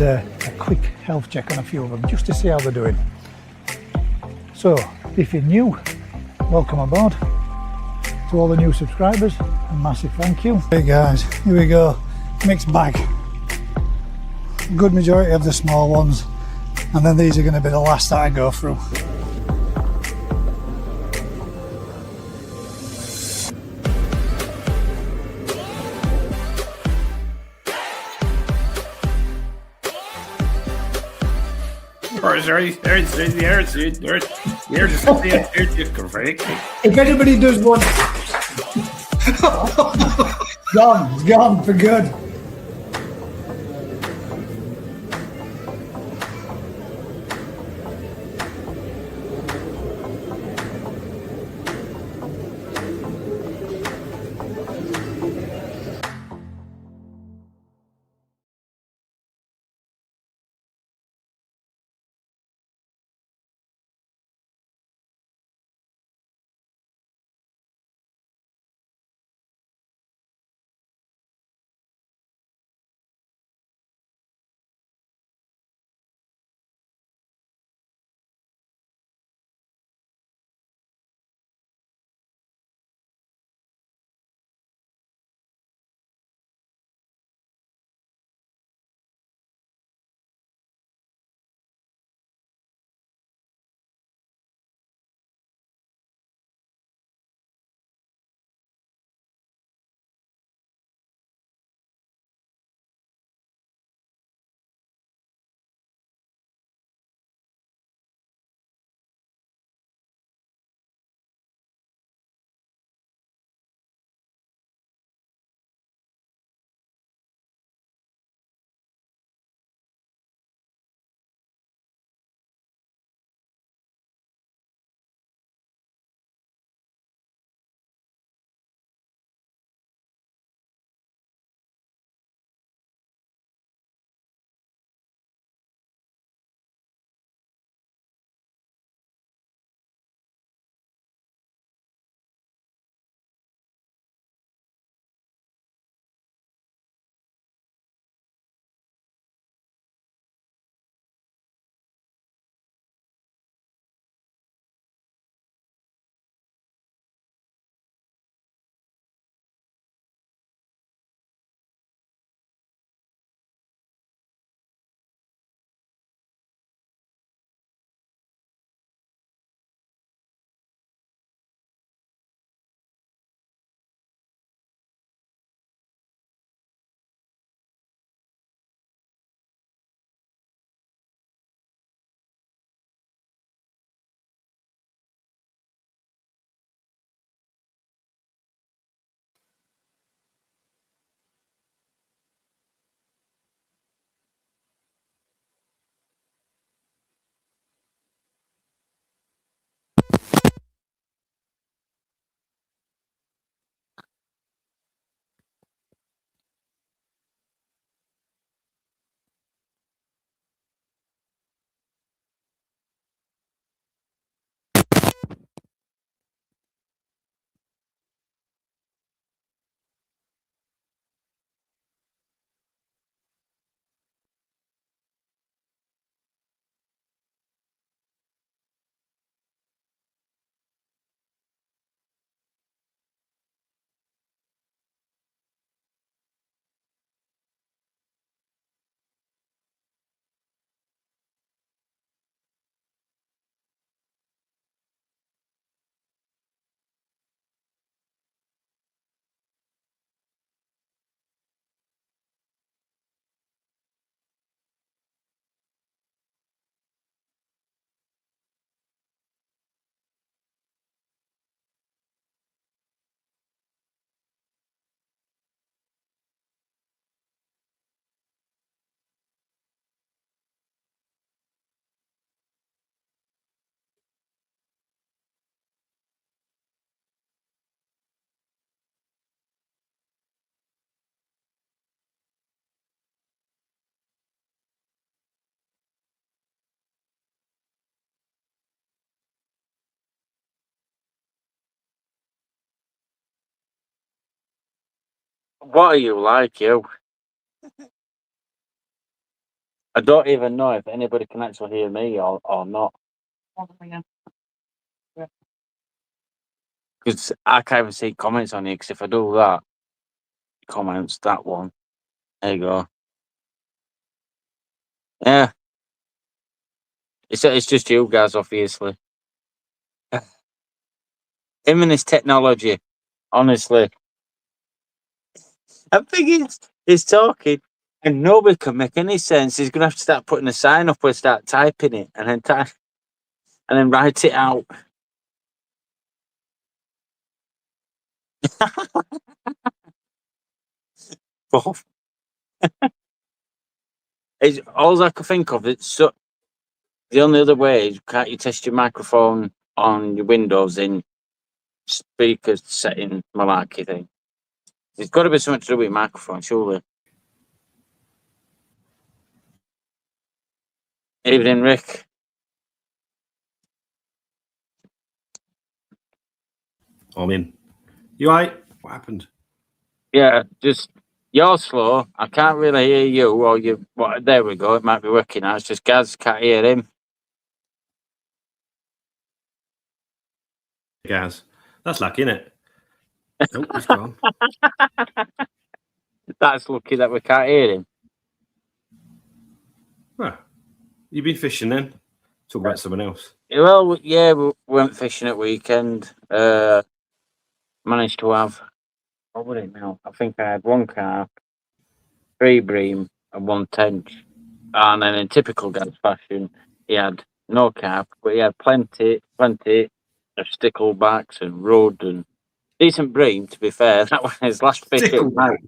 and a quick health check on a few of them just to see how they're doing. So if you're new, welcome aboard. To all the new subscribers, a massive thank you. Hey guys, here we go, mixed bag. Good majority of the small ones, and then these are going to be the last that I go through. If anybody does want gone for good. What are you like, you? I don't even know if anybody can actually hear me or not. Because I can't even see comments on here, because if I do that, comments, that one. There you go. Yeah. It's just you guys, obviously. Him and his technology, honestly. I think he's talking, and nobody can make any sense. He's going to have to start putting a sign up or start typing it, and then write it out. But it's all I can think of. The only other way is, can't you test your microphone on your Windows in speakers setting malarkey thing? There's got to be something to do with microphone, surely. Evening, Rick. I'm in. You right? What happened? Yeah, just you're slow. I can't really hear you, or you. Well, there we go. It might be working now. It's just Gaz can't hear him. Gaz. That's lucky, isn't it? Oh, he's gone. That's lucky that we can't hear him. Well, you've been fishing then? Talk about someone else. Well, yeah, we went fishing at weekend. Managed to have, what would it now? I think I had 1 carp, 3 bream, and 1 tench. And then in typical Gaz fashion, he had no carp, but he had plenty of sticklebacks and rudd and decent bream, to be fair. That was his last fish at night.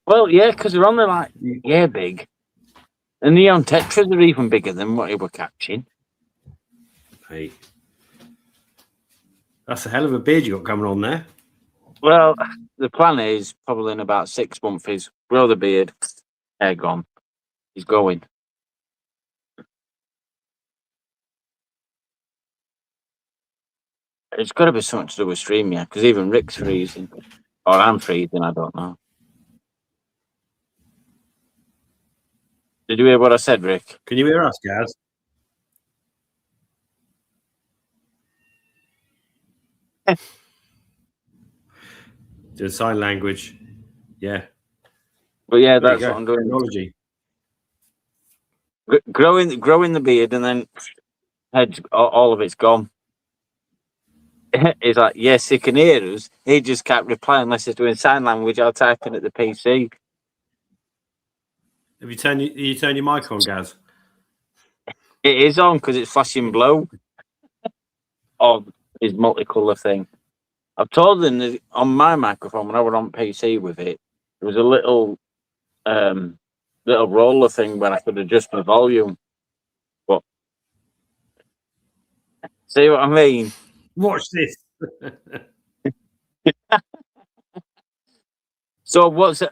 Well, yeah, because they're only like, big. And the neon tetras are even bigger than what he were catching. Hey. That's a hell of a beard you got coming on there. Well, the plan is probably in about 6 months is grow the beard, hair gone. He's going. It's got to be something to do with StreamYard, because even Rick's freezing. Or I'm freezing, I don't know. Did you hear what I said, Rick? Can you hear us, Gaz? Do sign language. Yeah. But yeah, that's what I'm doing. Technology. Growing the beard, and then head, all of it's gone. He's like, yes, he can hear us. He just can't reply unless he's doing sign language or typing at the PC. Have you turned your mic on, Gaz? It is on because it's flashing blue on his multicolour thing. I've told him that on my microphone when I was on PC with it, there was a little roller thing where I could adjust my volume. But see what I mean? Watch this. So what's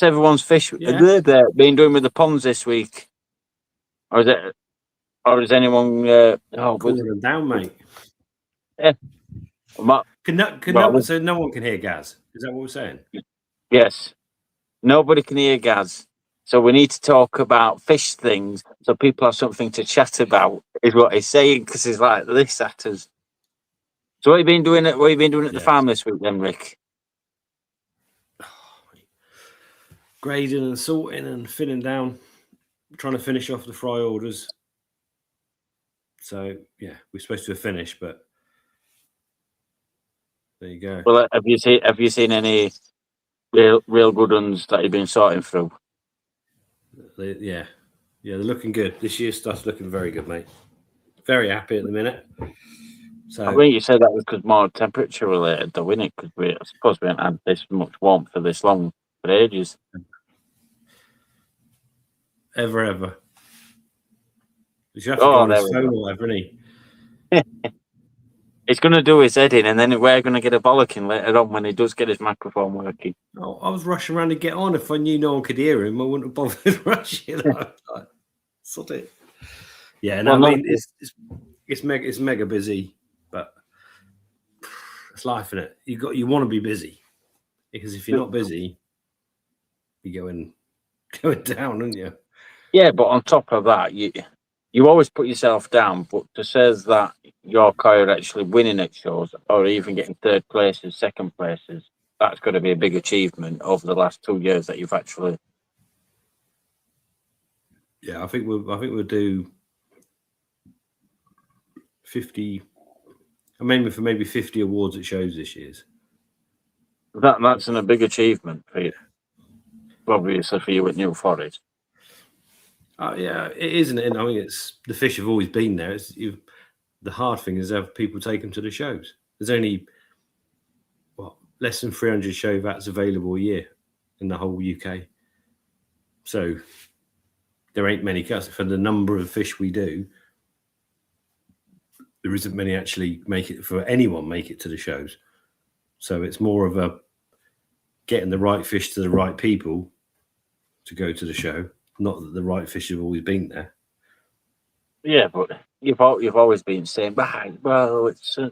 everyone's fish been doing with the ponds this week? Or is anyone cooling them down, mate? Yeah. So no one can hear Gaz. Is that what we're saying? Yes. Nobody can hear Gaz. So we need to talk about fish things so people have something to chat about, is what he's saying, because he's like this at us. So what have you been doing at the farm this week then, Rick? Grading and sorting and filling down. Trying to finish off the fry orders. So yeah, we're supposed to have finished, but there you go. Well, have you seen any real good ones that you've been sorting through? Yeah, they're looking good. This year's stuff's looking very good, mate. Very happy at the minute. So I think you said that was because more temperature related, though, isn't it? Because I suppose we haven't had this much warmth for this long for ages. Ever. You have to go on his phone or whatever, isn't he? It's going to do his head in, and then we're going to get a bollocking later on when he does get his microphone working. Oh, I was rushing around to get on. If I knew no one could hear him, I wouldn't have bothered rushing. Sort it. Yeah, no, well, I mean it's mega busy, but it's life, isn't it? You want to be busy, because if you're not busy, you're going down, aren't you? Yeah, but on top of that, you always put yourself down. But to say that your car are actually winning at shows, or even getting third places, second places, that's going to be a big achievement over the last 2 years that you've actually. Yeah, I think we'll do 50. I'm aiming for maybe 50 awards at shows this year. That's a big achievement for you, obviously for you at New Forest. Yeah, it isn't it? I mean, it's the fish have always been there. The hard thing is have people take them to the shows. There's only less than 300 show vats available a year in the whole UK. So there ain't many cuts for the number of fish we do. There isn't many actually make it to the shows. So it's more of a getting the right fish to the right people to go to the show. Not that the right fish have always been there. Yeah, but you've always been saying, well, it's an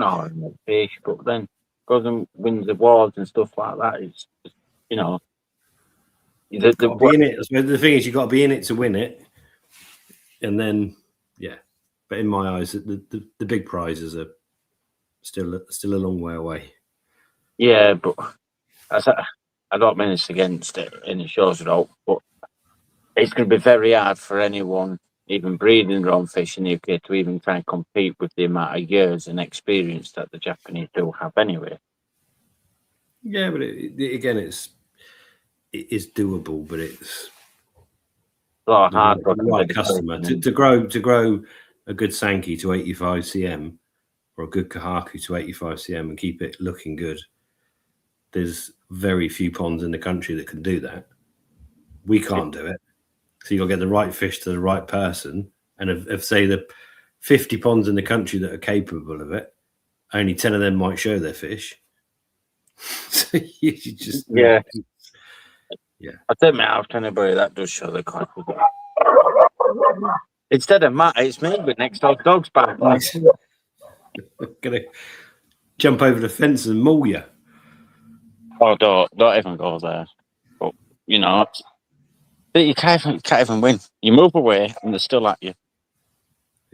ordinary fish, but then goes and wins awards and stuff like that. It's you know, be in it. The thing is, you've got to be in it to win it, and then But in my eyes, the big prizes are still a long way away. Yeah, but I don't mean it's against it in the shows at all, but it's going to be very hard for anyone, even breeding their own fish in the UK, to even try and compete with the amount of years and experience that the Japanese do have anyway. Yeah, but it is doable, but it's a lot hard for the right customer to grow a good Sankey to 85 cm or a good Kahaku to 85 cm and keep it looking good. There's very few ponds in the country that can do that. We can't do it. So you've got to get the right fish to the right person. And if say the 50 ponds in the country that are capable of it, only 10 of them might show their fish. So you just yeah. I don't know if anybody that does show the card. Instead of Matt, it's me with next door dog's back. Gonna jump over the fence and maul you. Oh, don't even go there. But you can't even win. You move away and they're still at you.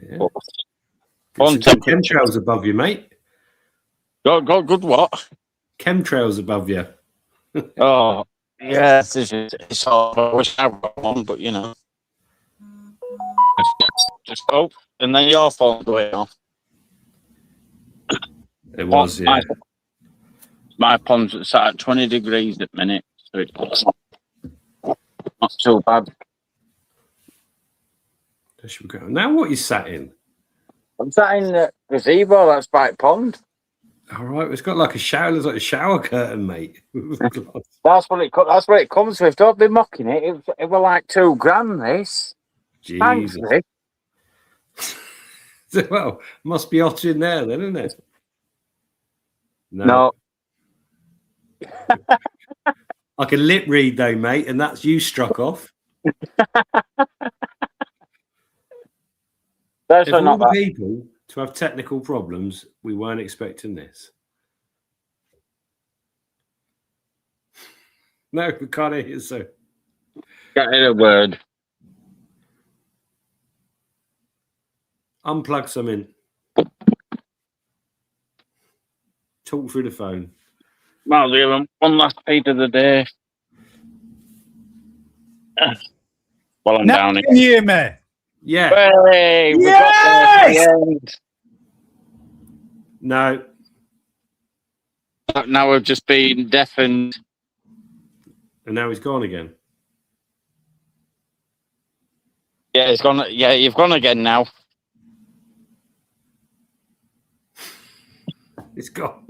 Yeah. Chemtrails above you, mate. Got good what? Chemtrails above you. Oh, yeah. It's all. I wish I got one, but just go, and then your phone's going off. It was, yeah. My pond's sat at 20 degrees at the minute, so it's not too bad. There should we go. Now, what you sat in? I'm sat in the gazebo. That's by pond. All right, it's got like a shower. It's like a shower curtain, mate. That's what it comes with. Don't be mocking it. It was like $2,000. This. Jesus. Well, must be hot in there then, isn't it? No. I can lip read though, mate, and that's you struck off. That's if all the people to have technical problems, we weren't expecting this. No, we can't hear you, so. Can't hear a word. Unplug something. Talk through the phone. I'll give them one last feed of the day. While I'm down here. Can you hear me? Yeah. Hey, we got there at the end. No. Now we've just been deafened. And now he's gone again. Yeah, it's gone. Yeah, you've gone again now. It's gone.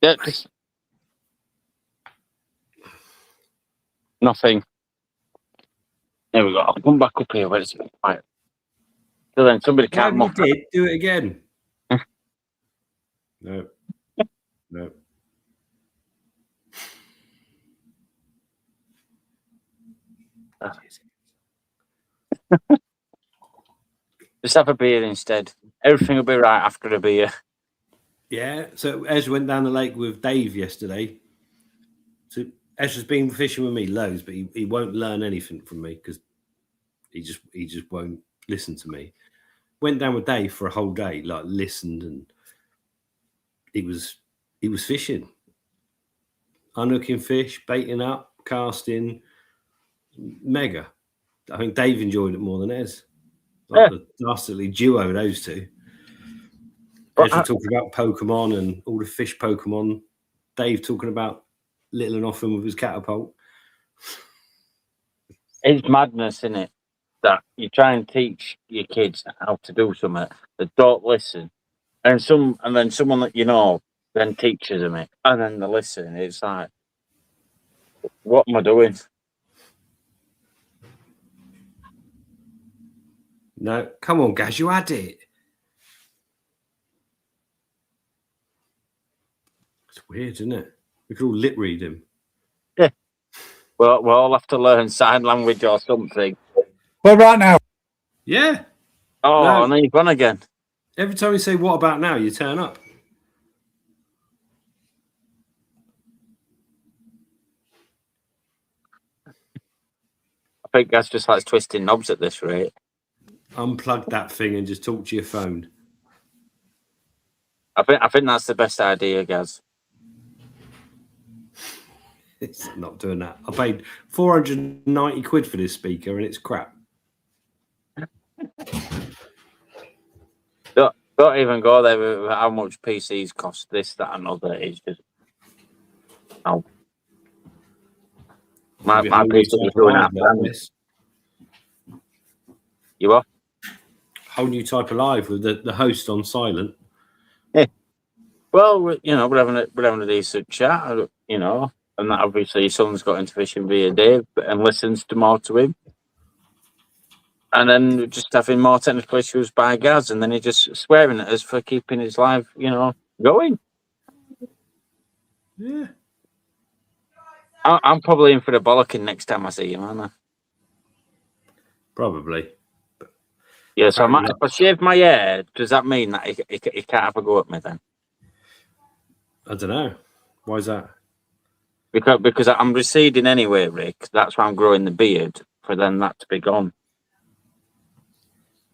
Yeah. Nothing. There we go. I'll come back up here where it's quiet. So then somebody can't mock. You did do it again. No. No. Just have a beer instead. Everything will be right after a beer. Yeah. So Ez went down the lake with Dave yesterday. So Ezra's been fishing with me loads, but he won't learn anything from me because he just won't listen to me. Went down with Dave for a whole day, like listened, and he was fishing, unhooking fish, baiting up, casting, mega. I think Dave enjoyed it more than Ez. Like the dastardly duo, those two. Ezra talking about Pokemon and all the fish Pokemon. Dave talking about little and often with his catapult. It's madness, isn't it? That you try and teach your kids how to do something, they don't listen, and then someone that you know then teaches them it, and then they listen. It's like, what am I doing? No, come on, Gaz, you had it. It's weird, isn't it? We could all lip read him. Yeah. Well, we'll all have to learn sign language or something. Well, right now. Yeah. Oh, No. and then you've gone again. Every time you say, what about now, you turn up. I think Gaz just likes twisting knobs at this rate. Unplug that thing and just talk to your phone. I think that's the best idea, Gaz. It's not doing that. I paid 490 quid for this speaker and it's crap. Don't even go there with how much PCs cost, this, that, and other. It's just, oh. My PC is going out. You are? Whole new type of live with the host on silent. Yeah. Well, we're having a decent chat, you know, and that obviously someone's got into fishing via Dave and listens to more to him. And then just having more technical issues by Gaz, and then he just swearing at us for keeping his live, you know, going. Yeah. I'm probably in for the bollocking next time I see him, aren't I? Probably. Yeah, so if I shave my hair, does that mean that he can't have a go at me then? I don't know. Why is that? Because I'm receding anyway, Rick. That's why I'm growing the beard, for then that to be gone.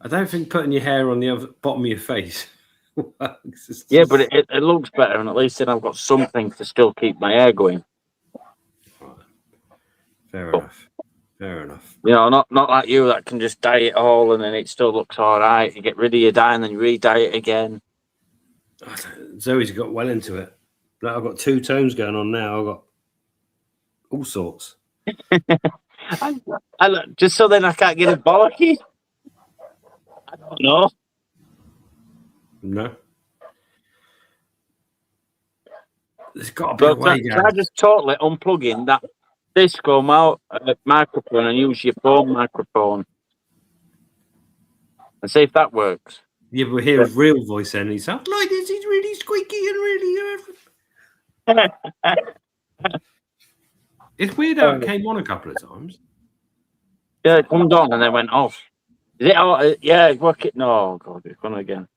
I don't think putting your hair on the other bottom of your face works. Yeah, but it looks better, and at least then I've got something to still keep my hair going. Fair enough. Fair enough. You know, not like you that can just dye it all and then it still looks all right. You get rid of your dye and then you re-dye it again. Zoe's got well into it. Like, I've got 2 tones going on now. I've got all sorts. Just so then I can't get a bollocky. I don't know. No. There's got to be a way, guys. Try just totally unplugging that disco microphone and use your phone microphone and see if that works. Yeah, but we hear his real voice and he sounds like this. He's really squeaky and really. It's weird how it came on a couple of times. Yeah, it comes on and then went off. Is it? Oh, yeah, it's working. No, God, it's gone again.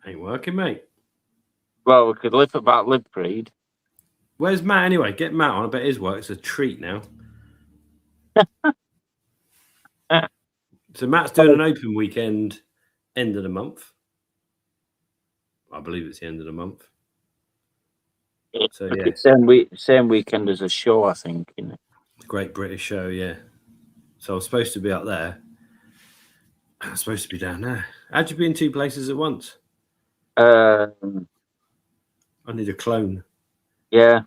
Ain't working, mate. Well, we could live about lip read. Where's Matt anyway? Get Matt on. I bet his work's a treat now. So Matt's doing an open weekend end of the month. I believe it's the end of the month. So yeah, same weekend as a show, I think. Isn't it? Great British Show, yeah. So I was supposed to be up there. I'm supposed to be down there. How'd you be in 2 places at once? I need a clone. Yeah.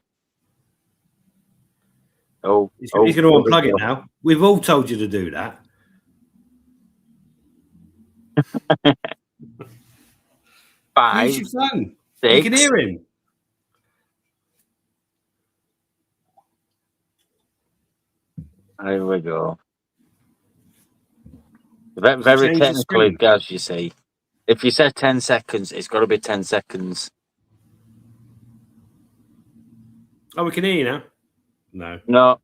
He's going to unplug it now. We've all told you to do that. 5, Use your phone. 6. You can hear him. There we go. Very technically, Gaz, you see. If you say 10 seconds, it's got to be 10 seconds. Oh, we can hear you now. No. No.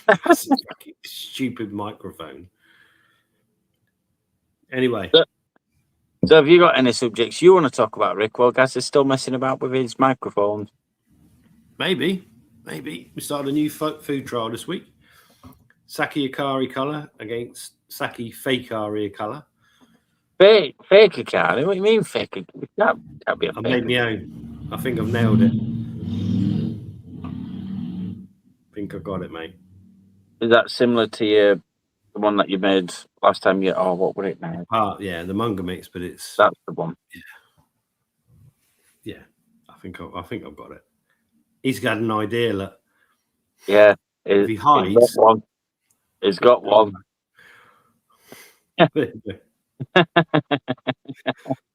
That's a fucking stupid microphone. Anyway. So have you got any subjects you want to talk about, Rick? Well, Gaz is still messing about with his microphones. Maybe. We started a new food trial this week. Saki Akari colour against Saki Fakari colour. Fake Akari? What do you mean fake? That can't be a fake. I made my own. I think I've nailed it. I think I got it, mate. Is that similar to the one that you made last time? What would it now? Yeah, the manga mix, but That's the one. Yeah. I think I've got it. He's got an idea. Look. Yeah. If he hides, he's got one.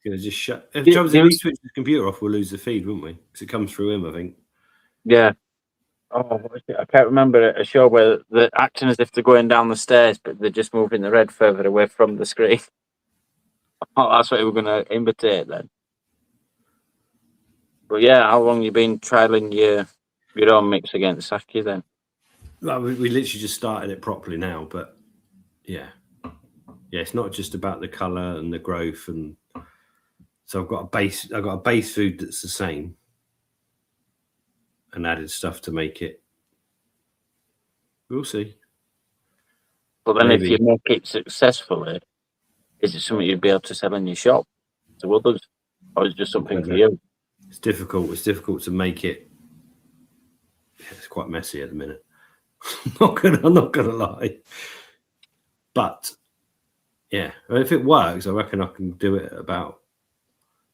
Just shut. If we switch the computer off, we'll lose the feed, won't we? Because it comes through him, I think. Yeah. Oh, what is it? I can't remember a show where they're acting as if they're going down the stairs, but they're just moving the red further away from the screen. Oh, that's what we're going to imitate then. But yeah, how long you been trialing your own mix against Saki then? Well, we literally just started it properly now, but yeah, it's not just about the colour and the growth, and so I've got a base food that's the same, and added stuff to make it. We'll see. But then if you make it successfully, is it something you'd be able to sell in your shop to others, or is it just something for you? It's difficult. It's difficult to make it. It's quite messy at the minute. I'm not gonna lie. But yeah, if it works, I reckon I can do it about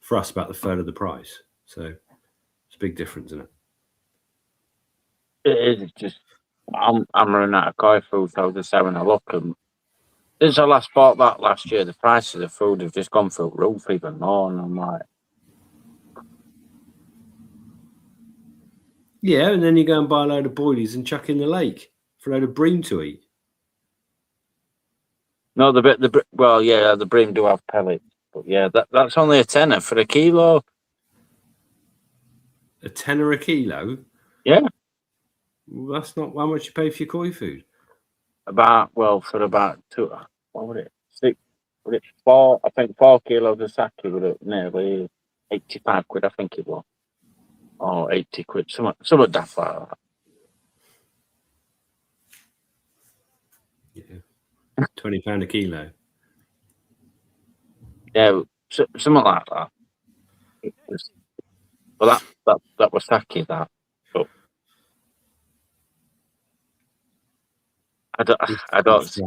the third of the price. So it's a big difference, isn't it? It is just I'm running out of koi food, so I was just having a look, and since I last bought that last year, the prices of food have just gone through the roof even more, and I'm like, yeah, and then you go and buy a load of boilies and chuck in the lake for a load of bream to eat. no, the bream do have pellets, but yeah, that's only a tenner for a kilo. A tenner a kilo? Yeah. Well, that's not how much you pay for your koi food. For about two, what would it? 6, would it 4? I think 4 kilos of sake would have nearly 85 quid. I think it was, or 80 quid. Somewhat daft like that. Yeah, £20 a kilo. Yeah, something like that. Well, that was sake. That, but I don't.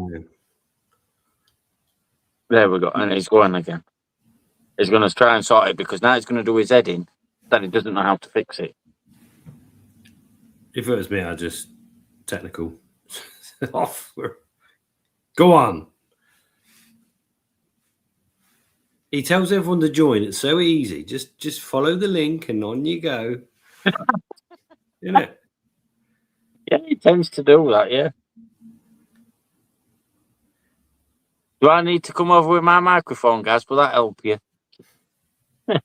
There we go, and he's going again. He's going to try and sort it because now he's going to do his head in that he doesn't know how to fix it. If it was me, I'd just technical off. Go on. He tells everyone to join. It's so easy. Just follow the link and on you go. Isn't it? Yeah, he tends to do that, yeah. Do I need to come over with my microphone, guys? Will that help you? I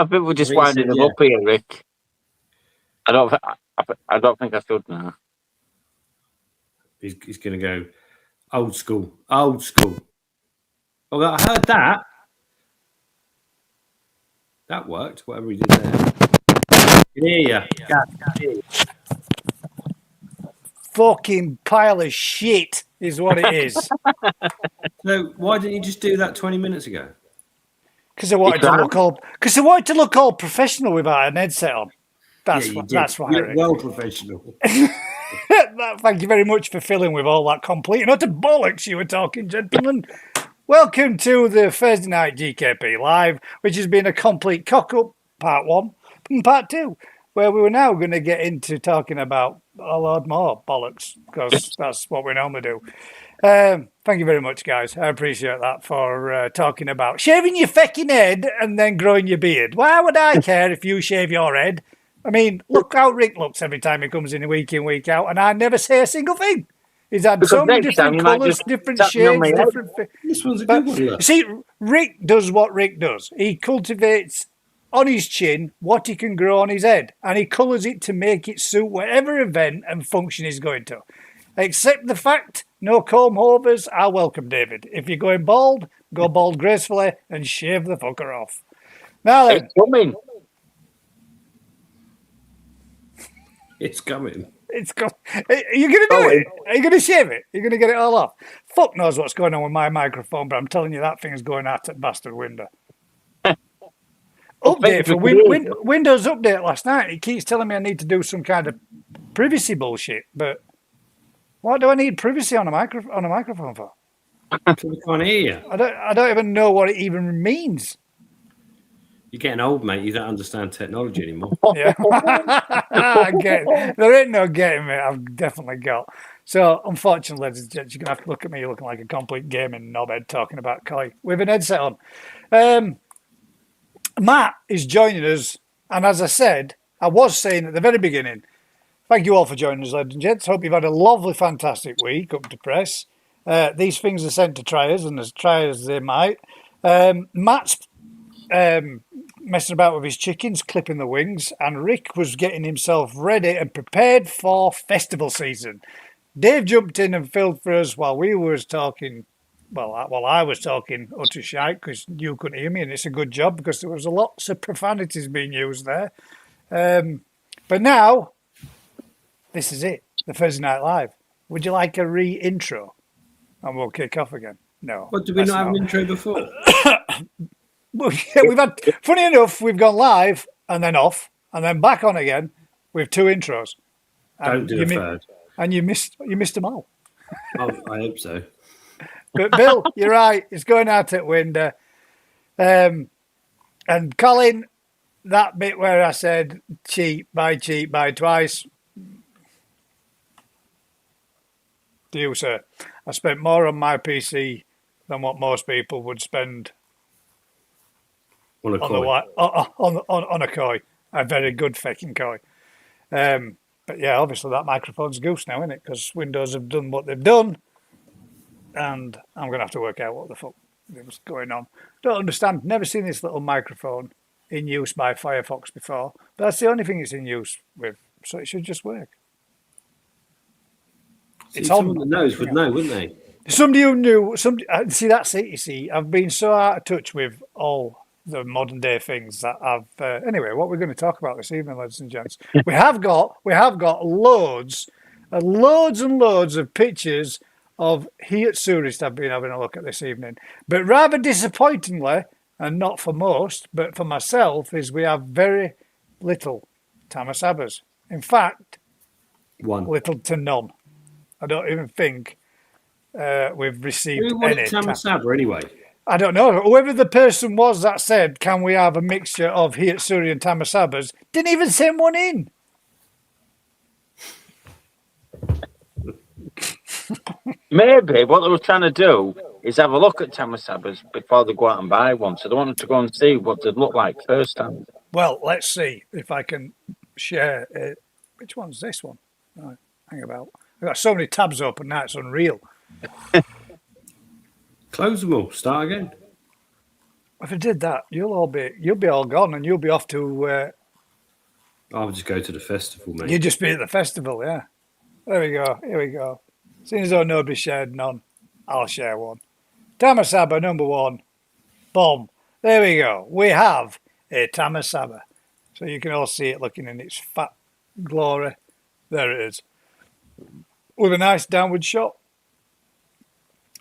think we're just winding him up here, Rick. I don't think I should now. He's going to go old school. Oh, I heard that. That worked. Whatever he did there. Yeah. Fucking pile of shit is what it is. So why didn't you just do that 20 minutes ago? Because I wanted to look all professional without an headset on. That's why. You look well professional. Thank you very much for filling with all that complete and utter bollocks you were talking, gentlemen. Welcome to the Thursday night GKP live, which has been a complete cock-up, part 1 and part 2, where we were now going to get into talking about a lot more bollocks, because that's what we normally do. Thank you very much, guys. I appreciate that for talking about shaving your fecking head and then growing your beard. Why would I care if you shave your head? I mean, look how Rick looks every time he comes in week out, and I never say a single thing. He's had so many different colours, different shades, different. This one's a good one. You see, Rick does what Rick does. He cultivates on his chin what he can grow on his head, and he colours it to make it suit whatever event and function he's going to. Accept the fact, no comb overs are welcome, David. If you're going bald, go bald gracefully and shave the fucker off. Now then. It's coming. It's coming. It's got. Are you going to do it? Are you going to shave it? Are you going to get it all off? Fuck knows what's going on with my microphone, but I'm telling you that thing's going out at bastard window. Update for Windows update last night. It keeps telling me I need to do some kind of privacy bullshit, but what do I need privacy on a microphone for? We can't hear you. I don't even know what it even means. You're getting old, mate. You don't understand technology anymore. Yeah, I get it. There ain't no getting me. I've definitely got. So, unfortunately, ladies and gents, you're gonna have to look at me looking like a complete gaming knobhead talking about koi with an headset on. Matt is joining us, and as I said, I was saying at the very beginning, thank you all for joining us, ladies and gents. Hope you've had a lovely, fantastic week up to press. These things are sent to try us, and as try as they might. Matt's messing about with his chickens, clipping the wings, and Rick was getting himself ready and prepared for festival season. Dave jumped in and filled for us while we was talking. Well, while I was talking utter shite because you couldn't hear me, and it's a good job because there was lots of profanities being used there. But now, this is it, the Thursday Night Live. Would you like a re-intro? And we'll kick off again. No. What, did we not have an intro before? Well, yeah, we've had. Funny enough, we've gone live and then off and then back on again with 2 intros. Don't do a third. And you missed them all. Oh, I hope so. But Bill, you're right. It's going out at window. And Colin, that bit where I said cheat, buy twice. To you, sir. I spent more on my PC than what most people would spend on a koi. A very good fucking koi. But yeah, obviously that microphone's goose now, isn't it? Because Windows have done what they've done. And I'm going to have to work out what the fuck was going on. Don't understand. Never seen this little microphone in use by Firefox before. But that's the only thing it's in use with. So it should just work. It's someone that knows would know, wouldn't they? Somebody who knew. See, that's it, you see. I've been so out of touch with all the modern day things that I've... anyway, what we're going to talk about this evening, ladies and gents. we have got loads and loads of pictures of Hiyatsurists I've been having a look at this evening. But rather disappointingly, and not for most, but for myself, is we have very little tamasabas. In fact, little to none. I don't even think we've received Who wanted any. tamasaba anyway? I don't know. Whoever the person was that said, can we have a mixture of Hiyatsuri and tamasabas, didn't even send one in. Maybe what they were trying to do is have a look at tamasabas before they go out and buy one. So they wanted to go and see what they'd look like first time. Well, let's see if I can share it. Which one's this one? Right, hang about. I've got so many tabs open now, it's unreal. Close them all. Start again. If I did that, you'll be all gone, and you'll be off to. I'll just go to the festival, mate. You'll just be at the festival, yeah. There we go. Here we go. Seeing as though nobody shared none, I'll share one. Tamasaba number 1. Boom. There we go. We have a tamasaba. So you can all see it looking in its fat glory. There it is. With a nice downward shot.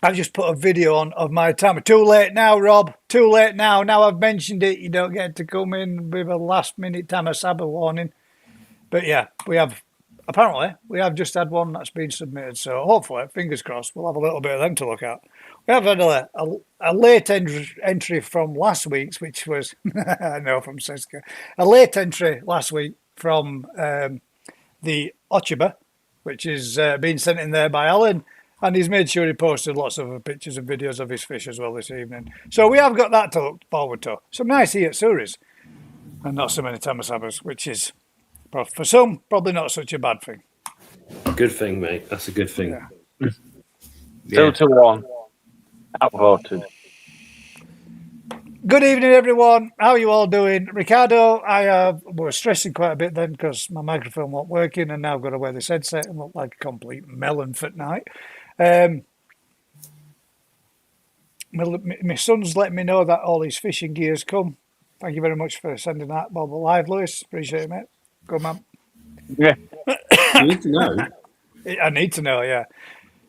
I've just put a video on of my tama. Too late now, Rob. Too late now. Now I've mentioned it. You don't get to come in with a last minute tamasaba warning. But yeah, we have just had one that's been submitted. So hopefully, fingers crossed, we'll have a little bit of them to look at. We have had a late entry from last week's, which was, I know from Siska, a late entry last week from the Ochiba, which is being sent in there by Alan. And he's made sure he posted lots of pictures and videos of his fish as well this evening. So we have got that to look forward to. Some nice Hiatsuris and not so many tamasabas, which is, for some, probably not such a bad thing. Good thing, mate. That's a good thing. Yeah. 2-1. Outvoted. Good evening, everyone. How are you all doing? Ricardo, I was stressing quite a bit then because my microphone wasn't working, and now I've got to wear this headset and look like a complete melon for tonight. My son's let me know that all his fishing gear's come. Thank you very much for sending that, Bob Live, Lewis. Appreciate it, mate. Good man. Yeah. You need to know. I need to know, yeah.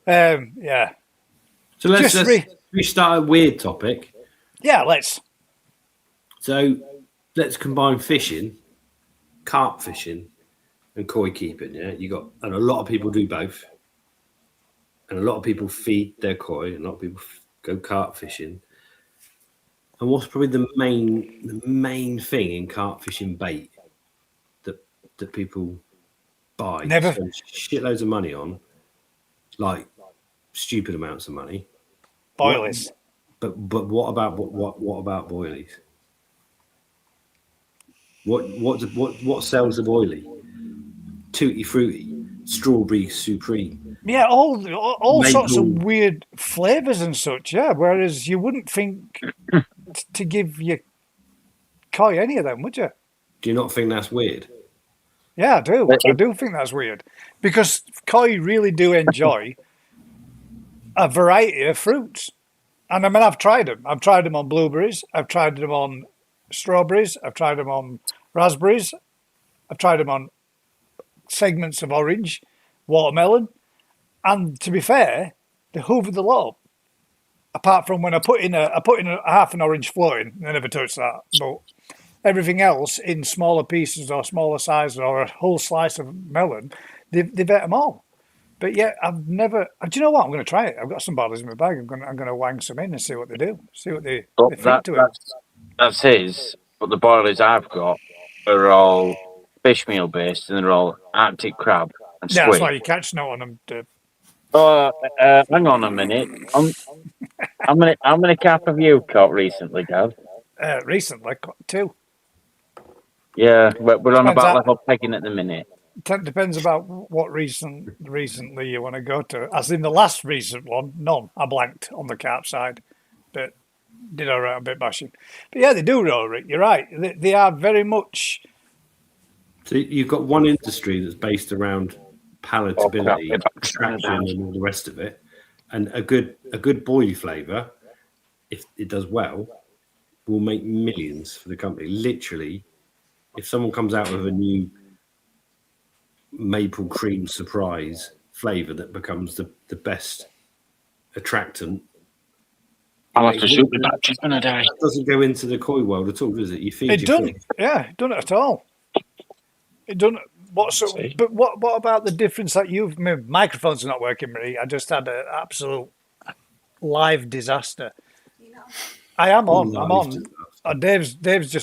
Yeah. So let's Just we start a weird topic. Yeah, let's. So let's combine fishing, carp fishing, and koi keeping. Yeah, and a lot of people do both, and a lot of people feed their koi, and a lot of people go carp fishing. And what's probably the main thing in carp fishing bait that people buy, Never. spend shitloads of money on, like stupid amounts of money. Boilies. But what about boilies? What sells the boilie? Tutti frutti, strawberry supreme. Yeah, all sorts of Maple. weird flavors and such. Yeah, whereas you wouldn't think to give your koi any of them, would you? Do you not think that's weird? Yeah, I do. I do think that's weird because koi really do enjoy a variety of fruits. And I mean, I've tried them. I've tried them on blueberries. I've tried them on strawberries. I've tried them on raspberries. I've tried them on segments of orange, watermelon. And to be fair, they hoovered the lot up. Apart from when I put in a half an orange floating, I never touched that. But everything else in smaller pieces or smaller sizes or a whole slice of melon, they've ate them all. But yeah, I've never. Do you know what? I'm going to try it. I've got some bottles in my bag. I'm going to wang some in and see what they do. See what they think to it. That's his. But the boilies I've got are all fish meal based, and they're all Arctic crab and squid. Yeah, that's why you catch snow on them. Dave. Hang on a minute. How many carp have you caught recently, Dad? Recently, 2. Yeah, we're on about Depends level pegging at the minute. Depends about what recently you want to go to. As in the last recent one, none. I blanked on the carp side, but did all right a bit bashing. But yeah, they do roll, Rick. You're right. They are very much. So you've got one industry that's based around palatability, extraction, and all the rest of it, and a good boilie flavour, if it does well, will make millions for the company. Literally, if someone comes out with a new maple cream surprise flavour that becomes the best attractant, I'll have to shoot the batteries when I die. That doesn't go into the koi world at all, does it? You feed It your doesn't. fish. Yeah, it doesn't at all. It doesn't. But what about the difference that you've? My microphone's not working, Marie. I just had an absolute live disaster. I am on. I'm on. Dave's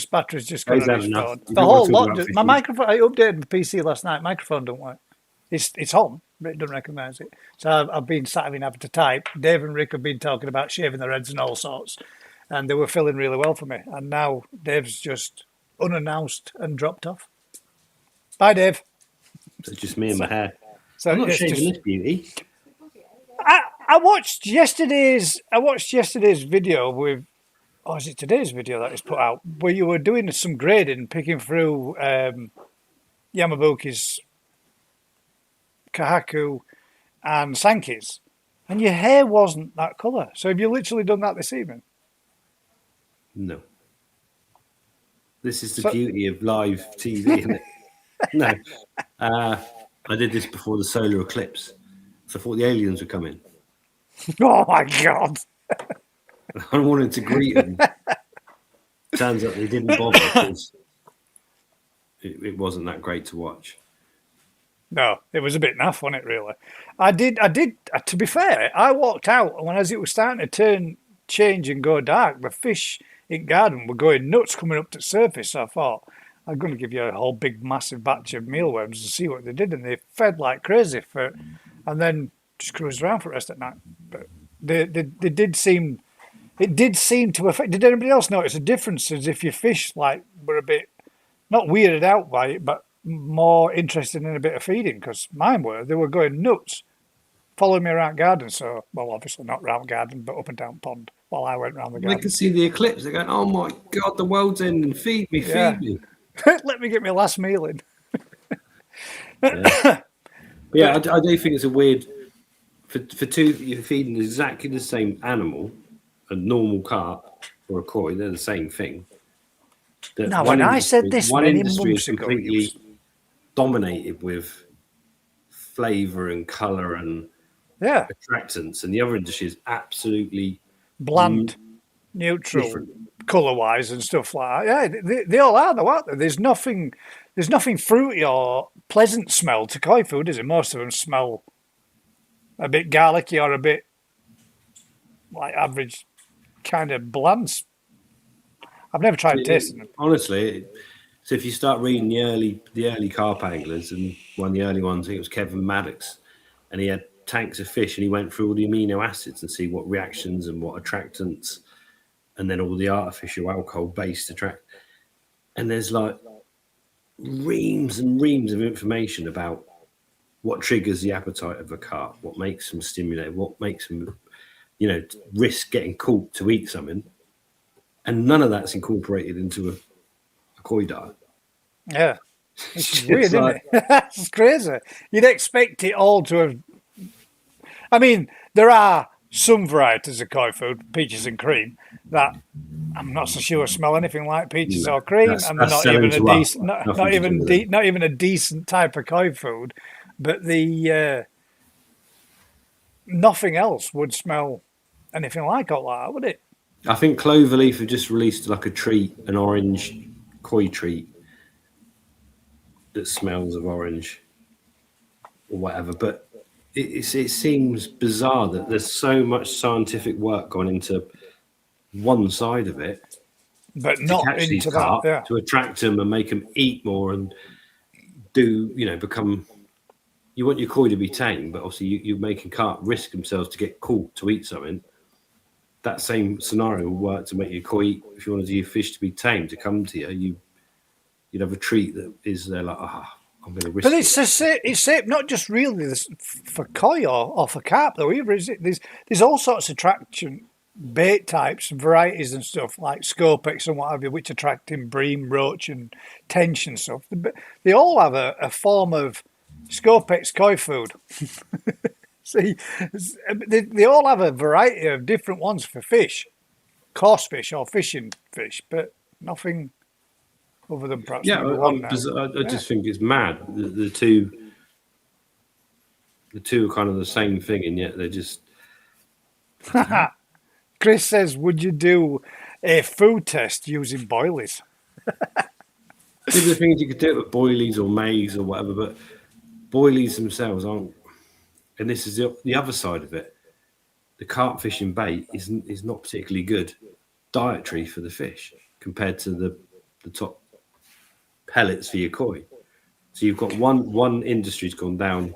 battery's just gone on his phone. The whole lot. My microphone. I updated my PC last night. Microphone don't work. It's on, but it doesn't recognise it. So I've been sat having to type. Dave and Rick have been talking about shaving their heads and all sorts, and they were filling really well for me. And now Dave's just unannounced and dropped off. Bye, Dave. So it's just me and my hair. So I'm not shaving this beauty. I watched yesterday's video with. Or is it today's video that is put out where you were doing some grading, picking through Yamabuki's, Kahaku, and Sankey's, and your hair wasn't that colour. So have you literally done that this evening? No. This is the beauty of live TV, isn't it? No. I did this before the solar eclipse. So I thought the aliens were coming. Oh my God. I wanted to greet them. Turns out they didn't bother because it wasn't that great to watch. No, it was a bit naff, wasn't it, really? I did, to be fair, I walked out, and as it was starting to change and go dark, the fish in garden were going nuts coming up to the surface. So I thought, I'm going to give you a whole big, massive batch of mealworms to see what they did. And they fed like crazy and then just cruised around for the rest of the night. But they did seem, it did seem to affect. Did anybody else notice a difference as if your fish were a bit, not weirded out by it, but more interested in a bit of feeding? Because mine they were going nuts, following me around garden. So, well, obviously not around garden, but up and down pond. while I went round the They garden. can see the eclipse. They're going, "Oh my God, the world's ending! Feed me, Yeah. feed me." Let me get my last meal in. Yeah. But yeah, I do think it's a weird. For two, you're feeding exactly the same animal, a normal carp or a koi. They're the same thing. Now, when I said this one many industry is months ago, completely dominated with flavor and color and yeah, attractants, and the other industry is absolutely bland, neutral, different. colour-wise and stuff like that. Yeah, they all are though, aren't they? There's nothing fruity or pleasant smell to koi food, is it? Most of them smell a bit garlicky or a bit like average, kind of bland. I've never tried tasting them. Honestly, so if you start reading the early carp anglers, and one of the early ones, I think it was Kevin Maddox, and he had tanks of fish, and he went through all the amino acids and see what reactions and what attractants, and then all the artificial alcohol-based attract. And there's like reams and reams of information about what triggers the appetite of a carp, what makes them stimulate, what makes them, risk getting caught to eat something. And none of that's incorporated into a koi diet. Yeah. It's weird, isn't it? It's crazy. You'd expect it all to have. I mean, there are some varieties of koi food, peaches and cream, that I'm not so sure smell anything like peaches or cream, and they're not even a decent, not even a decent type of koi food. But the nothing else would smell anything like all that, would it? I think Cloverleaf have just released like a treat, an orange koi treat that smells of orange or whatever. But it seems bizarre that there's so much scientific work gone into one side of it, but not catch into these that. carp, Yeah. to attract them and make them eat more and become. You want your koi to be tame, but obviously you're making carp risk themselves to get caught to eat something. That same scenario will work to make your koi, if you wanted your fish to be tame, to come to you, you'd have a treat that is there like, I'm going to risk. But it's not just really for koi or for carp though either, is it? There's all sorts of attraction bait types and varieties and stuff like scopex and what have you, which attract in bream, roach and tench and stuff. They all have a form of scopex koi food. See, they all have a variety of different ones for fish, coarse fish or fishing fish, but nothing other than perhaps I just think it's mad. The two are kind of the same thing, and yet they're just. Chris says, "Would you do a food test using boilies?" There's the things you could do it with boilies or maize or whatever, but boilies themselves aren't. And this is the other side of it. The carp fishing bait is not particularly good dietary for the fish compared to the top pellets for your koi. So you've got one industry's gone down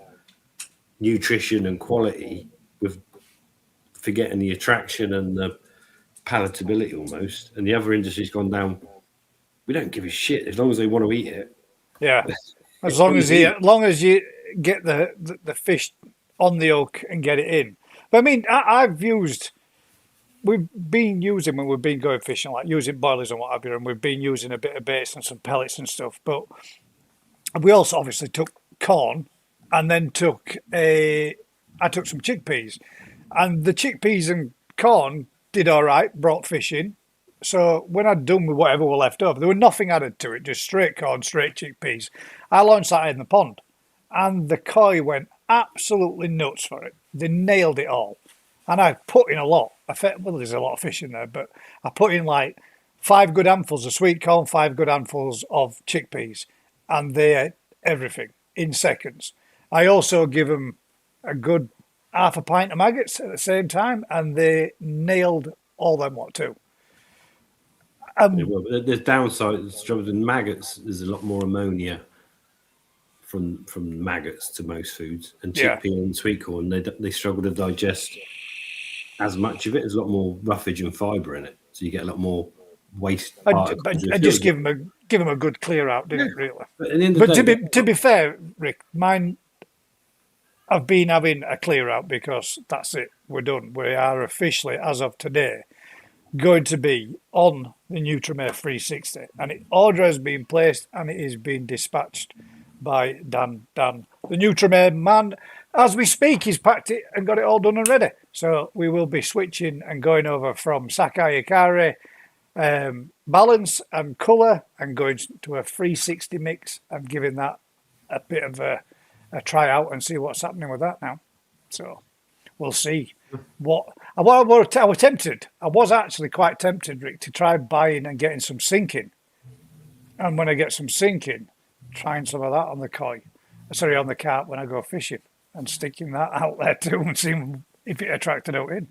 nutrition and quality with forgetting the attraction and the palatability almost, and the other industry's gone down. We don't give a shit as long as they want to eat it. Yeah, as long as you get the fish on the hook and get it in. But I mean, we've been using when we've been going fishing, like using boilers and what have you, and we've been using a bit of baits and some pellets and stuff. But we also obviously took corn, and then I took some chickpeas, and the chickpeas and corn did all right, brought fish in. So when I'd done with whatever were left over, there was nothing added to it, just straight corn, straight chickpeas. I launched that in the pond, and the koi went absolutely nuts for it. They nailed it all. And I put in a lot. There's a lot of fish in there, but I put in like 5 good handfuls of sweet corn, 5 good handfuls of chickpeas, and they ate everything in seconds. I also give them a good half a pint of maggots at the same time, and they nailed all them what too. The downside is with maggots. There's a lot more ammonia from maggots to most foods, and chickpea and sweet corn they struggle to digest as much of it. There's a lot more roughage and fibre in it, so you get a lot more waste. I just give them a good clear out, didn't it? Really. But to be fair, Rick, mine have been having a clear out because that's it. We're done. We are officially, as of today, going to be on the Nutrimare 360, and the order has been placed and it is being dispatched by Dan. Dan, the Nutrimare man, as we speak, he's packed it and got it all done and ready. So we will be switching and going over from Sakai Ikari balance and colour and going to a 360 mix and giving that a bit of a try out and see what's happening with that now. So we'll see. I was tempted. I was actually quite tempted, Rick, to try buying and getting some sinking. And when I get some sinking, trying some of that on the on the carp when I go fishing and sticking that out there too and seeing if it attracted out in.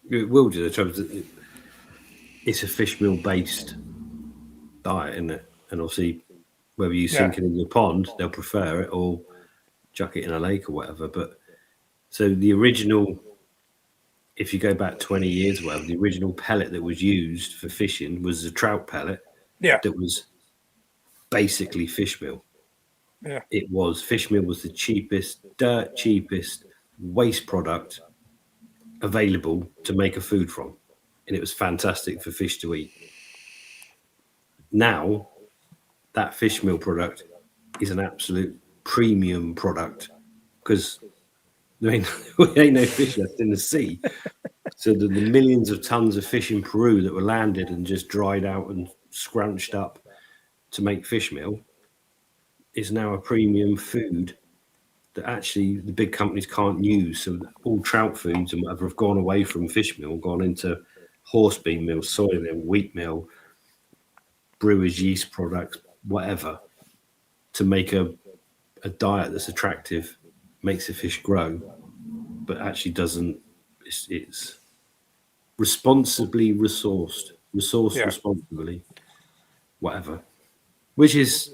It will do. The trouble is it's a fish meal based diet, isn't it? And obviously, whether you sink it in your pond, they'll prefer it, or chuck it in a lake or whatever. But so the original, if you go back 20 years, well, the original pellet that was used for fishing was a trout pellet. Yeah. That was basically fish meal. Yeah. It was fish meal was the cheapest waste product available to make a food from, and it was fantastic for fish to eat. Now, that fish meal product is an absolute premium product because there ain't no fish left in the sea. So the millions of tons of fish in Peru that were landed and just dried out and scrunched up to make fish meal is now a premium food that actually the big companies can't use. So all trout foods and whatever have gone away from fish meal, gone into horse bean meal, soy meal, wheat meal, brewers' yeast products, whatever, to make a diet that's attractive, makes the fish grow, but actually doesn't. It's responsibly resourced responsibly, whatever. Which is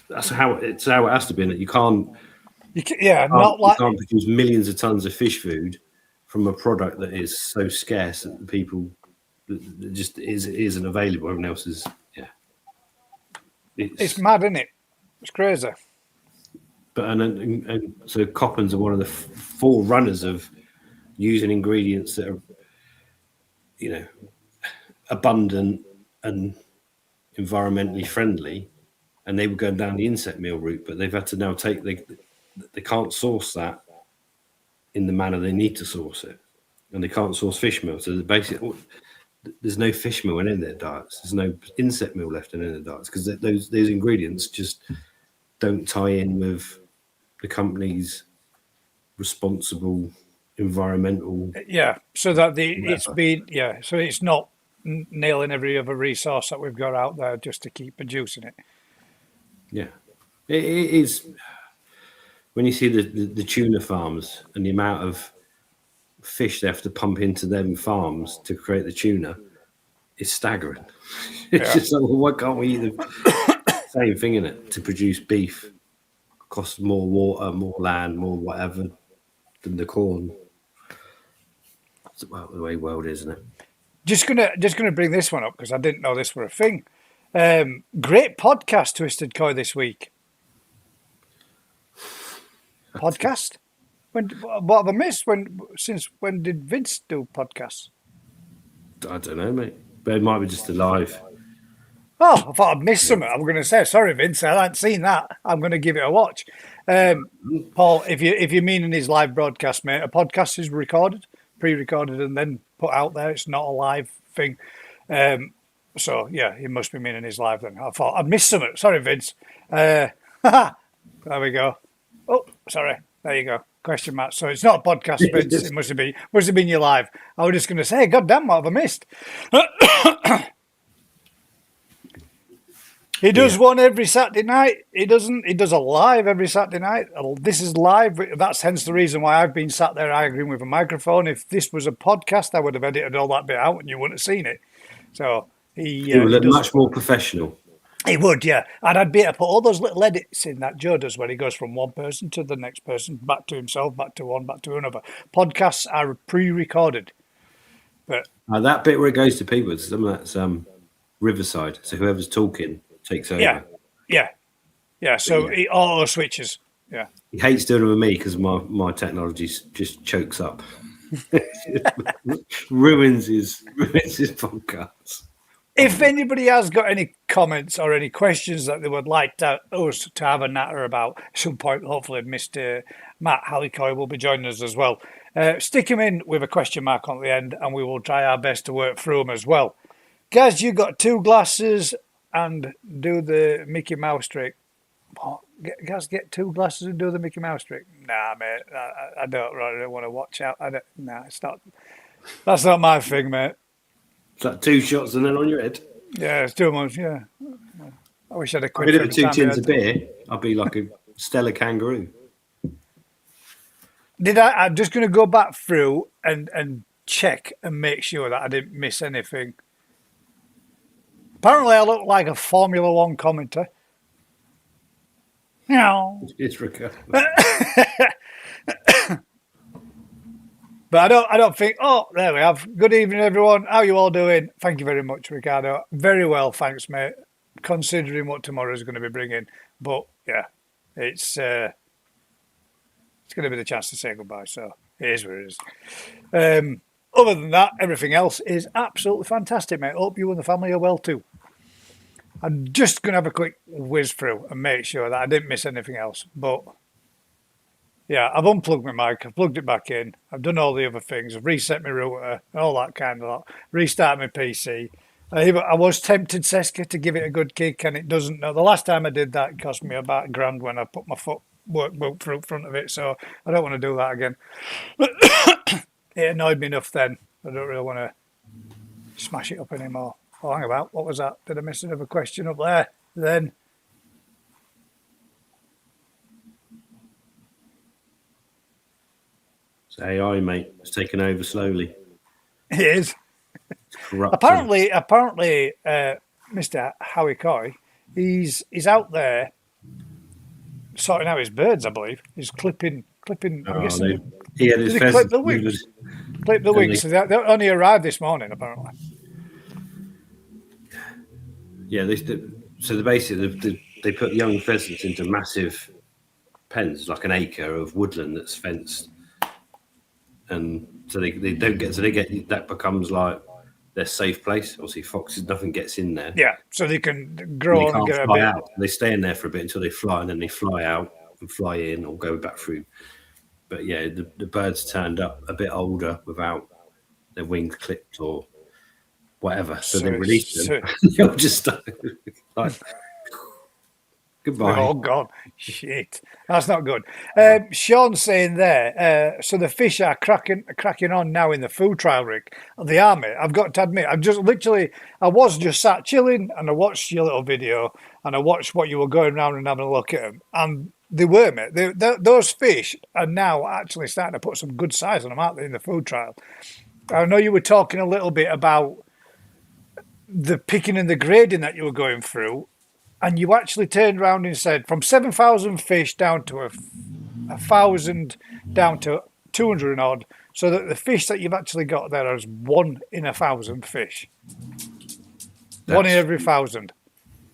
that's how it has to be. You can't. You can't produce millions of tons of fish food from a product that is so scarce that the people that just isn't available. Everyone else is. Yeah. It's mad, isn't it? It's crazy. But and so Coppens are one of the forerunners of using ingredients that are, abundant and environmentally friendly, and they were going down the insect meal route, but they've had to now they can't source that in the manner they need to source it, and they can't source fish meal. So basically, there's no fish meal in their diets. There's no insect meal left in their diets because those ingredients just don't tie in with the company's responsible environmental. Yeah, so that so it's not nailing every other resource that we've got out there just to keep producing it. Yeah, it is. When you see the tuna farms and the amount of fish they have to pump into them farms to create the tuna, it's staggering. It's just like, well, why can't we eat the same thing in it to produce beef? Costs more water, more land, more whatever than the corn. It's the way the world is, isn't it? Just gonna bring this one up because I didn't know this were a thing. Great podcast, Twisted Koi, this week. Podcast? What have I missed? Since when did Vince do podcasts? I don't know, mate. But it might be just a live. Oh, I thought I'd missed something. I'm going to say, sorry, Vince, I hadn't seen that. I'm going to give it a watch. Paul, if you're meaning his live broadcast, mate, a podcast is pre-recorded and then put out there. It's not a live thing. So, yeah, he must be meaning his live then. I thought I'd missed something. Sorry, Vince. There we go. Oh, sorry. There you go. Question mark. So it's not a podcast, Vince. It must have been your live. I was just going to say, God damn, what have I missed? He does one every Saturday night. He does a live every Saturday night. This is live. That's hence the reason why I've been sat there arguing with a microphone. If this was a podcast, I would have edited all that bit out and you wouldn't have seen it. So he would look much more professional. He would, yeah. And I'd be able to put all those little edits in that Joe does where he goes from one person to the next person, back to himself, back to one, back to another. Podcasts are pre-recorded. But that bit where it goes to people, some of that's Riverside. So whoever's talking takes over. Yeah. So he auto switches. Yeah. He hates doing it with me because my technology just chokes up. ruins his podcast. If anybody has got any comments or any questions that they would like us to have a natter about at some point, hopefully Mr. Matt Hallicoy will be joining us as well. Stick him in with a question mark on the end and we will try our best to work through them as well. Guys, you got 2 glasses and do the Mickey Mouse trick. Oh, guys, get 2 glasses and do the Mickey Mouse trick. Nah, mate, I don't really want to watch out. Nah, it's not. That's not my thing, mate. It's like 2 shots and then on your head. Yeah, it's too much. Yeah, I wish I'd have quit. If it was 2 tins of beer, I'd be like a Stella kangaroo. I'm just going to go back through and check and make sure that I didn't miss anything. Apparently, I look like a Formula One commentator. It's Ricardo. But I don't think. Oh, there we have. Good evening, everyone. How are you all doing? Thank you very much, Ricardo. Very well, thanks, mate. Considering what tomorrow is going to be bringing, but yeah, it's going to be the chance to say goodbye. So it is what it is. Other than that, everything else is absolutely fantastic, mate. Hope you and the family are well too. I'm just going to have a quick whiz through and make sure that I didn't miss anything else. But yeah, I've unplugged my mic, I've plugged it back in, I've done all the other things, I've reset my router, and all that kind of lot, restart my PC. I was tempted, Seska, to give it a good kick, and it doesn't. The last time I did that, it cost me about £1,000 when I put my workbook through front of it, so I don't want to do that again. It annoyed me enough then. I don't really want to smash it up anymore. Oh, hang about. What was that? Did I miss another question up there? Then. It's AI, mate. It's taken over slowly. It is. Apparently, Mr. Howie Coy, he's out there sorting out his birds, I believe. He's clipping. I'm guessing. He had his clip the wings. Clip the wings. So they only arrived this morning, apparently. Yeah, so basically they put young pheasants into massive pens, like an acre of woodland that's fenced, and so they don't get. So they get that becomes like their safe place. Obviously, foxes, nothing gets in there. Yeah, so they can grow and get a bit out. They stay in there for a bit until they fly, and then they fly out and fly in or go back through. But yeah, the birds turned up a bit older without their wings clipped or whatever. So they released them. You're just like, goodbye. Oh, God. Shit. That's not good. Sean's saying there, so the fish are cracking on now in the food trial rig. The army, I've got to admit, I was just sat chilling and I watched your little video and I watched what you were going around and having a look at them. And they were, mate. Those fish are now actually starting to put some good size on them, aren't they, in the food trial? I know you were talking a little bit about the picking and the grading that you were going through, and you actually turned around and said from 7,000 fish down to 1,000 down to 200 and odd, so that the fish that you've actually got there is 1 in 1,000 fish. One in every 1,000.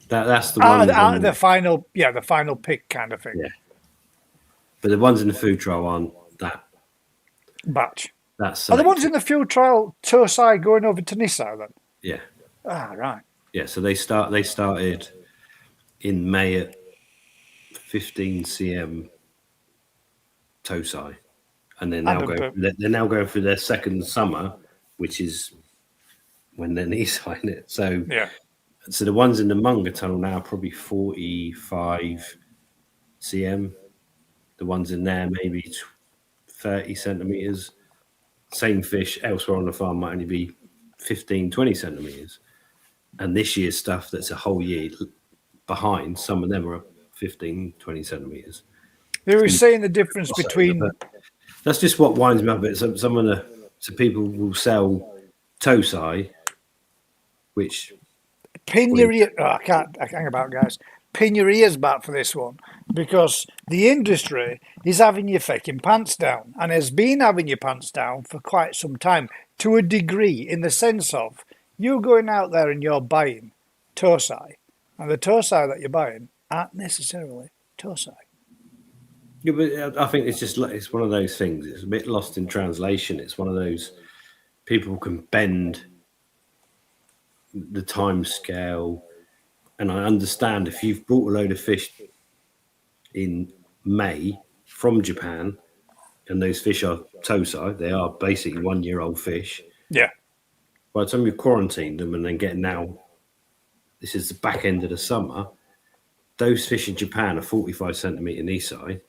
That's the one. The final pick kind of thing. Yeah. But the ones in the food trial aren't that batch. That's are the ones in the food trial Tosai going over to Nissau then? Yeah. Ah, right. Yeah, so they started in May at 15 cm Tosai, and they're now going through their second summer, which is when they're Nissai in it. So yeah. So the ones in the Munga tunnel now are probably 45 cm. The ones in there maybe 30 centimeters. Same fish elsewhere on the farm might only be 15, 20 centimeters. And this year's stuff that's a whole year behind, some of them are 15, 20 centimeters. They were saying the difference between... That's just what winds me up a bit. So people will sell Tosai, which... Pin your ear... Oh, I can't hang about, guys. Pin your ears back for this one, because the industry is having your fucking pants down and has been having your pants down for quite some time, to a degree, in the sense of you going out there and you're buying Tosai, and the Tosai that you're buying aren't necessarily Tosai. Yeah, but I think it's one of those things. It's a bit lost in translation. It's one of those people can bend the time scale, and I understand if you've brought a load of fish in May from Japan, and those fish are tosai, they are basically 1-year-old fish. Yeah. By the time you've quarantined them and then get now, this is the back end of the summer. Those fish in Japan are 45 centimeter Nisai,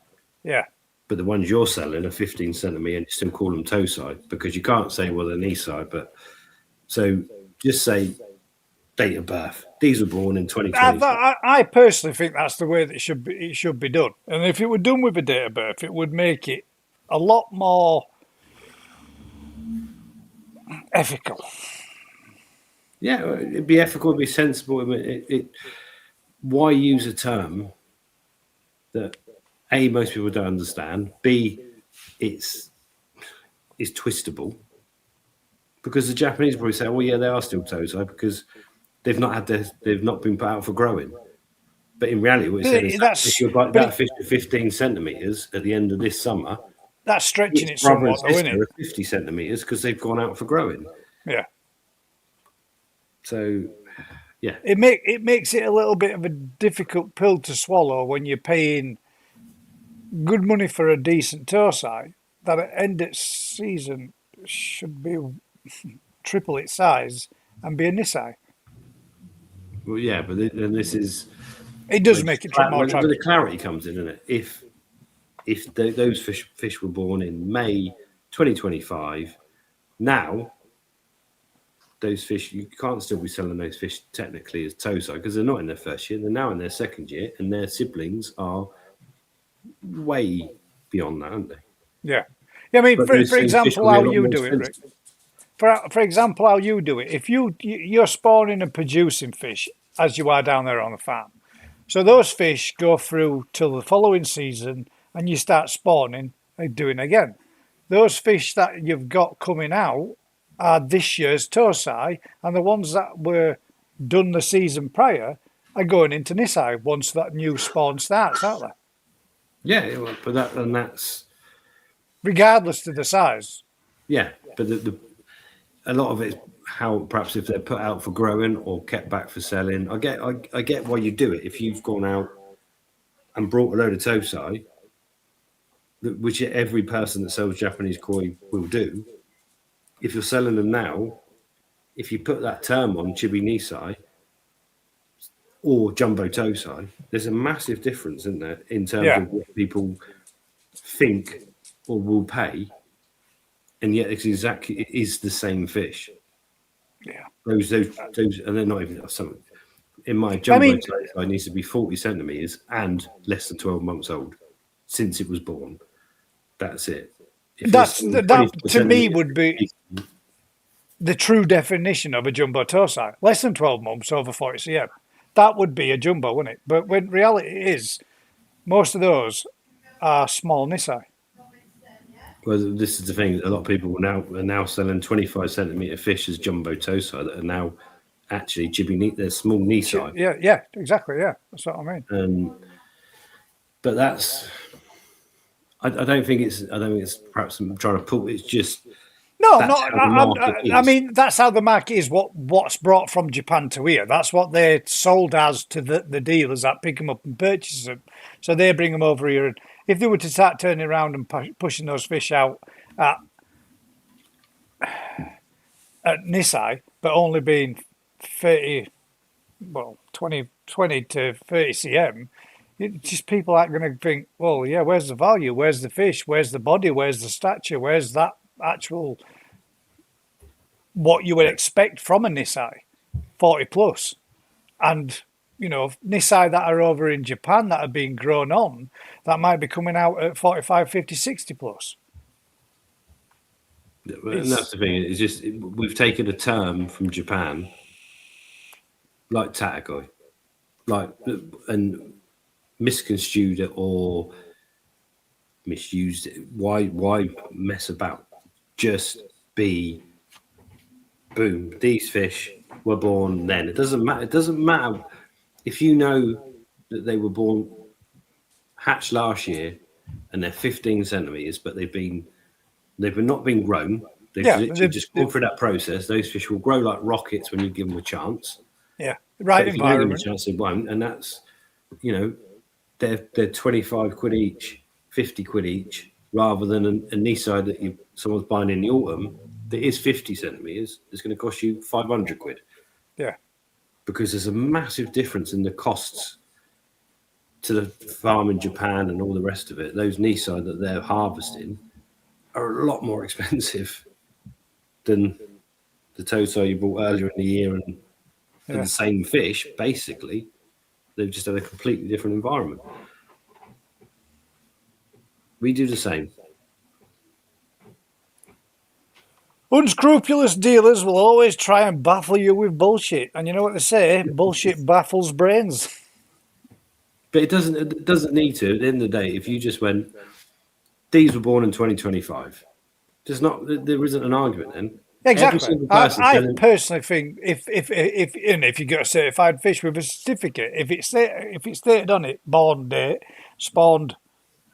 Yeah. but the ones you're selling are 15 centimeter, and you still call them tosai because you can't say, well, they're Nisai. But so just say date of birth. These were born in 2020. I personally think that's the way that it should be done. And if it were done with a date of birth, it would make it a lot more ethical. Yeah, it'd be ethical, it'd be sensible. Why use a term that A, most people don't understand, B, it's twistable, because the Japanese probably say, well, yeah, they are still tosai because they've not been put out for growing. But in reality, what it said is that fish is 15 centimeters at the end of this summer. That's stretching it somewhat, though, isn't it? 50 centimeters because they've gone out for growing. Yeah. So, yeah, it makes it a little bit of a difficult pill to swallow when you're paying good money for a decent tosai that at end of season should be triple its size and be a Nisai. Well, yeah, but then this is. It does make it more attractive. The clarity comes in, isn't it? If those fish were born in May 2025, now those fish, you can't still be selling those fish technically as tosai because they're not in their first year. They're now in their second year, and their siblings are way beyond that, aren't they? Yeah. I mean, for example, how you do it, Rick. For example, how you do it. If you're spawning and producing fish as you are down there on the farm, so those fish go through till the following season, and you start spawning and doing again. Those fish that you've got coming out are this year's tosai, and the ones that were done the season prior are going into Nisai once that new spawn starts, aren't they? Yeah, but that's regardless of the size. Yeah, but a lot of it is how perhaps if they're put out for growing or kept back for selling. I get why you do it. If you've gone out and brought a load of tosai, which every person that sells Japanese koi will do, if you're selling them now, if you put that term on chibi nisai or jumbo tosai, there's a massive difference, isn't there, in terms of what people think or will pay, and yet it is the same fish. Yeah, those, and they're not even some. In my jumbo tosai needs to be 40 centimeters and less than 12 months old since it was born. That's it. That to me would be the true definition of a jumbo tosai. Less than 12 months over 40 cm. That would be a jumbo, wouldn't it? But when reality is, most of those are small nisai. Well, this is the thing. A lot of people are now selling 25 centimeter fish as jumbo tosai that are now actually they're small nisai. Yeah, exactly. Yeah, that's what I mean. But that's. I don't think it's perhaps I'm trying to pull. It's just I mean, that's how the market is. What's brought from Japan to here, that's what they're sold as to the dealers that pick them up and purchase them. So they bring them over here, and if they were to start turning around and pushing those fish out at Nisai, but only being 20 to 30 cm. Just people aren't going to think, well, yeah, where's the value? Where's the fish? Where's the body? Where's the stature? Where's that actual, what you would expect from a Nisai, 40 plus? And, Nisai that are over in Japan that are being grown on, that might be coming out at 45, 50, 60 plus. And that's the thing. It's just, we've taken a term from Japan, like Tatakoi, and misconstrued it or misused it. Why mess about? Just be boom. These fish were born then. It doesn't matter. It doesn't matter if you know that they were born hatched last year and they're 15 centimeters, but they've not been grown. They've Yeah, literally just gone through that process. Those fish will grow like rockets when you give them a chance. Yeah, right But if you don't give them a environment. chance, they won't. And that's, they're 25 quid each, 50 quid each, rather than a knee side that someone's buying in the autumn that is 50 centimeters. It's going to cost you 500 quid. Yeah. Because there's a massive difference in the costs to the farm in Japan and all the rest of it. Those knee side that they're harvesting are a lot more expensive than the tosai you bought earlier in the year, and the same fish. Basically, they've just had a completely different environment. We do the same. Unscrupulous dealers will always try and baffle you with bullshit, and you know what they say: bullshit baffles brains. But it doesn't need to. At the end of the day, if you just went, these were born in 2025, there isn't an argument then. Exactly. I personally think if you get a certified fish with a certificate, if it's stated on it, born date, spawned,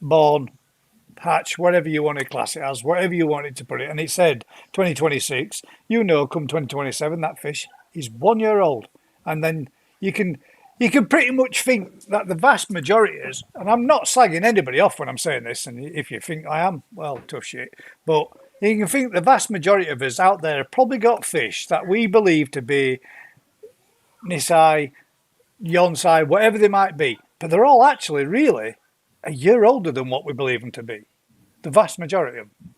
born, hatch, whatever you want to class it as, whatever you wanted to put it, and it said 2026, come 2027, that fish is 1 year old, and then you can pretty much think that the vast majority is, and I'm not slagging anybody off when I'm saying this, and if you think I am, well, tough shit, but you can think the vast majority of us out there have probably got fish that we believe to be Nisai, Yonsai, whatever they might be, but they're all actually really a year older than what we believe them to be. The vast majority of them.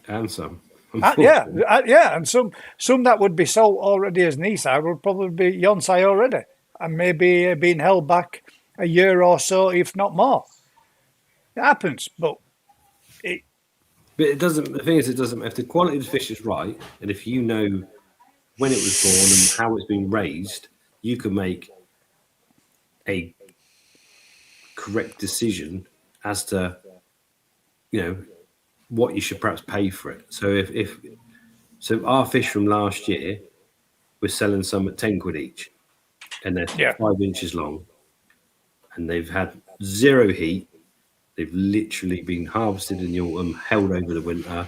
And some. And some that would be sold already as Nisai would probably be Yonsai already, and maybe being held back a year or so, if not more. It happens, but it doesn't. The thing is, it doesn't. If the quality of the fish is right, and if you know when it was born and how it's been raised, you can make a correct decision as to, what you should perhaps pay for it. So so our fish from last year, we're selling some at 10 quid each, and they're 5 inches long, and they've had zero heat. They've literally been harvested in the autumn, held over the winter.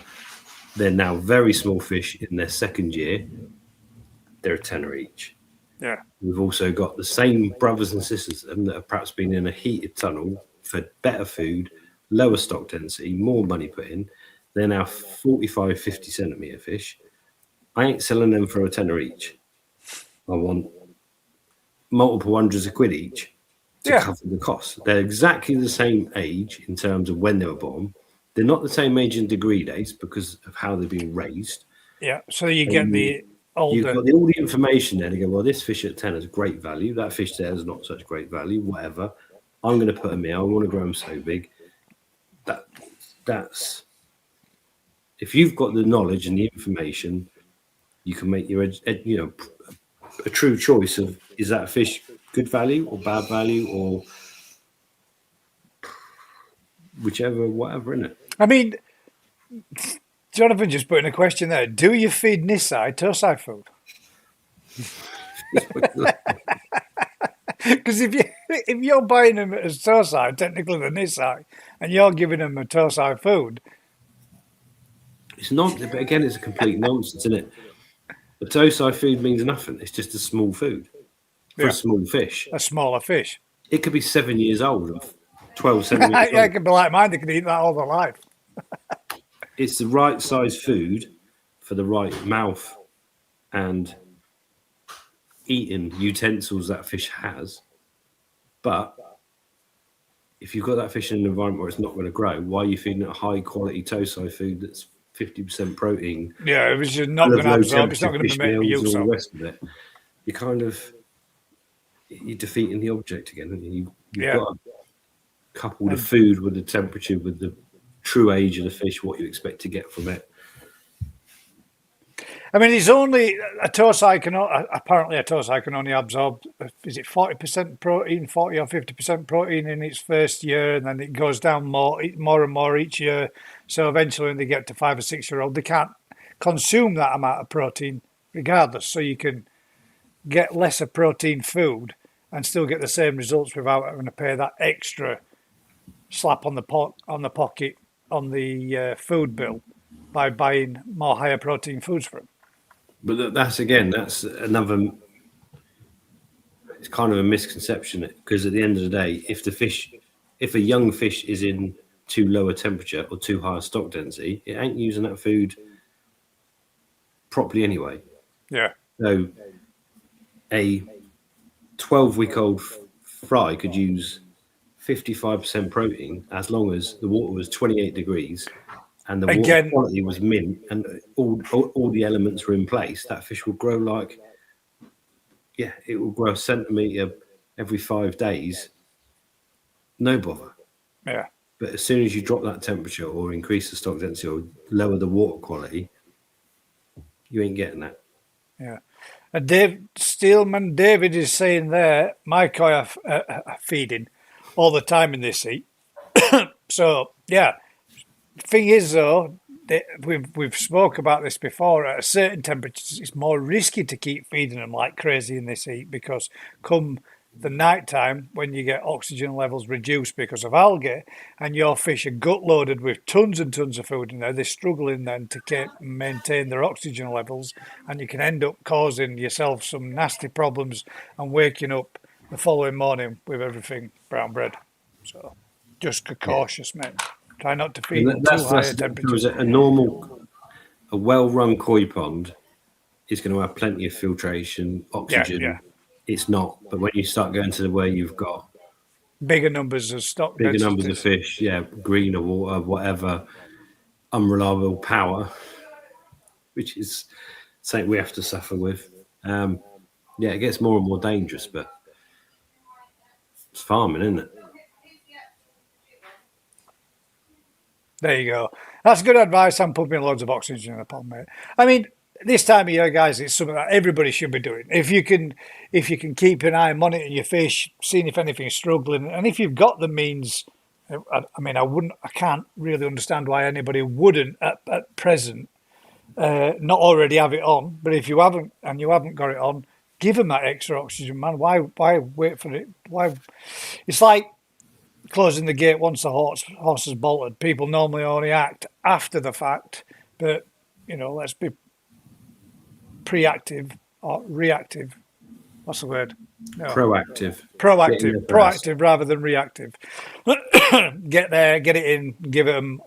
They're now very small fish in their second year. They're a tenner each. Yeah. We've also got the same brothers and sisters that have perhaps been in a heated tunnel for better food, lower stock density, more money put in. They're now 45, 50 centimetre fish. I ain't selling them for a tenner each. I want multiple hundreds of quid each to cover the cost. They're exactly the same age in terms of when they were born. They're not the same age in degree days because of how they've been raised. Yeah, so you get the older. You've got all the information there to go, well, this fish at 10 is great value. That fish there is not such great value, whatever. I'm going to put them here. I want to grow them so big. That's if you've got the knowledge and the information, you can make your a true choice of, is that fish good value or bad value or whichever, whatever, innit? I mean, Jonathan just put in a question there. Do you feed Nisai tosai food? Because if you're buying them as tosai, technically the Nisai, and you're giving them a tosai food, it's not. But again, it's a complete nonsense, isn't it? The tosai food means nothing. It's just a small food for a small fish. A smaller fish. It could be 7 years old and 12 centimeters. Yeah, it could be like mine. They could eat that all their life. It's the right size food for the right mouth and eating utensils that fish has. But if you've got that fish in an environment where it's not going to grow, why are you feeding it a high quality tosai food that's 50% protein? Yeah, it was just not going to absorb. It's not going to make use of the rest of it. You're defeating the object again. You've got to couple the food with the temperature, with the true age of the fish, what you expect to get from it. I mean, it's only a tosai can only absorb, is it 40% protein, 40 or 50% protein in its first year, and then it goes down more and more each year. So eventually when they get to 5 or 6 year old, they can't consume that amount of protein regardless. So you can get lesser protein food and still get the same results without having to pay that extra slap on the pocket on the food bill by buying more higher protein foods for them. But that's another. It's kind of a misconception because at the end of the day, if a young fish is in too low a temperature or too high a stock density, it ain't using that food properly anyway. Yeah. So a 12-week-old fry could use 55% protein as long as the water was 28 degrees and the water quality was mint and all the elements were in place. That fish will grow it will grow a centimetre every 5 days. No bother. Yeah. But as soon as you drop that temperature or increase the stock density or lower the water quality, you ain't getting that. Yeah. And David is saying there, my koi are feeding all the time in this heat. So, yeah. Thing is, though, we've spoke about this before. At a certain temperatures, it's more risky to keep feeding them like crazy in this heat because come the night time when you get oxygen levels reduced because of algae and your fish are gut loaded with tons and tons of food in there, they're struggling then to maintain their oxygen levels, and you can end up causing yourself some nasty problems and waking up the following morning with everything brown bread. So just be cautious, mate. Try not to feed them too high a temperature. A well-run koi pond is going to have plenty of filtration, oxygen. Yeah. It's not, but when you start going to where you've got bigger numbers of stock, bigger numbers of fish, greener water, whatever, unreliable power, which is something we have to suffer with. It gets more and more dangerous, but it's farming, isn't it? There you go. That's good advice. I'm pumping loads of oxygen in the pond, mate. I mean, this time of year, guys, it's something that everybody should be doing. If you can keep an eye monitoring your fish, seeing if anything's struggling, and if you've got the means, I can't really understand why anybody wouldn't at present not already have it on. But if you haven't got it on, give them that extra oxygen, man. Why wait for it? Why? It's like closing the gate once the horse has bolted. People normally only act after the fact, but let's be proactive or reactive. What's the word? No. Proactive rather than reactive. Get there, get it in, give them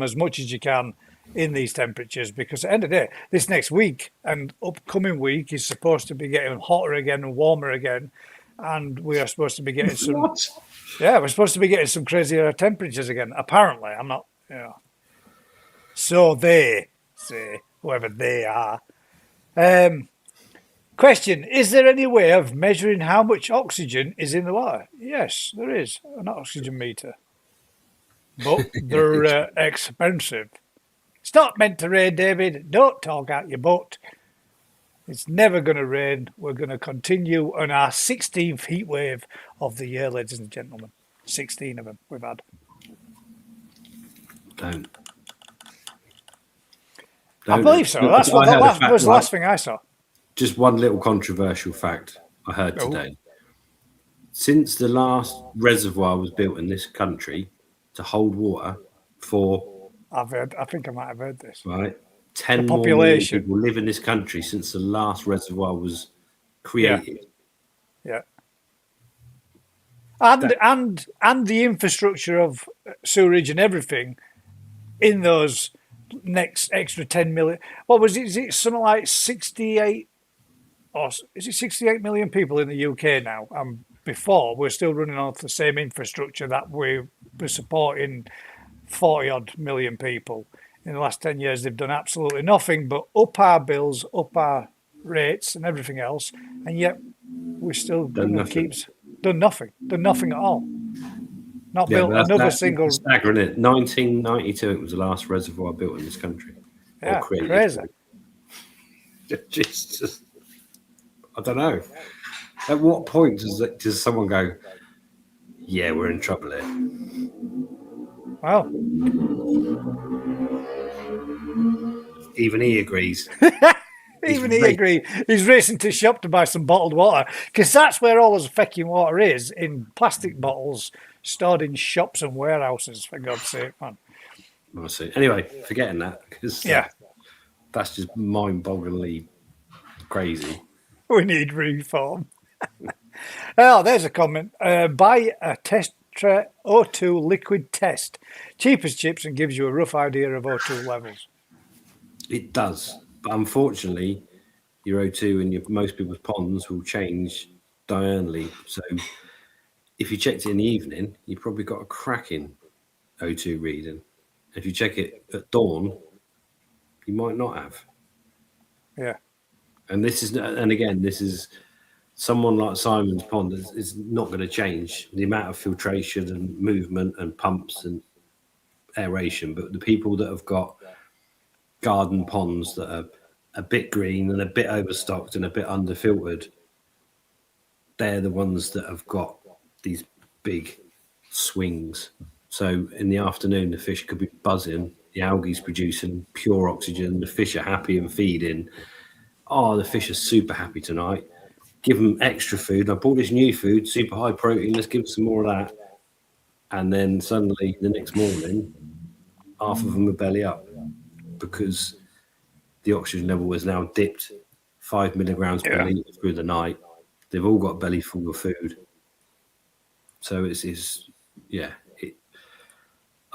as much as you can in these temperatures, because at the end of the day, this next week and upcoming week is supposed to be getting hotter again and warmer again, and we are supposed to be getting some. What? Yeah, we're supposed to be getting some crazier temperatures again. Apparently, I'm not. So they say, whoever they are. Question: is there any way of measuring how much oxygen is in the water? Yes, there is an oxygen meter, but they're expensive. It's not meant to rain, David. Don't talk out your butt. It's never going to rain. We're going to continue on our 16th heat wave of the year, ladies and gentlemen. 16 of them we've had. Don't. I believe so. That was the last thing I saw. Just one little controversial fact I heard today. Since the last reservoir was built in this country to hold water for... I think I might have heard this. Right. 10 million people live in this country since the last reservoir was created. Yeah. And the infrastructure of sewerage and everything in those next extra 10 million. What was it? Is it something like 68 or is it 68 million people in the UK now? Before we're still running off the same infrastructure that we were supporting 40 odd million people. In the last 10 years, they've done absolutely nothing but up our bills, up our rates and everything else. And yet we still done nothing at all. Not built another single. Staggering it. 1992, it was the last reservoir built in this country. Yeah, crazy. Just, I don't know. At what point does someone go, yeah, we're in trouble here? Well, even he agrees. Even he agreed. He's racing to the shop to buy some bottled water because that's where all this fecking water is, in plastic bottles stored in shops and warehouses, for God's sake, man. I see. Anyway, forgetting that, because that's just mind-bogglingly crazy. We need reform. Oh, there's a comment. Buy a Tetra O2 liquid test. Cheap as chips and gives you a rough idea of O2 levels. It does. But unfortunately, your O2 and most people's ponds will change diurnally. So if you checked it in the evening, you've probably got a cracking O2 reading. If you check it at dawn, you might not have. Yeah. And this is someone like Simon's Pond is not going to change the amount of filtration and movement and pumps and aeration. But the people that have got garden ponds that are a bit green and a bit overstocked and a bit underfiltered, they're the ones that have got these big swings. So in the afternoon, the fish could be buzzing, the algae's producing pure oxygen, the fish are happy and feeding. Oh, the fish are super happy tonight. Give them extra food. I bought this new food, super high protein. Let's give them some more of that. And then suddenly the next morning, half of them are belly up because the oxygen level has now dipped 5 milligrams per litre through the night. They've all got belly full of food. So I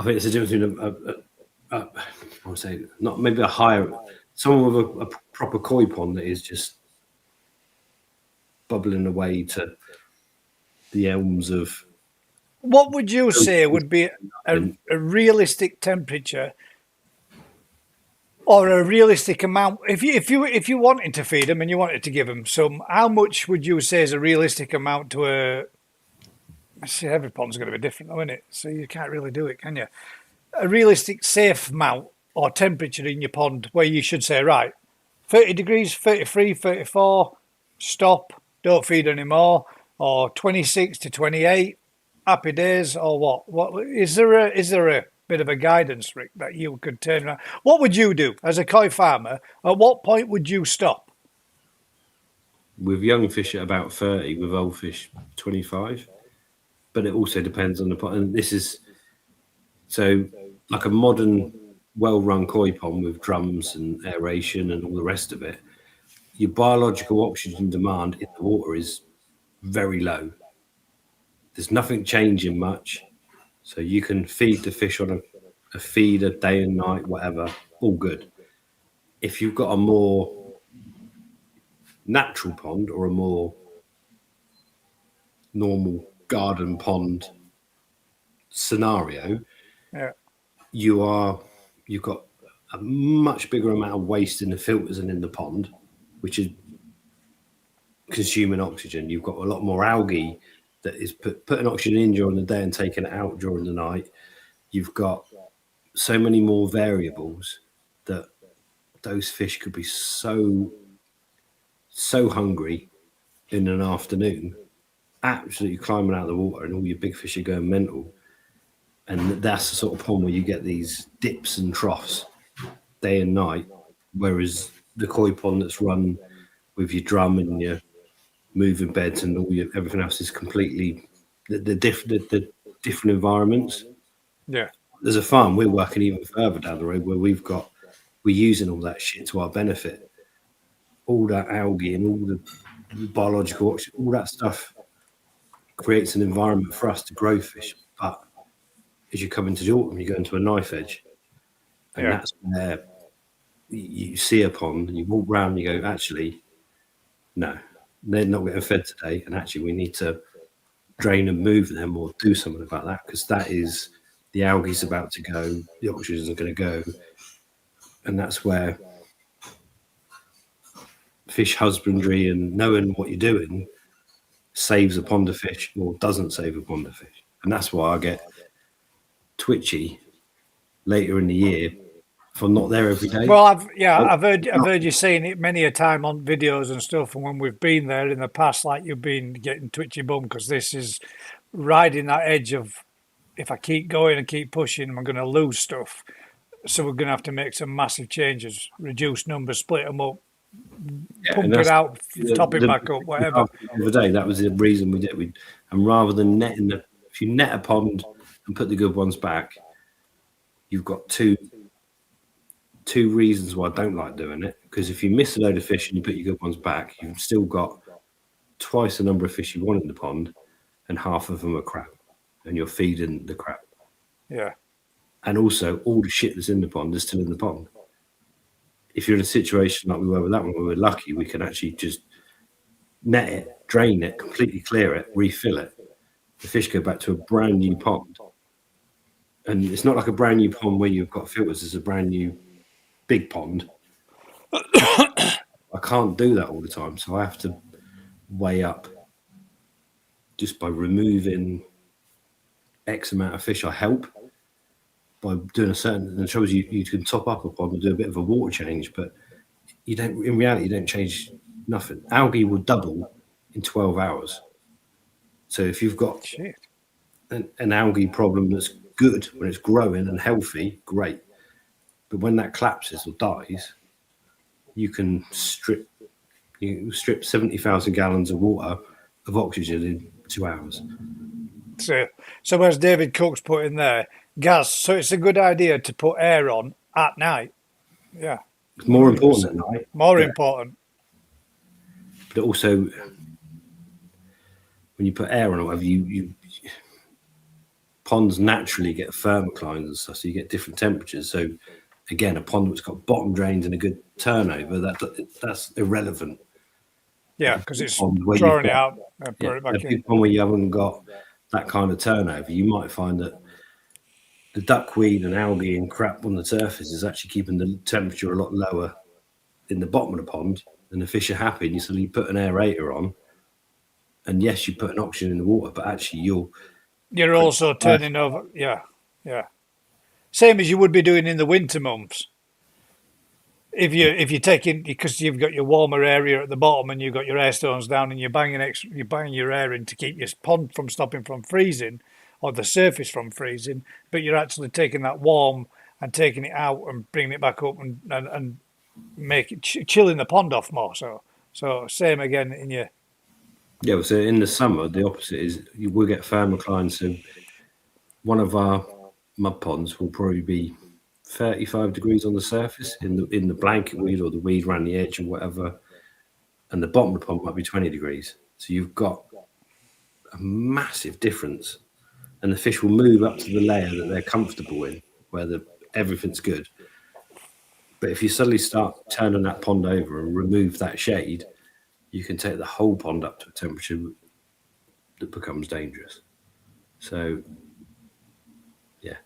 think it's a difference between I would say not maybe a higher, someone with a proper koi pond that is just bubbling away to the elms of. What would you say would be a realistic temperature or a realistic amount? If you wanted to feed them and you wanted to give them some, how much would you say is a realistic amount to a? See, every pond's going to be different, though, isn't it? So you can't really do it, can you? A realistic safe amount or temperature in your pond where you should say, right, 30 degrees, 33, 34, stop, don't feed anymore, or 26 to 28, happy days, or what? What is there a bit of a guidance, Rick, that you could turn around? What would you do as a koi farmer? At what point would you stop? With young fish at about 30, with old fish 25. But it also depends on the pond. And this is so like a modern, well-run koi pond with drums and aeration and all the rest of it. Your biological oxygen demand in the water is very low. There's nothing changing much. So you can feed the fish on a feeder day and night, whatever, all good. If you've got a more natural pond or a more normal garden pond scenario, you've got a much bigger amount of waste in the filters and in the pond, which is consuming oxygen. You've got a lot more algae that is putting oxygen in during the day and taking it out during the night. You've got so many more variables that those fish could be so hungry in an afternoon, absolutely climbing out of the water, and all your big fish are going mental. And that's the sort of pond where you get these dips and troughs day and night, whereas the koi pond that's run with your drum and your moving beds and everything else is completely the different environments. Yeah, there's a farm we're working even further down the road where we're using all that shit to our benefit, all that algae and all the biological oxygen, all that stuff creates an environment for us to grow fish. But as you come into the autumn, you go into a knife edge, and that's where you see a pond and you walk around and you go, actually, no, they're not getting fed today, and actually we need to drain and move them or do something about that, because that is the algae's about to go, the oxygen's going to go, and that's where fish husbandry and knowing what you're doing saves a pond of fish or doesn't save a pond of fish. And that's why I get twitchy later in the year if I'm not there every day. Well, I've heard you saying it many a time on videos and stuff, and when we've been there in the past, like you've been getting twitchy bum because this is riding that edge of, if I keep going and keep pushing, I'm going to lose stuff. So we're going to have to make some massive changes, reduce numbers, split them up, pump it out, top it back up, whatever. The other day, that was the reason we did it. And rather than netting if you net a pond and put the good ones back, you've got two reasons why I don't like doing it. Because if you miss a load of fish and you put your good ones back, you've still got twice the number of fish you want in the pond, and half of them are crap, and you're feeding the crap. Yeah. And also, all the shit that's in the pond is still in the pond. If you're in a situation like we were with that one, we were lucky, we can actually just net it, drain it, completely clear it, refill it. The fish go back to a brand new pond. And it's not like a brand new pond where you've got filters, it's a brand new big pond. I can't do that all the time, so I have to weigh up just by removing X amount of fish. I help by doing a certain, the trouble is you can top up a pond and do a bit of a water change, but you don't, in reality, you don't change nothing. Algae will double in 12 hours. So if you've got an algae problem that's good when it's growing and healthy, great. But when that collapses or dies, you can strip 70,000 gallons of water of oxygen in 2 hours. So as David Cook's put in there, gas. So it's a good idea to put air on at night. Yeah. It's more important at night. More important. But also, when you put air on or whatever, you ponds naturally get thermoclines and stuff, so you get different temperatures. So again, a pond that's got bottom drains and a good turnover, that's irrelevant. Yeah, because it's drawing it out and put it back in. A pond where you haven't got that kind of turnover, you might find that the duckweed and algae and crap on the surface is actually keeping the temperature a lot lower in the bottom of the pond, and the fish are happy. And you put an aerator on, and yes, you put an oxygen in the water, but actually you're also turning over. Yeah. Same as you would be doing in the winter months. If you're taking, because you've got your warmer area at the bottom and you've got your air stones down, and you're banging your air in to keep your pond from stopping from freezing, or the surface from freezing, but you're actually taking that warm and taking it out and bringing it back up and make it chilling the pond off more. So same again in your. Yeah, so in the summer, the opposite is you will get thermoclines. So one of our mud ponds will probably be 35 degrees on the surface in the blanket weed or the weed around the edge or whatever, and the bottom of the pond might be 20 degrees. So you've got a massive difference, and the fish will move up to the layer that they're comfortable in, where everything's good. But if you suddenly start turning that pond over and remove that shade, you can take the whole pond up to a temperature that becomes dangerous. So, yeah.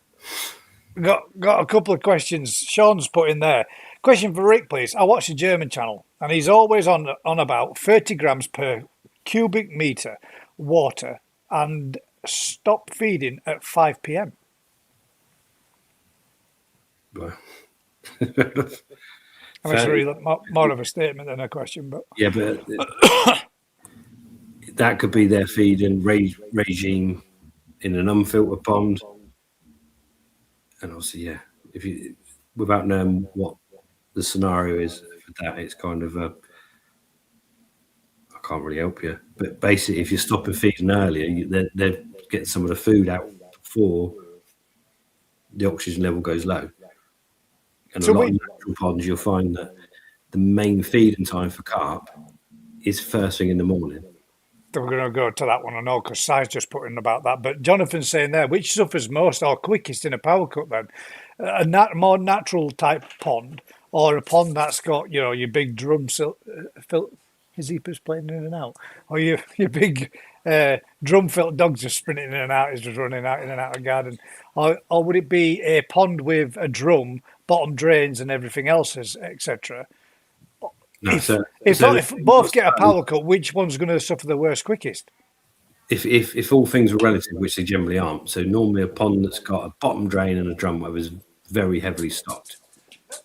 Got a couple of questions. Sean's put in there. Question for Rick, please. I watch the German channel, and he's always on about 30 grams per cubic meter water and stop feeding at 5 p.m. Well, I mean, it's really more of a statement than a question, but yeah, but that could be their feeding regime in an unfiltered pond, and obviously, yeah, if you without knowing what the scenario is for that, it's kind of I can't really help you. But basically, if you're stopping feeding earlier, they're getting some of the food out before the oxygen level goes low. And so a lot of natural ponds, you'll find that the main feeding time for carp is first thing in the morning. We're going to go to that one, I know, because Si's just put in about that. But Jonathan's saying there, which suffers most or quickest in a power cut then? A more natural type pond, or a pond that's got, your big drum his Zeepers playing in and out, or your big drum filled dogs just sprinting in and out, is just running out in and out of garden, or would it be a pond with a drum, bottom drains and everything else, etc.? No, if both get a power cut, which one's going to suffer the worst quickest? If all things were relative, which they generally aren't, so normally a pond that's got a bottom drain and a drum web is very heavily stocked,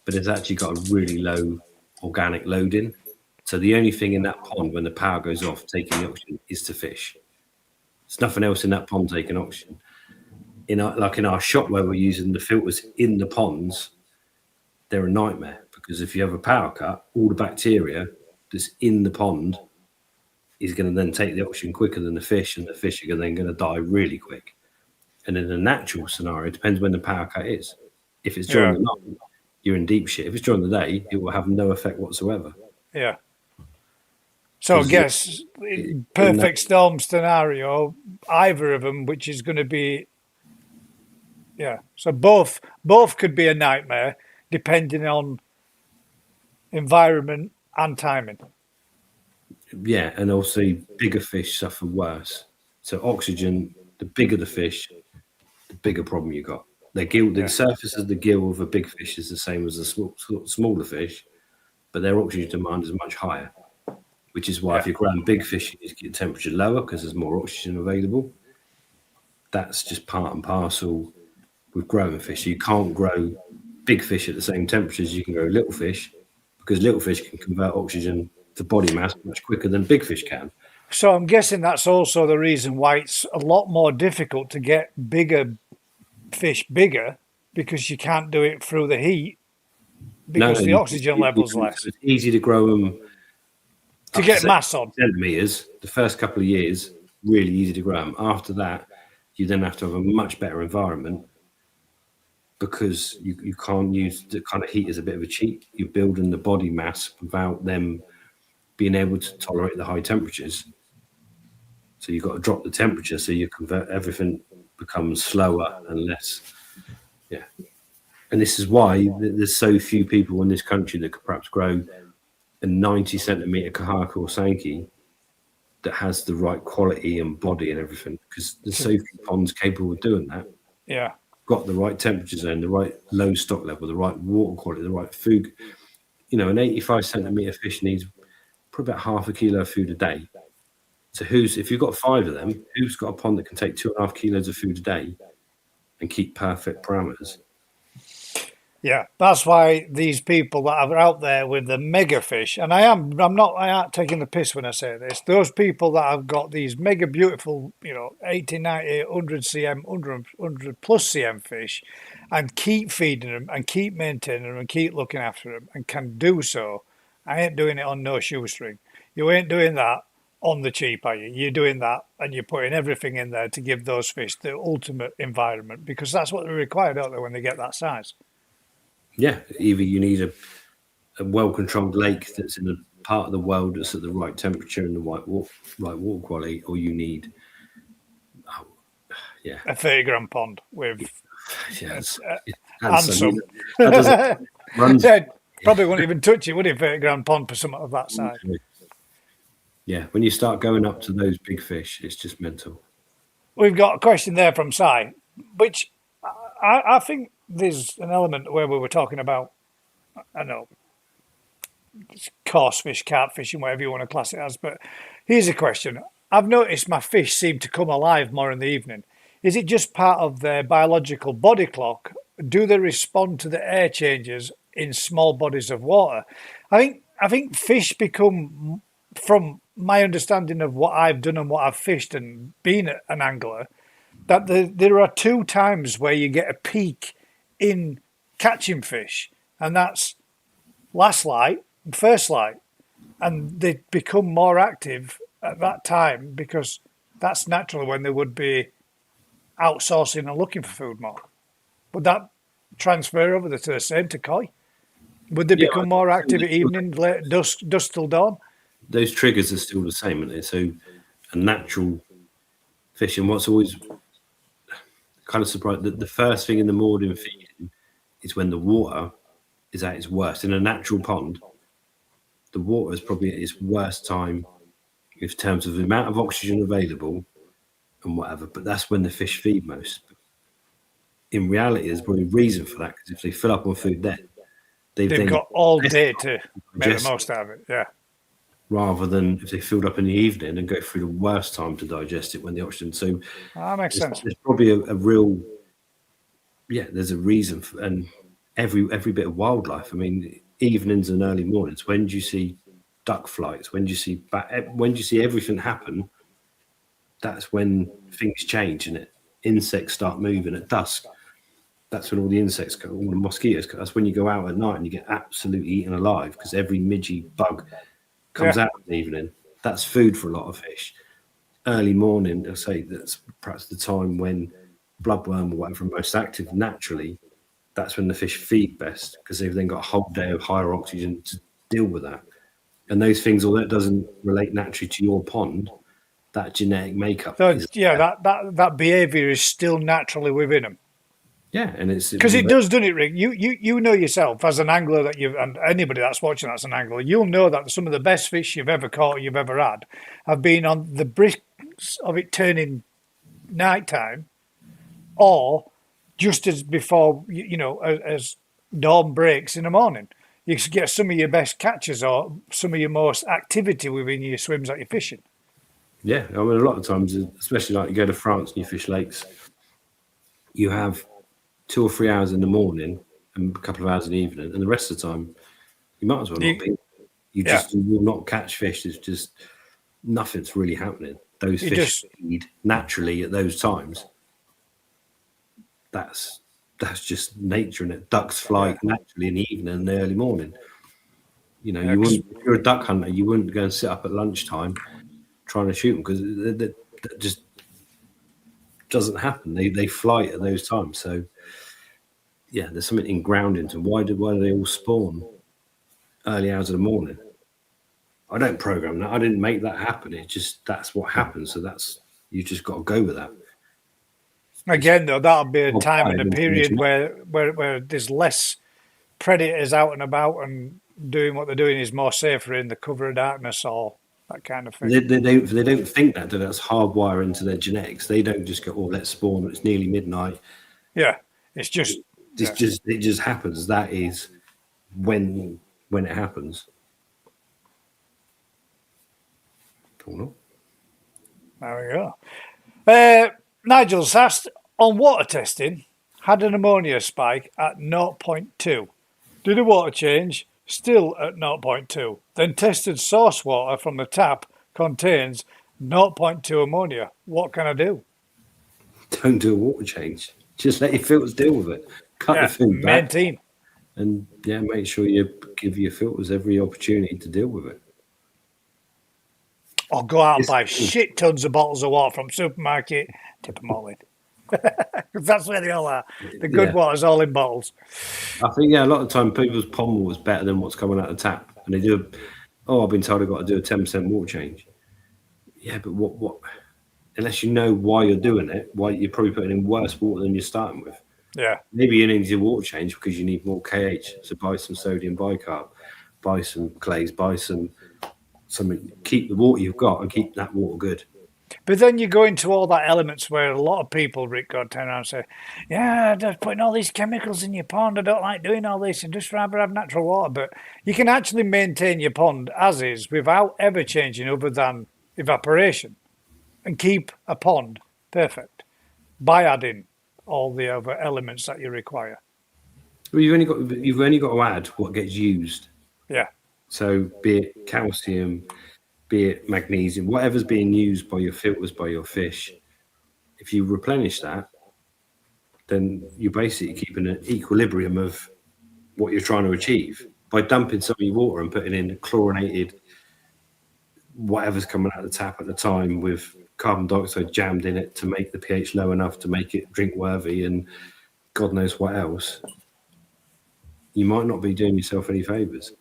but it's actually got a really low organic load in. So the only thing in that pond when the power goes off taking the oxygen is to fish. There's nothing else in that pond taking oxygen. In our shop where we're using the filters in the ponds, they're a nightmare Because if you have a power cut, all the bacteria that's in the pond is going to then take the oxygen quicker than the fish, and the fish are then going to die really quick. And in a natural scenario, it depends when the power cut is. If it's during the night, you're in deep shit. If it's during the day, it will have no effect whatsoever. Yeah. So I guess perfect storm scenario, either of them, which is going to be, So both could be a nightmare depending on environment and timing. Yeah, and also bigger fish suffer worse. So oxygen, the bigger the fish, the bigger problem you got. The surface of the gill of a big fish is the same as a smaller fish, but their oxygen demand is much higher. Which is why if you're growing big fish, you need to get temperature lower because there's more oxygen available. That's just part and parcel with growing fish. You can't grow big fish at the same temperature as you can grow little fish, because little fish can convert oxygen to body mass much quicker than big fish can. So I'm guessing that's also the reason why it's a lot more difficult to get bigger fish bigger, because you can't do it through the heat because the oxygen level's less. It's easy to grow them. To get mass on. Centimeters, the first couple of years, really easy to grow them. After that, you then have to have a much better environment, because you can't use the kind of heat as a bit of a cheat. You're building the body mass without them being able to tolerate the high temperatures. So you've got to drop the temperature so you convert, everything becomes slower and less. Yeah. And this is why there's so few people in this country that could perhaps grow a 90 centimeter kahaka or sankey that has the right quality and body and everything, because there's so few ponds capable of doing that. Yeah. Got the right temperature zone, the right low stock level, the right water quality, the right food. You know, an 85 centimeter fish needs probably about half a kilo of food a day. So if you've got 5 of them, who's got a pond that can take 2.5 kilos of food a day and keep perfect parameters? Yeah, that's why these people that are out there with the mega fish, and I aren't taking the piss when I say this, those people that have got these mega beautiful, 80, 90, 100 cm, 100 plus cm fish, and keep feeding them and keep maintaining them and keep looking after them, and can do so. I ain't doing it on no shoestring. You ain't doing that on the cheap, are you? You're doing that and you're putting everything in there to give those fish the ultimate environment, because that's what they require, don't they, when they get that size? Yeah, either you need a well-controlled lake that's in a part of the world that's at the right temperature and the right water quality, or you need a 30 gram pond with handsome. Probably wouldn't even touch it, would it? 30 gram pond for something of that size. Yeah, when you start going up to those big fish, it's just mental. We've got a question there from Si, which I think there's an element where we were talking about, I know, coarse fish, carp fishing, whatever you want to class it as. But here's a question. I've noticed my fish seem to come alive more in the evening. Is it just part of their biological body clock? Do they respond to the air changes in small bodies of water? I think fish become, from my understanding of what I've done and what I've fished and been an angler, that there are 2 times where you get a peak in catching fish, and that's last light and first light, and they become more active at that time because that's naturally when they would be outsourcing and looking for food more. Would that transfer over to the same to koi? Would they become more active at evening, late dusk till dawn? Those triggers are still the same, aren't they? So a natural fish, and what's always kind of surprised, that the first thing in the morning feeding is when the water is at its worst. In a natural pond, the water is probably at its worst time in terms of the amount of oxygen available and whatever, but that's when the fish feed most. In reality, there's probably a reason for that, because if they fill up on food then, they've got all day to make the most out of it, yeah. Rather than if they filled up in the evening and go through the worst time to digest it when the oxygen. So that makes sense. There's probably a real, there's a reason for, and every bit of wildlife. I mean, evenings and early mornings. When do you see duck flights? When do you see everything happen? That's when things change and insects start moving at dusk. That's when all the insects go, all the mosquitoes go. That's when you go out at night and you get absolutely eaten alive because every midgy bug comes out in the evening. That's food for a lot of fish. Early morning, I say that's perhaps the time when bloodworm or whatever are most active naturally. That's when the fish feed best because they've then got a whole day of higher oxygen to deal with that. And those things, although it doesn't relate naturally to your pond, that genetic makeup. So that behaviour is still naturally within them. Yeah, and it's because it does, doesn't it, Rick? You know yourself as an angler that and anybody that's watching that's an angler, you'll know that some of the best fish you've ever caught, you've ever had, have been on the brisks of it turning nighttime, or just as before, as dawn breaks in the morning. You get some of your best catches or some of your most activity within your swims that you're fishing. Yeah, I mean, a lot of times, especially like you go to France and you fish lakes, you have 2 or 3 hours in the morning and a couple of hours in the evening, and the rest of the time, you might as well not be. You will not catch fish. There's just nothing's really happening. Those fish feed naturally at those times. That's just nature, and it ducks fly naturally in the evening and the early morning. You know, you wouldn't. If you're a duck hunter, you wouldn't go and sit up at lunchtime trying to shoot them because that just doesn't happen. They fly at those times. So yeah, there's something ingrained into them. Why do they all spawn early hours of the morning? I don't program that. I didn't make that happen. It's just that's what happens. So you just got to go with that. Again, though, that'll be a time and a period where there's less predators out and about and doing what they're doing is more safer in the cover of darkness or that kind of thing. They don't think that, that's hardwired into their genetics. They don't just go, oh, let's spawn. It's nearly midnight. Yeah, it just happens. That is when it happens. Cool. There we go. Nigel's asked, on water testing, had an ammonia spike at 0.2. Did a water change, still at 0.2. Then tested source water from the tap contains 0.2 ammonia. What can I do? Don't do a water change. Just let your filters deal with it. Cut the food back. Maintain. And make sure you give your filters every opportunity to deal with it. Or go out and buy shit tons of bottles of water from supermarket, tip them all in. Because that's where they all are. The good water's all in bottles. I think, a lot of the time people's pond water is better than what's coming out of the tap. And they do, I've been told I've got to do a 10% water change. Yeah, but what? Unless you know why you're doing it, why you're probably putting in worse water than you're starting with. Yeah. Maybe you need a water change because you need more KH. So buy some sodium bicarb, buy some clays, buy something. Keep the water you've got and keep that water good. But then you go into all that elements where a lot of people, Rick, got turn around and say, yeah, they're putting all these chemicals in your pond. I don't like doing all this and just rather have natural water. But you can actually maintain your pond as is without ever changing other than evaporation and keep a pond perfect by adding all the other elements that you require. Well, you've only got to add what gets used. Yeah. So be it calcium, be it magnesium, whatever's being used by your filters, by your fish, if you replenish that, then you're basically keeping an equilibrium of what you're trying to achieve. By dumping some of your water and putting in chlorinated whatever's coming out of the tap at the time with carbon dioxide jammed in it to make the pH low enough to make it drink worthy and God knows what else, you might not be doing yourself any favours.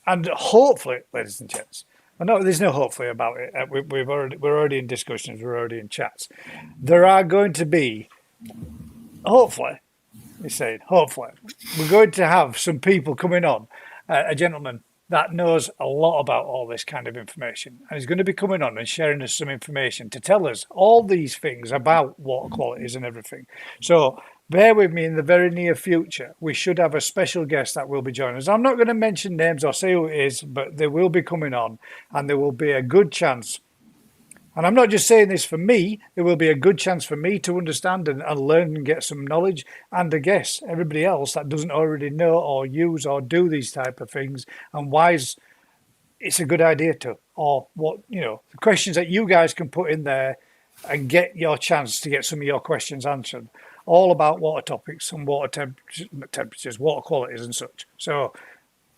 And hopefully, ladies and gents, no, there's no hopefully about it. We're already in discussions. We're already in chats. There are going to be, hopefully, we're going to have some people coming on. A gentleman that knows a lot about all this kind of information, and he's going to be coming on and sharing us some information to tell us all these things about water qualities and everything. So bear with me, in the very near future, we should have a special guest that will be joining us. I'm not going to mention names or say who it is, but they will be coming on, and there will be a good chance. And I'm not just saying this for me, there will be a good chance for me to understand and learn and get some knowledge, and I guess everybody else that doesn't already know or use or do these type of things, and why it's a good idea to, or what, the questions that you guys can put in there and get your chance to get some of your questions answered. all about water topics and water temperatures, water qualities and such. So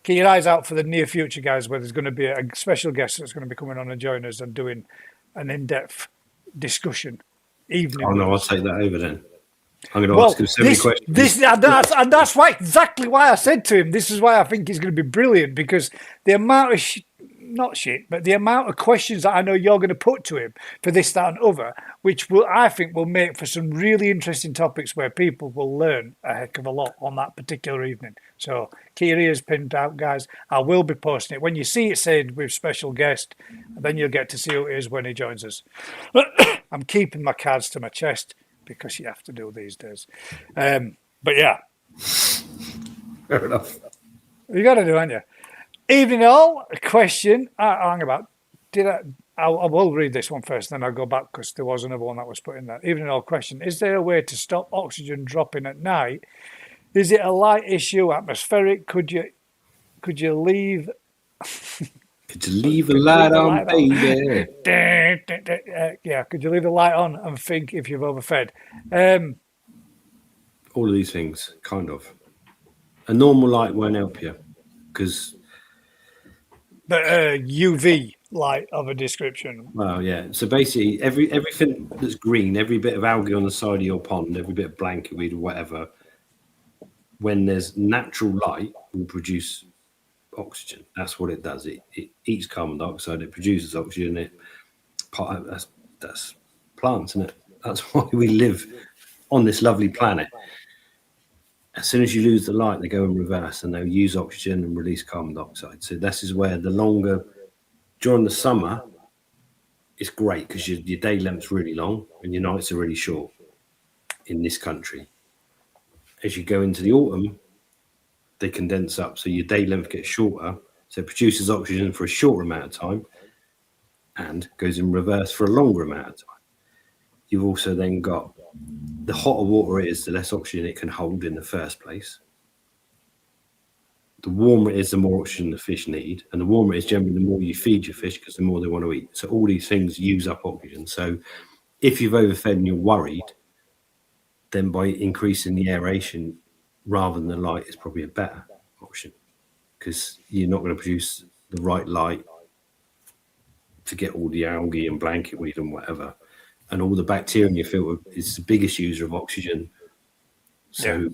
keep your eyes out for the near future, guys, where there's going to be a special guest that's going to be coming on and join us and doing an in-depth discussion evening. Oh, no, I'll take that over then. I'm going to ask him so many questions. That's why, exactly why I said to him, this is why I think he's going to be brilliant, because the amount of the amount of questions that I know you're going to put to him for this, that, and other, which I think will make for some really interesting topics where people will learn a heck of a lot on that particular evening. So keep your ears pinned out, guys. I will be posting it. When you see it said with special guest, then you'll get to see who it is when he joins us. I'm keeping my cards to my chest because you have to do these days. But yeah. Fair enough. You got to do, haven't you? Evening all, a question. Hang about. I will read this one first, then I'll go back because there was another one that was put in there. Evening all, question. Is there a way to stop oxygen dropping at night? Is it a light issue, atmospheric? Could you leave... Could you leave the light on, baby? Yeah, could you leave the light on and think if you've overfed? All of these things, kind of. A normal light won't help you because... But UV light of a description. Well, yeah. So basically, everything that's green, every bit of algae on the side of your pond, every bit of blanket weed or whatever, when there's natural light, will produce oxygen. That's what it does. It eats carbon dioxide. It produces oxygen. That's plants, isn't it? That's why we live on this lovely planet. As soon as you lose the light, they go in reverse and they'll use oxygen and release carbon dioxide. So this is where during the summer, it's great because your day length's really long and your nights are really short in this country. As you go into the autumn, they condense up. So your day length gets shorter. So it produces oxygen for a shorter amount of time and goes in reverse for a longer amount of time. You've also then got the hotter water it is, the less oxygen it can hold in the first place. The warmer it is, the more oxygen the fish need. And the warmer it is, generally, the more you feed your fish because the more they want to eat. So all these things use up oxygen. So if you've overfed and you're worried, then by increasing the aeration rather than the light is probably a better option because you're not going to produce the right light to get all the algae and blanket weed and whatever. And all the bacteria in your filter is the biggest user of oxygen. So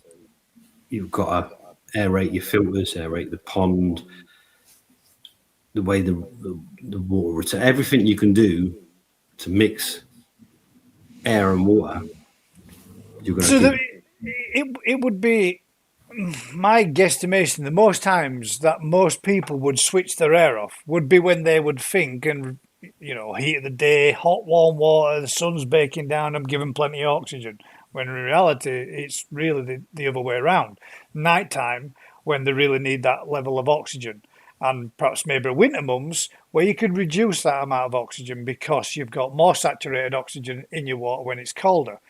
you've got to aerate your filters, aerate the pond, the way the water, so everything you can do to mix air and water, you're going to it would be my guesstimation, the most times that most people would switch their air off would be when they would think and heat of the day, hot, warm water, the sun's baking down, I'm giving plenty of oxygen. When in reality, it's really the other way around. Nighttime, when they really need that level of oxygen. And perhaps maybe winter months, where you could reduce that amount of oxygen because you've got more saturated oxygen in your water when it's colder.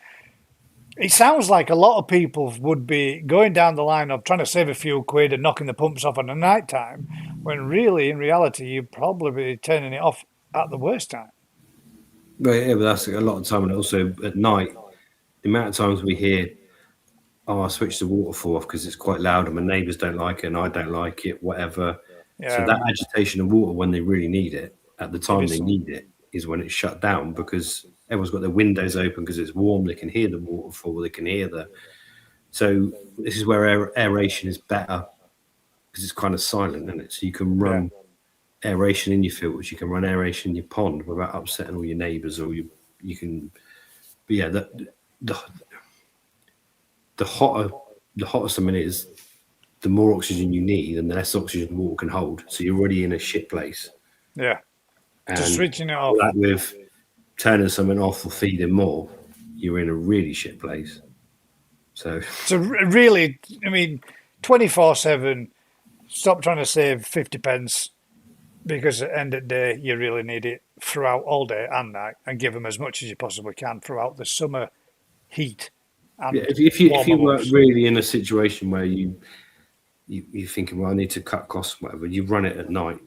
It sounds like a lot of people would be going down the line of trying to save a few quid and knocking the pumps off on the night time, when really, in reality, you'd probably be turning it off at the worst time. But yeah, but that's a lot of time. And also at night, the amount of times we hear, I switched the waterfall off because it's quite loud and my neighbours don't like it and I don't like it, whatever. Yeah. So that agitation of water when they really need it, at the time they need it, is when it's shut down because everyone's got their windows open because it's warm. They can hear the waterfall. They can hear So this is where aeration is better because it's kind of silent, isn't it? So you can run aeration in your filters. You can run aeration in your pond without upsetting all your neighbours, or you can. But yeah, the hotter something is, the more oxygen you need, and the less oxygen water can hold. So you're already in a shit place. Yeah. And just switching it off. With turning something off or feeding more, you're in a really shit place. So really, 24/7. Stop trying to save 50 pence. Because at the end of the day, you really need it throughout all day and night, and give them as much as you possibly can throughout the summer heat. And if you were really in a situation where you're thinking, well, I need to cut costs, whatever, you run it at night.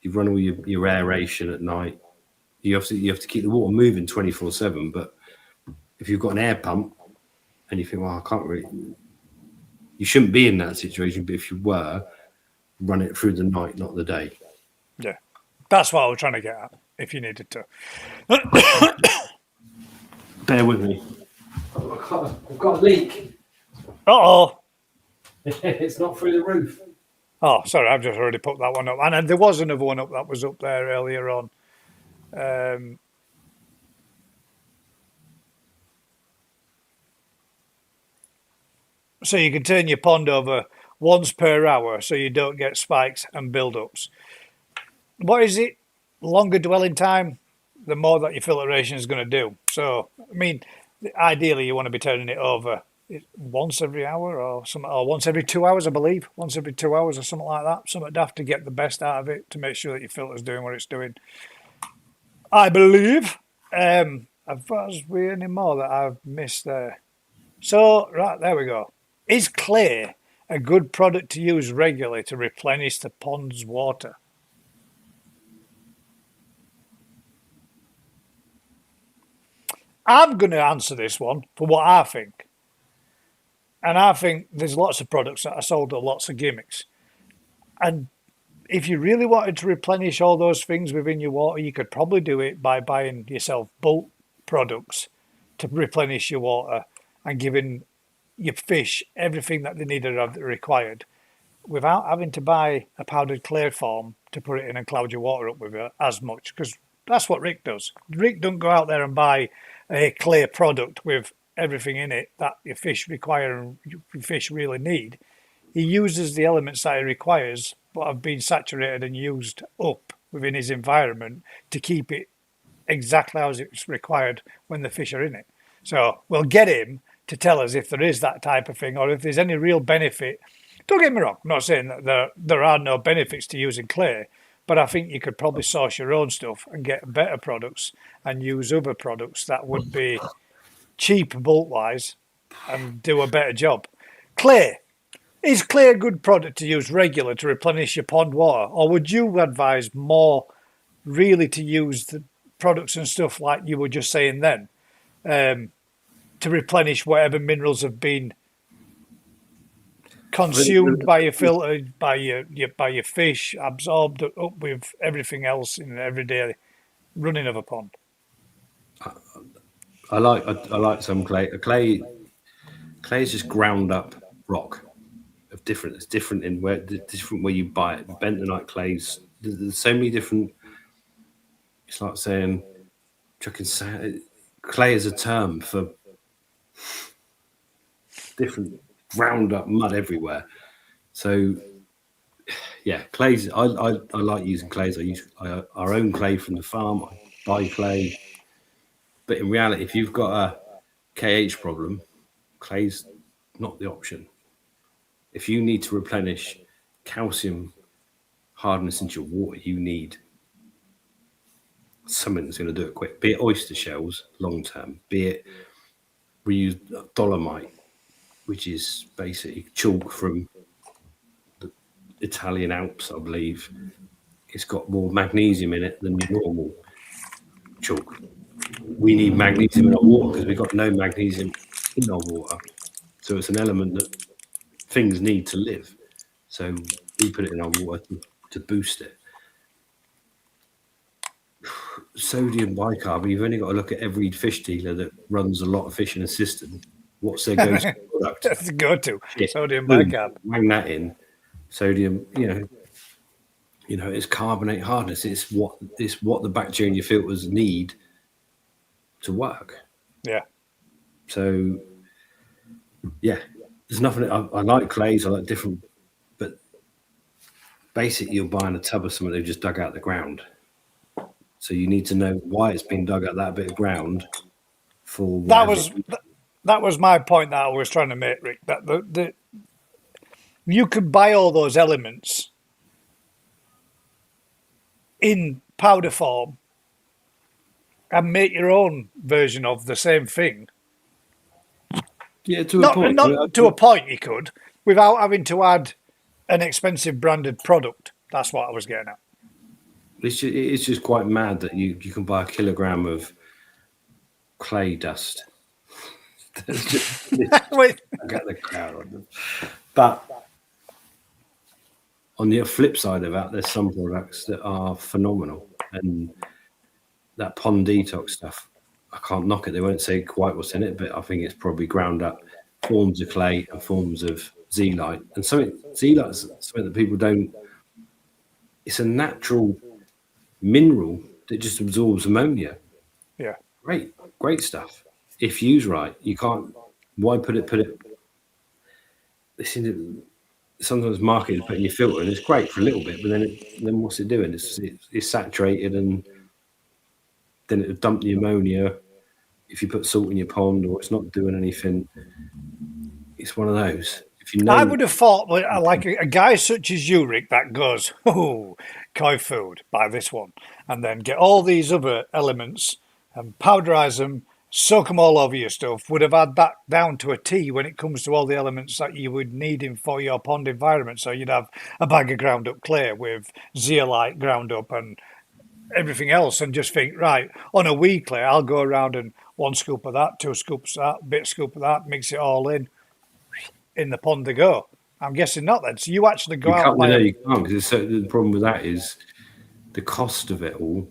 You run all your aeration at night. You have to keep the water moving 24/7. But if you've got an air pump and you think, well, I can't really. You shouldn't be in that situation, but if you were, run it through the night, not the day. Yeah, that's what I was trying to get at. If you needed to, bear with me. I've got a leak. oh. It's not through the roof. Oh, sorry, I've just already put that one up. And there was another one up that was up there earlier on. So you can turn your pond over once per hour so you don't get spikes and build-ups. What is it? Longer dwelling time, the more that your filtration is going to do. So, I mean, ideally you want to be turning it over once every hour or something, or once every 2 hours, I believe. Once every 2 hours or something like that. Something daft to get the best out of it, to make sure that your filter's doing what it's doing. I believe. Was there any more that I've missed there? So, right, there we go. Is clay a good product to use regularly to replenish the pond's water? I'm going to answer this one for what I think. And I think there's lots of products that are sold at lots of gimmicks. And if you really wanted to replenish all those things within your water, you could probably do it by buying yourself bulk products to replenish your water and giving your fish everything that they needed or required without having to buy a powdered clay form to put it in and cloud your water up with it as much, because that's what Rick does. Rick don't go out there and buy a clay product with everything in it that your fish require and your fish really need. He uses the elements that he requires but have been saturated and used up within his environment to keep it exactly as it's required when the fish are in it. So we'll get him to tell us if there is that type of thing or if there's any real benefit. Don't get me wrong, I'm not saying that there are no benefits to using clay, but I think you could probably source your own stuff and get better products and use other products that would be cheap bulk-wise and do a better job. Clay. Is clay a good product to use regular to replenish your pond water? Or would you advise more really to use the products and stuff like you were just saying then to replenish whatever minerals have been consumed by your filter, by your fish, absorbed up with everything else in everyday running of a pond? I like some clay. Clay is just ground up rock of different. It's different in where you buy it. Bentonite clays. There's so many different. It's like saying chucking sand. Clay is a term for different ground up mud everywhere. So yeah, clays. I like using clays. I use our own clay from the farm. I buy clay. But in reality, if you've got a KH problem, clay's not the option. If you need to replenish calcium hardness into your water, you need something that's going to do it quick. Be it oyster shells, long term. Be it reuse dolomite, which is basically chalk from the Italian Alps, I believe. It's got more magnesium in it than your normal chalk. We need magnesium in our water because we've got no magnesium in our water. So it's an element that things need to live. So we put it in our water to boost it. Sodium bicarb, you've only got to look at every fish dealer that runs a lot of fish in a system. What's their go-to product? That's the go-to. Sodium bicarb. Hang that in. Sodium, it's carbonate hardness. It's what the bacteria in your filters need to work. Yeah. So, yeah, there's nothing. I like clays. I like different, but basically, you're buying a tub of something they've just dug out of the ground. So you need to know why it's been dug out that bit of ground. For that was my point that I was trying to make, Rick. That you could buy all those elements in powder form and make your own version of the same thing. Yeah, to a point. Not to a point you could, without having to add an expensive branded product. That's what I was getting at. It's just quite mad that you can buy a kilogram of clay dust There's just Wait. get the crowd on them. But on the flip side of that, there's some products that are phenomenal, and that pond detox stuff, I can't knock it. They won't say quite what's in it, but I think it's probably ground up forms of clay and forms of zeolite, and zeolite is something that people don't. It's a natural mineral that just absorbs ammonia. Yeah. Great stuff. If used right, you can't. Why put it? Sometimes marketed putting your filter in. It's great for a little bit, but then what's it doing? It's saturated, and then it'll dump the ammonia. If you put salt in your pond, or it's not doing anything, it's one of those. If you know, I would have thought, like a guy such as you, Rick, that goes, oh, koi food, buy this one, and then get all these other elements and powderize them, soak them all over your stuff, would have had that down to a T when it comes to all the elements that you would need in for your pond environment. So you'd have a bag of ground up clay with zeolite ground up and everything else, and just think, right, on a weekly, I'll go around and 1 scoop of that, 2 scoops of that, bit scoop of that, mix it all in the pond to go. I'm guessing not then. So you actually go out. You can't, because the problem with that is the cost of it all.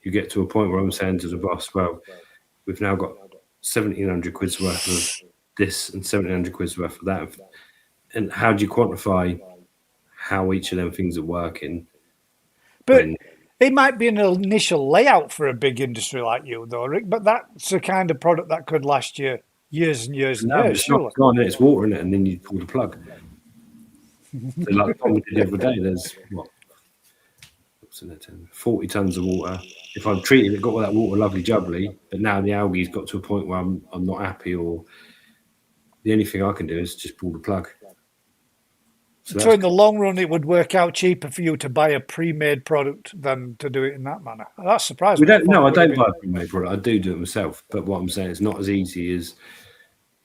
You get to a point where I'm saying to the boss, well, we've now got 1,700 quid's worth of this and 1,700 quid's worth of that. And how do you quantify how each of them things are working? But it might be an initial layout for a big industry like you, though, Rick. But that's the kind of product that could last you years and years and years. It's not gone, it's water in it, and then you pull the plug. So like Tom did the other day, there's 40 tons of water. If I've treated it, got all that water lovely jubbly, but now the algae's got to a point where I'm not happy, or the only thing I can do is just pull the plug. So in the long run, it would work out cheaper for you to buy a pre-made product than to do it in that manner. That's surprising. I don't buy a pre-made product. I do it myself. But what I'm saying is not as easy as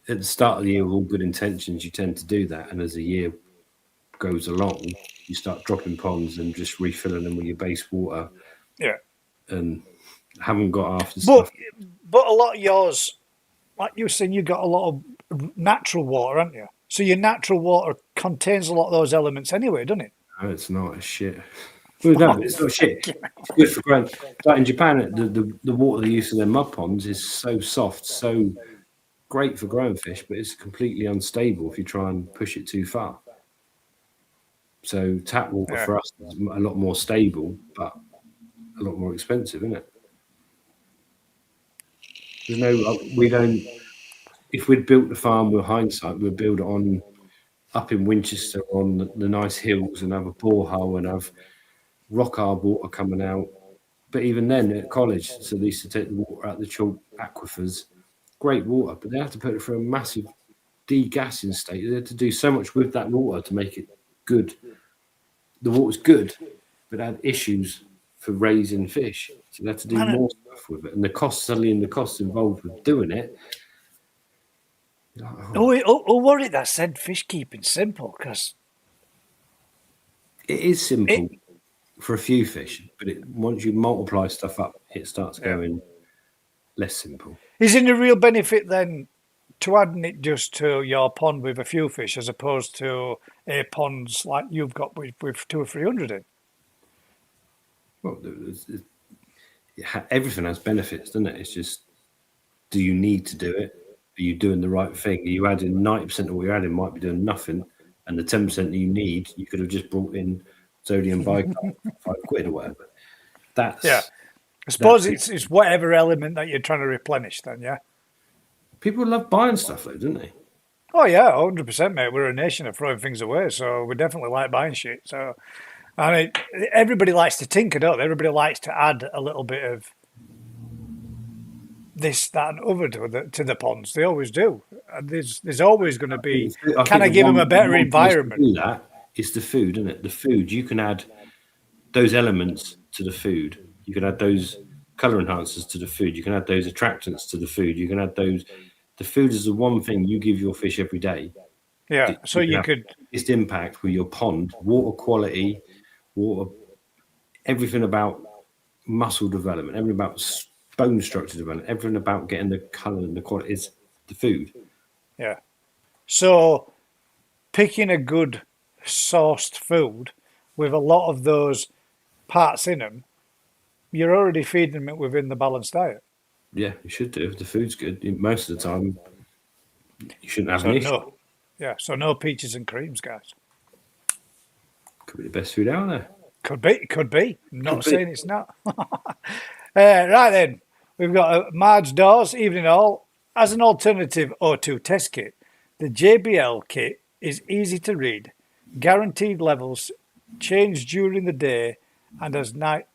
at the start of the year with all good intentions. You tend to do that, and as the year goes along, you start dropping ponds and just refilling them with your base water. Yeah, and haven't got after stuff. But a lot of yours, like you were saying, you got a lot of natural water, haven't you? So your natural water contains a lot of those elements anyway, doesn't it? No, it's not. It's shit. Well, no, it's not shit. It's good for growing. Like in Japan, the water they use for their mud ponds is so soft, so great for growing fish, but it's completely unstable if you try and push it too far. So tap water for us is a lot more stable, but a lot more expensive, isn't it? We don't. If we'd built the farm with hindsight, we'd build it on up in Winchester on the nice hills and have a borehole and have rock hard water coming out. But even then, at college, so they used to take the water out of the chalk aquifers, great water, but they have to put it through a massive degassing state. They had to do so much with that water to make it good. The water's good, but it had issues for raising fish. So they had to do more stuff with it. And the costs involved with doing it. What it that said fish keeping simple, because it is simple for a few fish, but once you multiply stuff up, it starts going less simple. Isn't the real benefit then to adding it just to your pond with a few fish as opposed to a ponds like you've got with 200 or 300 in? Well, everything has benefits, doesn't it? It's just, do you need to do it? Are you doing the right thing? Are you adding 90% of what you're adding might be doing nothing, and the 10% that you need, you could have just brought in sodium bicarbonate for £5 or whatever. I suppose it's whatever element that you're trying to replenish then, yeah? People love buying stuff though, don't they? Oh yeah, 100%, mate. We're a nation of throwing things away, so we definitely like buying shit. So, I mean, everybody likes to tinker, don't they? Everybody likes to add a little bit of this, that, and other to the ponds. They always do. And there's always going to be. Can I give them a better environment? Do that is the food, isn't it? The food, you can add those elements to the food. You can add those color enhancers to the food. You can add those attractants to the food. You can add those. The food is the one thing you give your fish every day. Yeah, so you could. Biggest impact with your pond, water quality, everything about muscle development, everything about bone structure development, everything about getting the color and the quality is the food. Yeah. So picking a good sourced food with a lot of those parts in them, you're already feeding them within the balanced diet. Yeah, you should do. If the food's good, most of the time, you shouldn't have So an issue. no, yeah. So no peaches and creams, guys. Could be the best food out there. Could be, could be. I'm not Could be. saying it's not. Right then, we've got Marge Dawes, Evening All. As an alternative O2 test kit, the JBL kit is easy to read, guaranteed levels, change during the day and as night,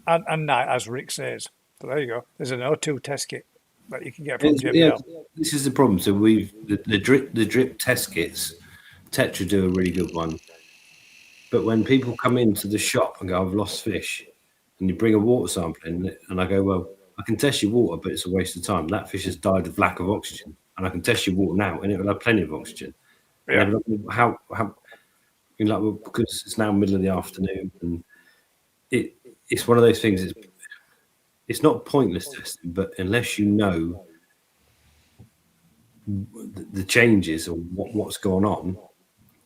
as Rick says. So there you go. There's an O2 test kit that you can get from JBL. Yeah, this is the problem. So the drip test kits, Tetra do a really good one. But when people come into the shop and go, I've lost fish, and you bring a water sample in, and I go, well, I can test your water, but it's a waste of time. That fish has died of lack of oxygen, and I can test your water now, and it will have plenty of oxygen. Yeah. And how you're like, well, because it's now middle of the afternoon, and it's one of those things. It's not pointless testing, but unless you know the changes or what's going on,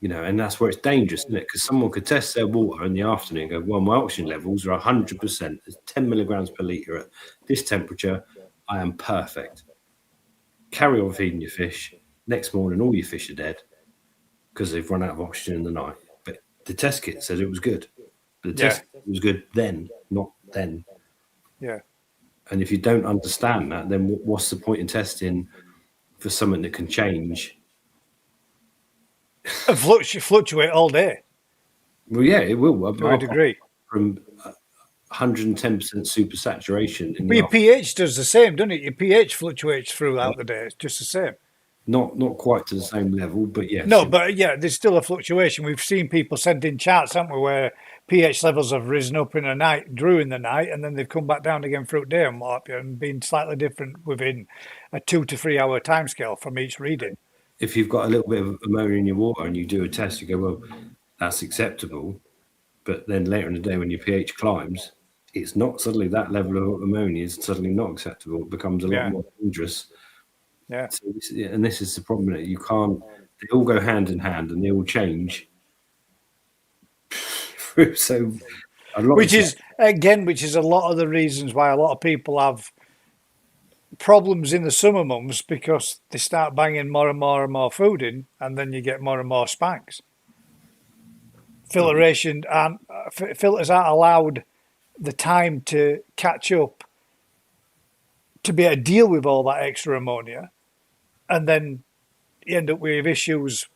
and that's where it's dangerous, isn't it? Because someone could test their water in the afternoon and go, well, my oxygen levels are 100%. It's 10 milligrams per litre at this temperature. I am perfect. Carry on feeding your fish. Next morning, all your fish are dead because they've run out of oxygen in the night. But the test kit said it was good. But the test kit was good then, not then. Yeah. And if you don't understand that, then what's the point in testing for something that can change? And fluctuate all day. Well, yeah, it will. To a degree. From 110% supersaturation. But your pH does the same, doesn't it? Your pH fluctuates throughout the day. It's just the same. Not quite to the same level, but yes. No, but yeah, there's still a fluctuation. We've seen people send in charts, haven't we, where pH levels have risen up in the night, during the night, and then they've come back down again throughout the day and been slightly different within a 2 to 3 hour timescale from each reading. If you've got a little bit of ammonia in your water and you do a test, you go, well, that's acceptable. But then later in the day, when your pH climbs, it's not suddenly that level of ammonia is suddenly not acceptable. It becomes a lot more dangerous. Yeah. So this is the problem. You can't, they all go hand in hand and they all change. So which is a lot of the reasons why a lot of people have problems in the summer months, because they start banging more and more and more food in, and then you get more and more spanks. Filtration and filters aren't allowed the time to catch up to be able to deal with all that extra ammonia, and then you end up with issues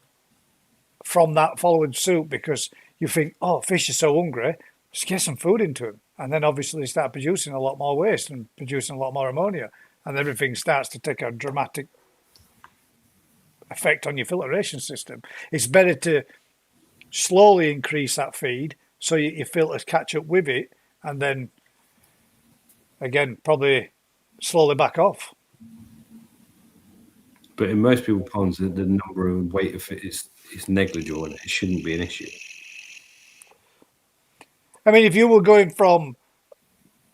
from that following suit, because you think, oh, fish are so hungry, just get some food into them, and then obviously they start producing a lot more waste and producing a lot more ammonia, and everything starts to take a dramatic effect on your filtration system. It's better to slowly increase that feed so your filters catch up with it, and then again probably slowly back off. But in most people's ponds, the number and weight of it is negligible, and it shouldn't be an issue. I mean, if you were going from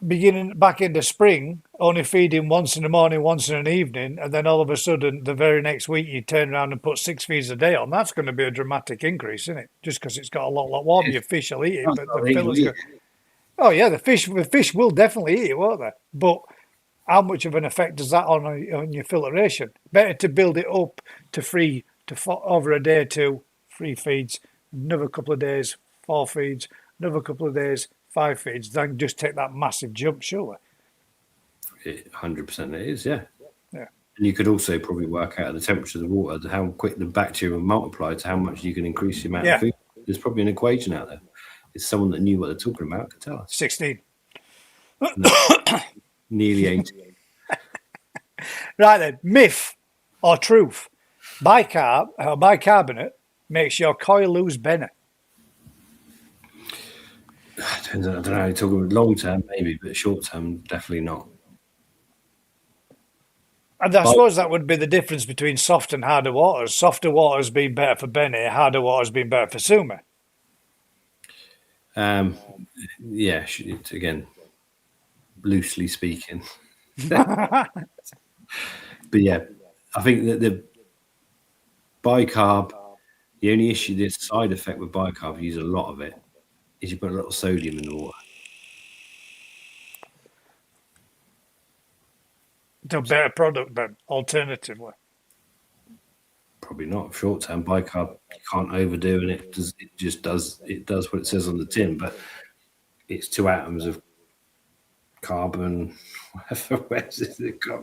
beginning back into spring, only feeding once in the morning, once in an evening, and then all of a sudden the very next week you turn around and put 6 feeds a day on, that's going to be a dramatic increase, isn't it? Just because it's got a lot warmer, your fish will eat it, but the fillers go, oh yeah, the fish will definitely eat it, won't they? But how much of an effect does that on your filtration? Better to build it up to 3 to 4 over a day to 3 feeds, another couple of days 4 feeds, another couple of days 5 feeds, than just take that massive jump, surely. 100% it is, yeah. Yeah. And you could also probably work out the temperature of the water, how quick the bacteria will multiply, to how much you can increase the amount of food. There's probably an equation out there. It's someone that knew what they're talking about could tell us. 16. Nearly 18. Right then, myth or truth? Bicarbonate makes your coil lose Benner. I don't know how you're talking about long term, maybe, but short term, definitely not. And I suppose that would be the difference between soft and harder waters. Softer waters being better for Benny, harder waters being better for Suma. Yeah, again, loosely speaking. But yeah, I think that the bicarb, the only issue, the side effect with bicarb, you use a lot of it, is you put a little sodium in the water. It's a better product then, alternatively. Probably not. Short term bicarb, you can't overdo, and it does what it says on the tin, but it's 2 atoms of carbon,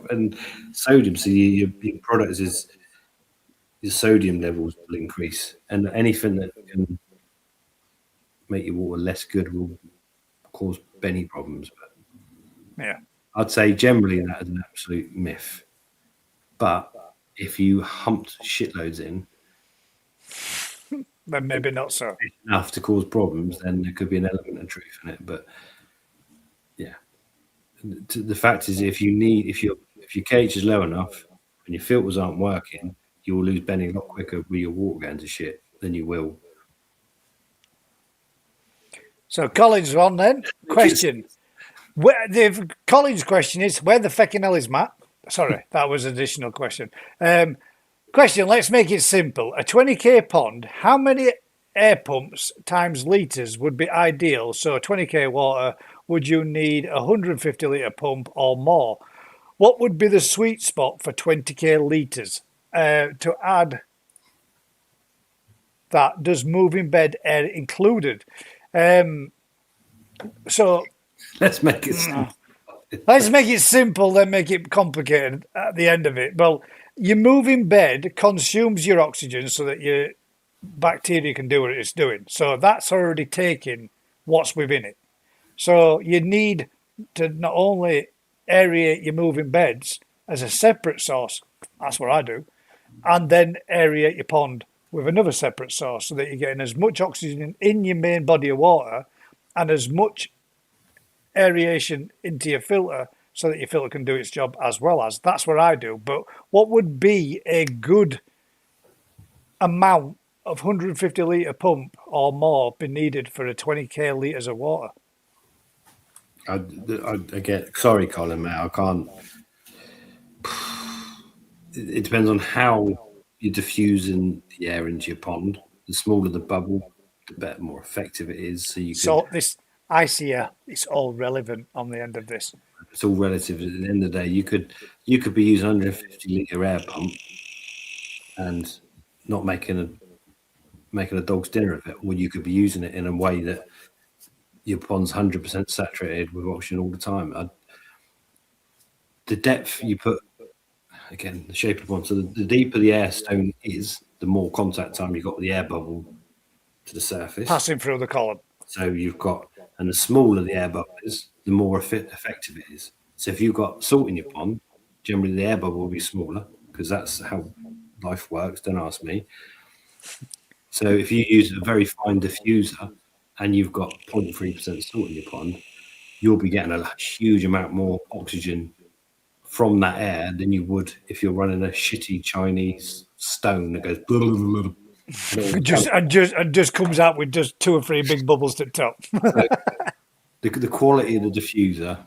and sodium. So your product is your sodium levels will increase, and anything that can make your water less good will cause many problems. But Yeah. I'd say generally that is an absolute myth. But if you humped shitloads in, Then maybe not so. enough to cause problems, then there could be an element of truth in it. But yeah, the fact is, if your cage is low enough and your filters aren't working, you will lose bedding a lot quicker with your water going to shit than you will. So Colin's one then. Question. The Colin's question is, where the fecking hell is Matt? Sorry, that was an additional question. Question, let's make it simple. A 20k pond, how many air pumps times litres would be ideal? So 20k water, would you need a 150 litre pump or more? What would be the sweet spot for 20k litres? To add that, does moving bed air included? So let's make it simple. Let's make it simple, then make it complicated at the end of it. Well, your moving bed consumes your oxygen so that your bacteria can do what it's doing. So that's already taking what's within it. So you need to not only aerate your moving beds as a separate source, that's what I do, and then aerate your pond with another separate source so that you're getting as much oxygen in your main body of water and as much aeration into your filter so that your filter can do its job as well as. That's what I do. But what would be a good amount of 150 litre pump or more be needed for a 20k litres of water? I get sorry, Colin, mate. I can't. It depends on how you're diffusing the air into your pond. The smaller the bubble, the better, more effective it is. So you can. So this, I see, it's all relevant on the end of this. It's all relative. At the end of the day, you could be using 150 litre air pump and not making a dog's dinner of it, or you could be using it in a way that your pond's 100% saturated with oxygen all the time. The depth you put, again, the shape of the pond. So the deeper the air stone is, the more contact time you've got with the air bubble to the surface, passing through the column. So you've got, and the smaller the air bubble is, the more effective it is. So if you've got salt in your pond, generally the air bubble will be smaller because that's how life works. Don't ask me. So if you use a very fine diffuser and you've got 0.3% salt in your pond, you'll be getting a huge amount more oxygen from that air than you would if you're running a shitty Chinese stone that goes blah, blah, blah, blah. And just comes out with just 2 or 3 big bubbles to the top. So the quality of the diffuser,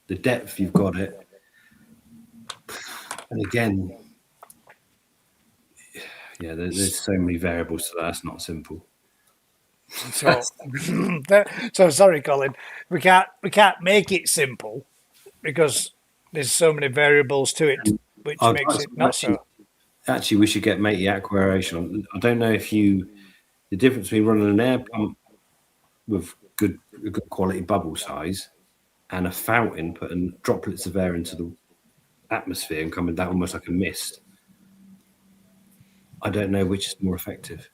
the depth you've got it, and again, yeah, there's so many variables to that. That's not simple. So sorry, Colin, we can't make it simple because there's so many variables to it, which makes it not so. Actually, we should get matey aqua aeration. I don't know if the difference between running an air pump with good quality bubble size and a fountain putting droplets of air into the atmosphere and coming down almost like a mist. I don't know which is more effective.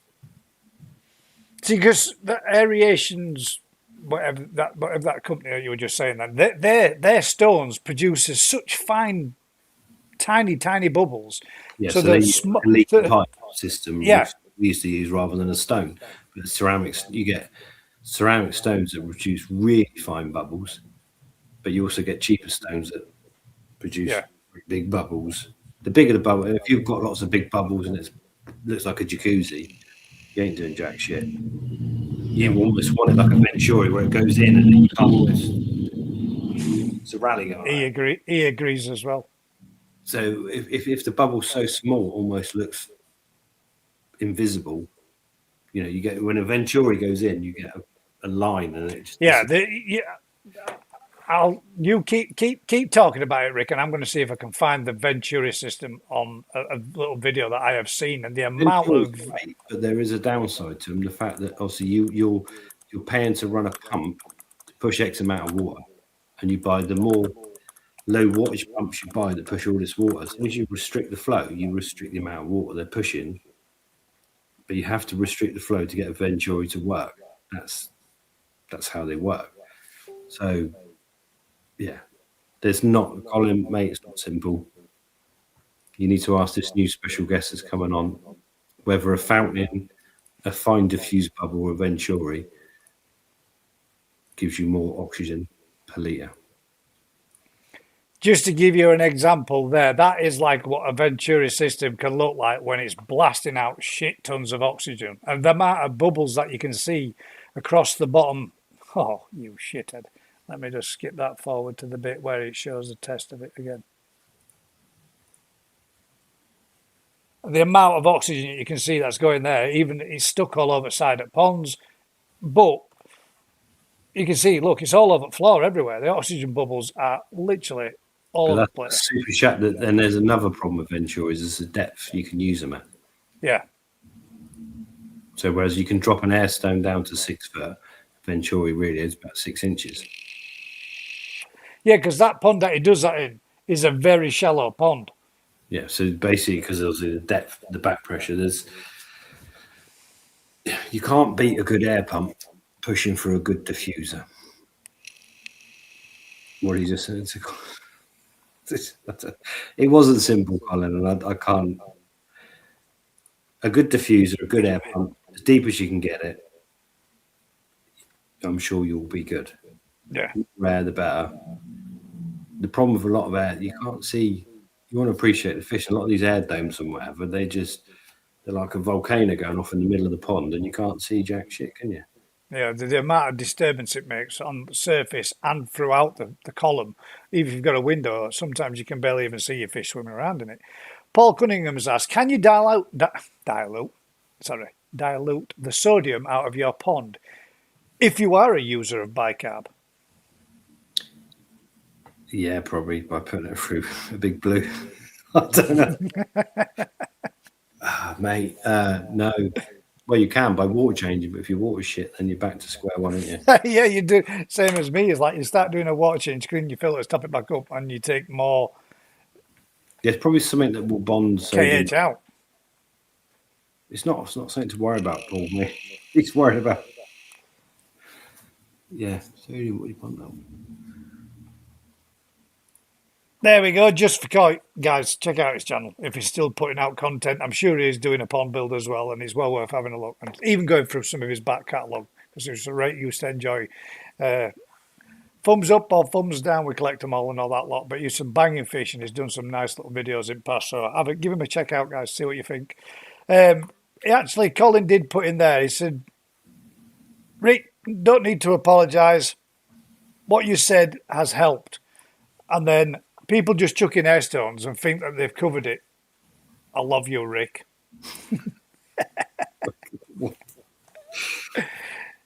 See, because the aerations, whatever that company that you were just saying, that their stones produces such fine, tiny bubbles. Yeah, so they use a leak pipe system. Yeah, we used to use rather than a stone. But ceramics, you get ceramic stones that produce really fine bubbles, but you also get cheaper stones that produce big bubbles. The bigger the bubble, if you've got lots of big bubbles and it looks like a jacuzzi, you ain't doing jack shit. You almost want it like a Venturi where it goes in and then you can't almost. It's a rally going on. He agrees as well. So if the bubble's so small, it almost looks invisible. You know, you get when a Venturi goes in, you get a line, and it just You keep talking about it, Rick, and I'm going to see if I can find the Venturi system on a little video that I have seen, and the amount Venturi's of great, but there is a downside to them. The fact that obviously you're paying to run a pump to push X amount of water, and you buy the more low wattage pumps you buy that push all this water. As soon as you restrict the flow, you restrict the amount of water they're pushing. But you have to restrict the flow to get a Venturi to work. That's how they work. So yeah, there's not, Colin, mate, it's not simple. You need to ask this new special guest that's coming on whether a fountain, a fine diffuse bubble, or a Venturi gives you more oxygen per litre. Just to give you an example there, that is like what a Venturi system can look like when it's blasting out shit tons of oxygen. And the amount of bubbles that you can see across the bottom. Oh, you shithead. Let me just skip that forward to the bit where it shows the test of it again. The amount of oxygen you can see that's going there, even it's stuck all over side at ponds. But you can see, look, it's all over the floor everywhere. The oxygen bubbles are literally all over the place. Super chat. Then there's another problem with Venturis is the depth you can use them at. Yeah. So whereas you can drop an air stone down to 6 foot, Venturi really is about 6 inches. Yeah, because that pond that he does that in is a very shallow pond. Yeah, so basically because of the depth, the back pressure, you can't beat a good air pump pushing for a good diffuser. What he just said. It wasn't simple, Colin, and I can't. A good diffuser, a good air pump, as deep as you can get it, I'm sure you'll be good. Yeah. The rare, the better. The problem with a lot of air, you can't see. You want to appreciate the fish. A lot of these air domes and whatever, they're like a volcano going off in the middle of the pond, and you can't see jack shit, can you? Yeah, the amount of disturbance it makes on the surface and throughout the column, even if you've got a window, sometimes you can barely even see your fish swimming around in it. Paul Cunningham has asked, can you dilute the sodium out of your pond if you are a user of bicarb? Yeah, probably by putting it through a big blue. I don't know. Mate, no. Well, you can by water changing, but if your water's shit, then you're back to square one, aren't you? Yeah, you do. Same as me. It's like you start doing a water change, clean your filters, top it back up, and you take more. There's probably something that will bond sodium. KH out. It's not something to worry about, Paul. Mate. He's worried about. Yeah, sodium. What do you want now? There we go. Just for guys, check out his channel if he's still putting out content. I'm sure he's doing a pond build as well, and it's well worth having a look and even going through some of his back catalogue because it's a rate you used to enjoy. Thumbs up or thumbs down, we collect them all and all that lot. But he's some banging fish and he's done some nice little videos in past. So give him a check out, guys. See what you think. Actually, Colin did put in there. He said, "Rick, don't need to apologise. What you said has helped." And then people just chuck in air stones and think that they've covered it. I love you, Rick.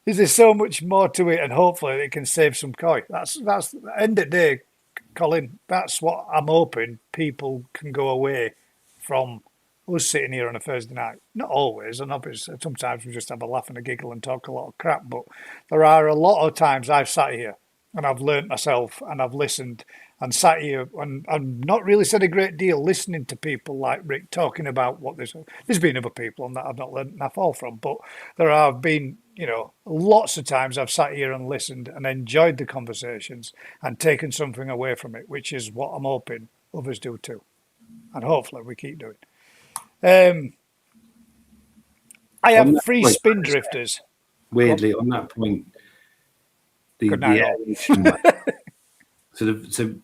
There's so much more to it, and hopefully it can save some koi. That's the end of the day, Colin. That's what I'm hoping people can go away from us sitting here on a Thursday night. Not always, and obviously sometimes we just have a laugh and a giggle and talk a lot of crap. But there are a lot of times I've sat here and I've learnt myself and I've listened and sat here and not really said a great deal listening to people like Rick talking about what there's been other people on that I've not learned enough all from, but there have been, lots of times I've sat here and listened and enjoyed the conversations and taken something away from it, which is what I'm hoping others do too. And hopefully we keep doing. I have 3 spin drifters. Weirdly, on that point, the so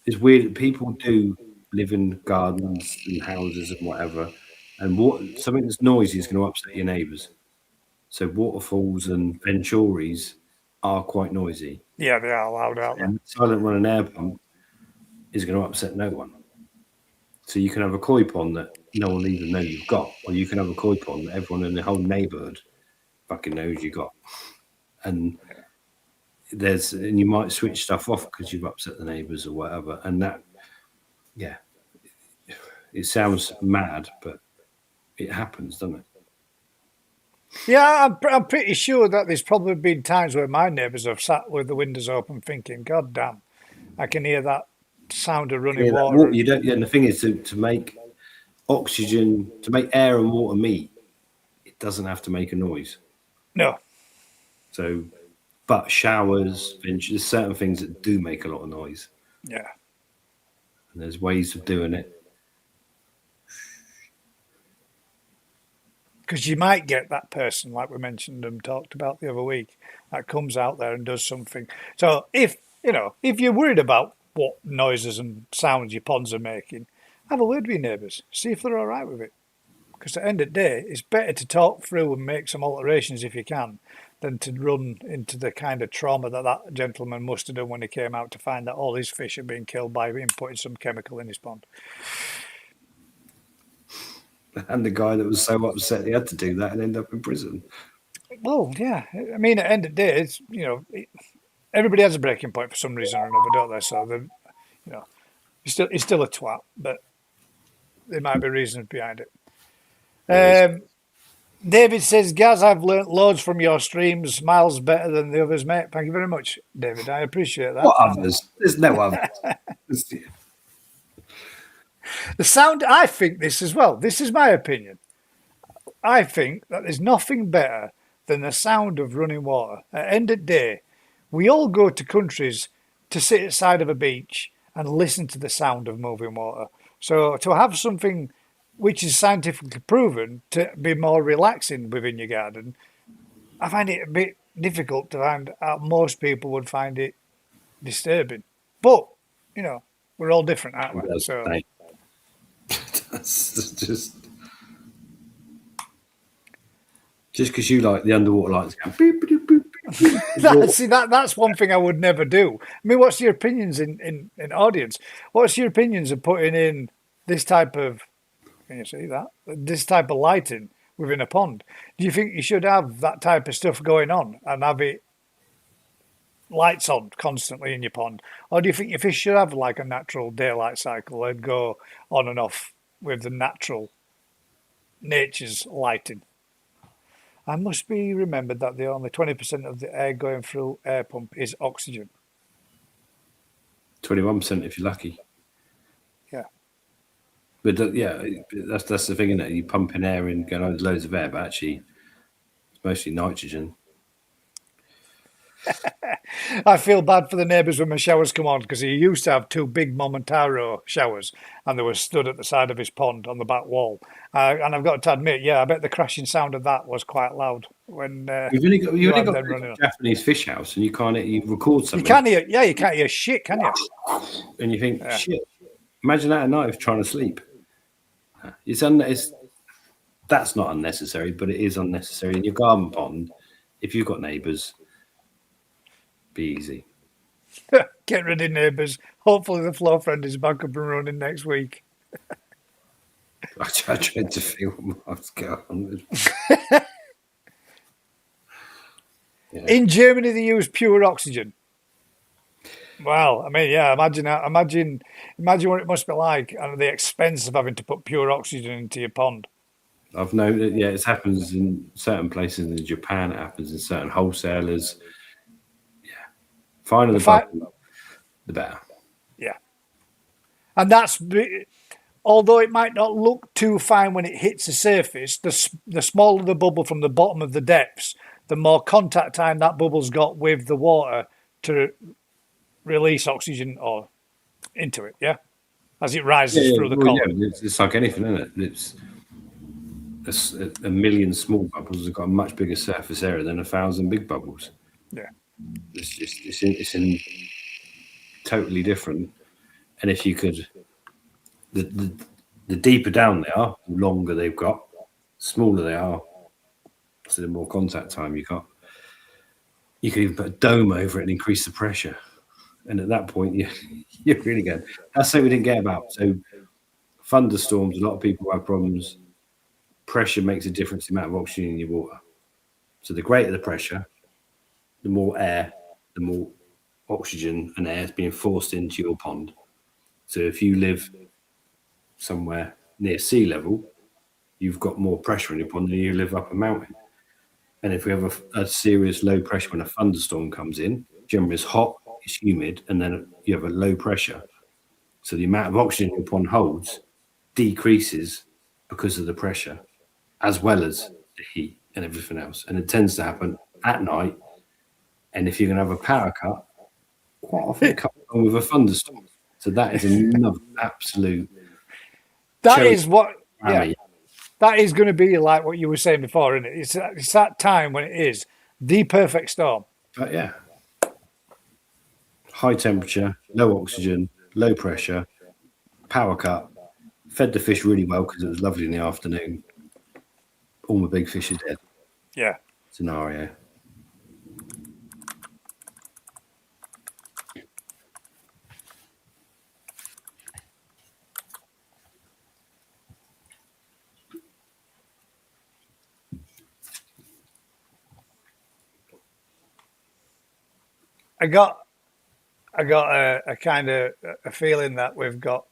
it's weird that people do live in gardens and houses and whatever, and something that's noisy is going to upset your neighbours. So waterfalls and venturis are quite noisy. Yeah, they are loud out there. And silent run and air pump is going to upset no one. So you can have a koi pond that no one even knows you've got, or you can have a koi pond that everyone in the whole neighbourhood fucking knows you got. And you might switch stuff off because you've upset the neighbours or whatever. And that, yeah, it sounds mad, but it happens, doesn't it? Yeah, I'm pretty sure that there's probably been times where my neighbours have sat with the windows open thinking, God damn, I can hear that sound of running water. You don't. Yeah, and the thing is to make oxygen, to make air and water meet, it doesn't have to make a noise. No. So, but showers, there's certain things that do make a lot of noise. Yeah. And there's ways of doing it. Because you might get that person, like we mentioned and talked about the other week, that comes out there and does something. So if you're worried about what noises and sounds your ponds are making, have a word with your neighbours. See if they're all right with it. Because at the end of the day, it's better to talk through and make some alterations if you can than to run into the kind of trauma that gentleman must have done when he came out to find that all his fish are being killed by him putting some chemical in his pond. And the guy that was so upset he had to do that and end up in prison. Well, yeah. I mean, at the end of the day, it's, everybody has a breaking point for some reason or another, don't they? So, he's still a twat, but there might be reasons behind it. David says, Gaz, I've learnt loads from your streams, miles better than the others, mate. Thank you very much, David. I appreciate that. What others? There's no others. The sound, I think this as well. This is my opinion. I think that there's nothing better than the sound of running water. At the end of the day, we all go to countries to sit at the side of a beach and listen to the sound of moving water. So to have something which is scientifically proven to be more relaxing within your garden, I find it a bit difficult to find out. Most people would find it disturbing. But, we're all different, aren't we? So that's just because you like the underwater lights going beep, beep, beep, beep. See, that's one thing I would never do. I mean, what's your opinions in audience? What's your opinions of putting in this type of, can you see that? This type of lighting within a pond? Do you think you should have that type of stuff going on and have it lights on constantly in your pond? Or do you think your fish should have like a natural daylight cycle and go on and off with the nature's lighting? I must be remembered that the only 20% of the air going through air pump is oxygen. 21% if you're lucky. Yeah. But that's the thing, isn't it? You pump in air and get loads of air, but actually it's mostly nitrogen. I feel bad for the neighbours when my showers come on because he used to have two big Momentaro showers and they were stood at the side of his pond on the back wall. And I've got to admit, I bet the crashing sound of that was quite loud when you've only got a Japanese fish house and you record something. You can't hear shit, can you? And you think, shit, imagine that at night trying to sleep. That's not unnecessary, but it is unnecessary in your garden pond. If you've got neighbours, be easy. Get rid of neighbours. Hopefully the flow friend is back up and running next week. I tried to film what's going on. In Germany, they use pure oxygen. Well, I mean, imagine what it must be like and the expense of having to put pure oxygen into your pond. I've known that, it happens in certain places in Japan, it happens in certain wholesalers. Finer the better. Yeah. And although it might not look too fine when it hits the surface, the smaller the bubble from the bottom of the depths, the more contact time that bubble's got with the water to release oxygen or into it, as it rises through the column. Yeah, it's like anything, isn't it? It's a million small bubbles have got a much bigger surface area than 1,000 big bubbles. Yeah. It's in totally different. And if you could, the deeper down they are, the longer they've got, the smaller they are, so the more contact time you got. You could even put a dome over it and increase the pressure. And at that point, you're really good. That's something we didn't get about. So thunderstorms, a lot of people have problems. Pressure makes a difference in the amount of oxygen in your water. So the greater the pressure, the more air, the more oxygen and air is being forced into your pond. So if you live somewhere near sea level, you've got more pressure in your pond than you live up a mountain. And if we have a serious low pressure when a thunderstorm comes in, generally it's hot, it's humid, and then you have a low pressure. So the amount of oxygen your pond holds decreases because of the pressure, as well as the heat and everything else. And it tends to happen at night. And if you're going to have a power cut, quite often it comes on with a thunderstorm. So that is another absolute. That is what. Yeah. That is going to be like what you were saying before, isn't it? It's that time when it is the perfect storm. But yeah. High temperature, low oxygen, low pressure, power cut. Fed the fish really well because it was lovely in the afternoon. All my big fish are dead. Yeah. Scenario. I got a kind of a feeling that we've got.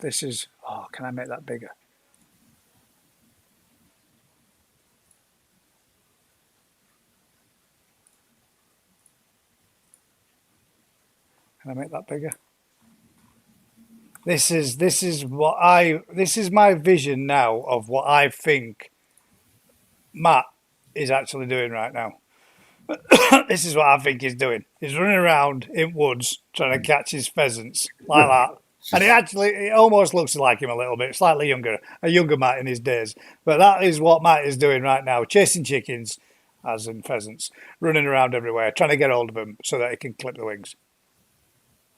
This is. Oh, can I make that bigger? Can I make that bigger? This is my vision now of what I think Matt is actually doing right now. This is what I think he's doing. He's running around in woods trying to catch his pheasants like that. And it almost looks like him a little bit, slightly younger, a younger Matt in his days. But that is what Matt is doing right now, chasing chickens, as in pheasants, running around everywhere, trying to get hold of them so that he can clip the wings.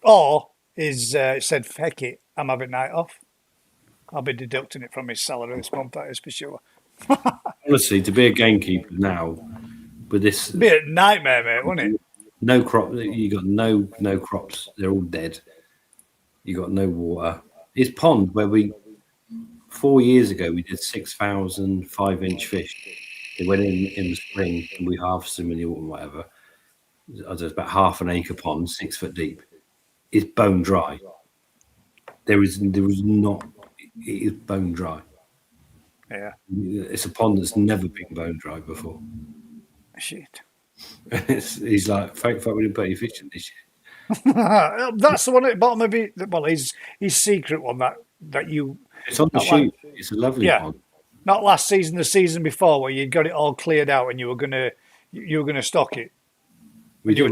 Or he's said, heck it, I'm having night off. I'll be deducting it from his salary this month, that is for sure. Honestly, to be a gamekeeper now, with this, it'd be a nightmare, mate, wouldn't it? No crop. You got no crops. They're all dead. You got no water. It's pond where 4 years ago we did 6,000 5-inch fish. They went in the spring and we harvested them in the autumn, whatever. It's about half an acre pond, 6 foot deep. It's bone dry. There is not. It is bone dry. Yeah. It's a pond that's never been bone dry before. Shit. He's like, thank fuck we didn't put any fish in this year. That's the one at the bottom of it. Well, his secret one that you. It's on the chute. It's a lovely pond. Not last season, the season before, where you got it all cleared out and you were gonna stock it. We do a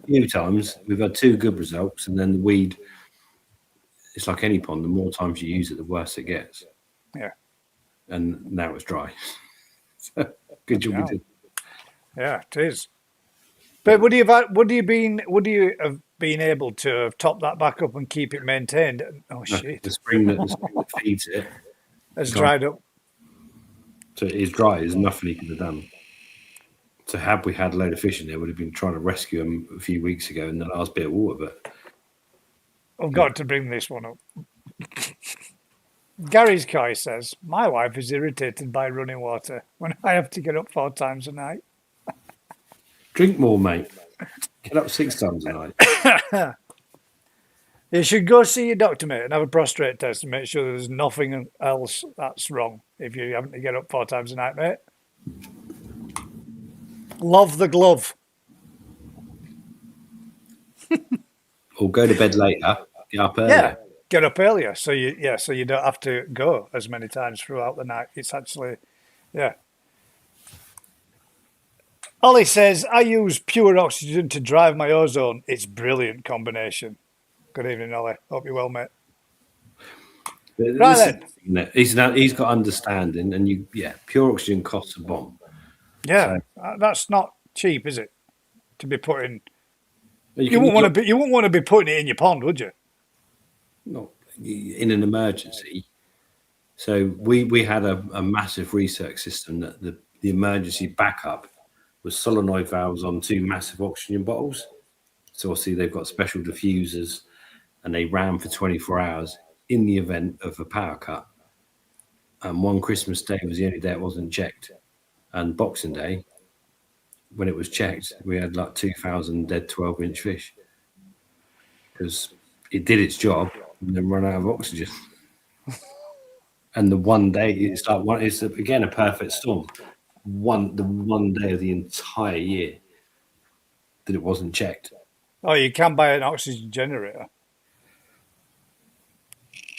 few times. We've had 2 good results, and then the weed. It's like any pond. The more times you use it, the worse it gets. Yeah. And now it's dry. Good job we did. Yeah, it is. But would you have been able to have topped that back up and keep it maintained? Oh shit! The spring that feeds it has dried up. So it is dry. There's nothing he could have done. So had we had a load of fish in there, would have been trying to rescue them a few weeks ago in the last bit of water. But I've got to bring this one up. Gary's Kai says, my wife is irritated by running water when I have to get up 4 times a night. Drink more, mate. Get up 6 times a night. You should go see your doctor, mate, and have a prostate test and make sure there's nothing else that's wrong if you're having to get up 4 times a night, mate. Love the glove. Or go to bed later, get up earlier. Yeah, get up earlier so you don't have to go as many times throughout the night. It's actually, yeah. Ollie says, I use pure oxygen to drive my ozone. It's brilliant combination. Good evening, Ollie. Hope you're well, mate. Right then. He's got understanding, and pure oxygen costs a bomb. Yeah, so, that's not cheap, is it? To be putting. You wouldn't want to be putting it in your pond, would you? Not in an emergency. So we had a massive research system that the emergency backup was solenoid valves on 2 massive oxygen bottles. So obviously they've got special diffusers, and they ran for 24 hours in the event of a power cut. And one Christmas Day was the only day it wasn't checked. And Boxing Day, when it was checked, we had like 2,000 dead 12-inch fish because it did its job and then run out of oxygen. And the one day, it's again a perfect storm. The one day of the entire year that it wasn't checked. Oh, you can buy an oxygen generator.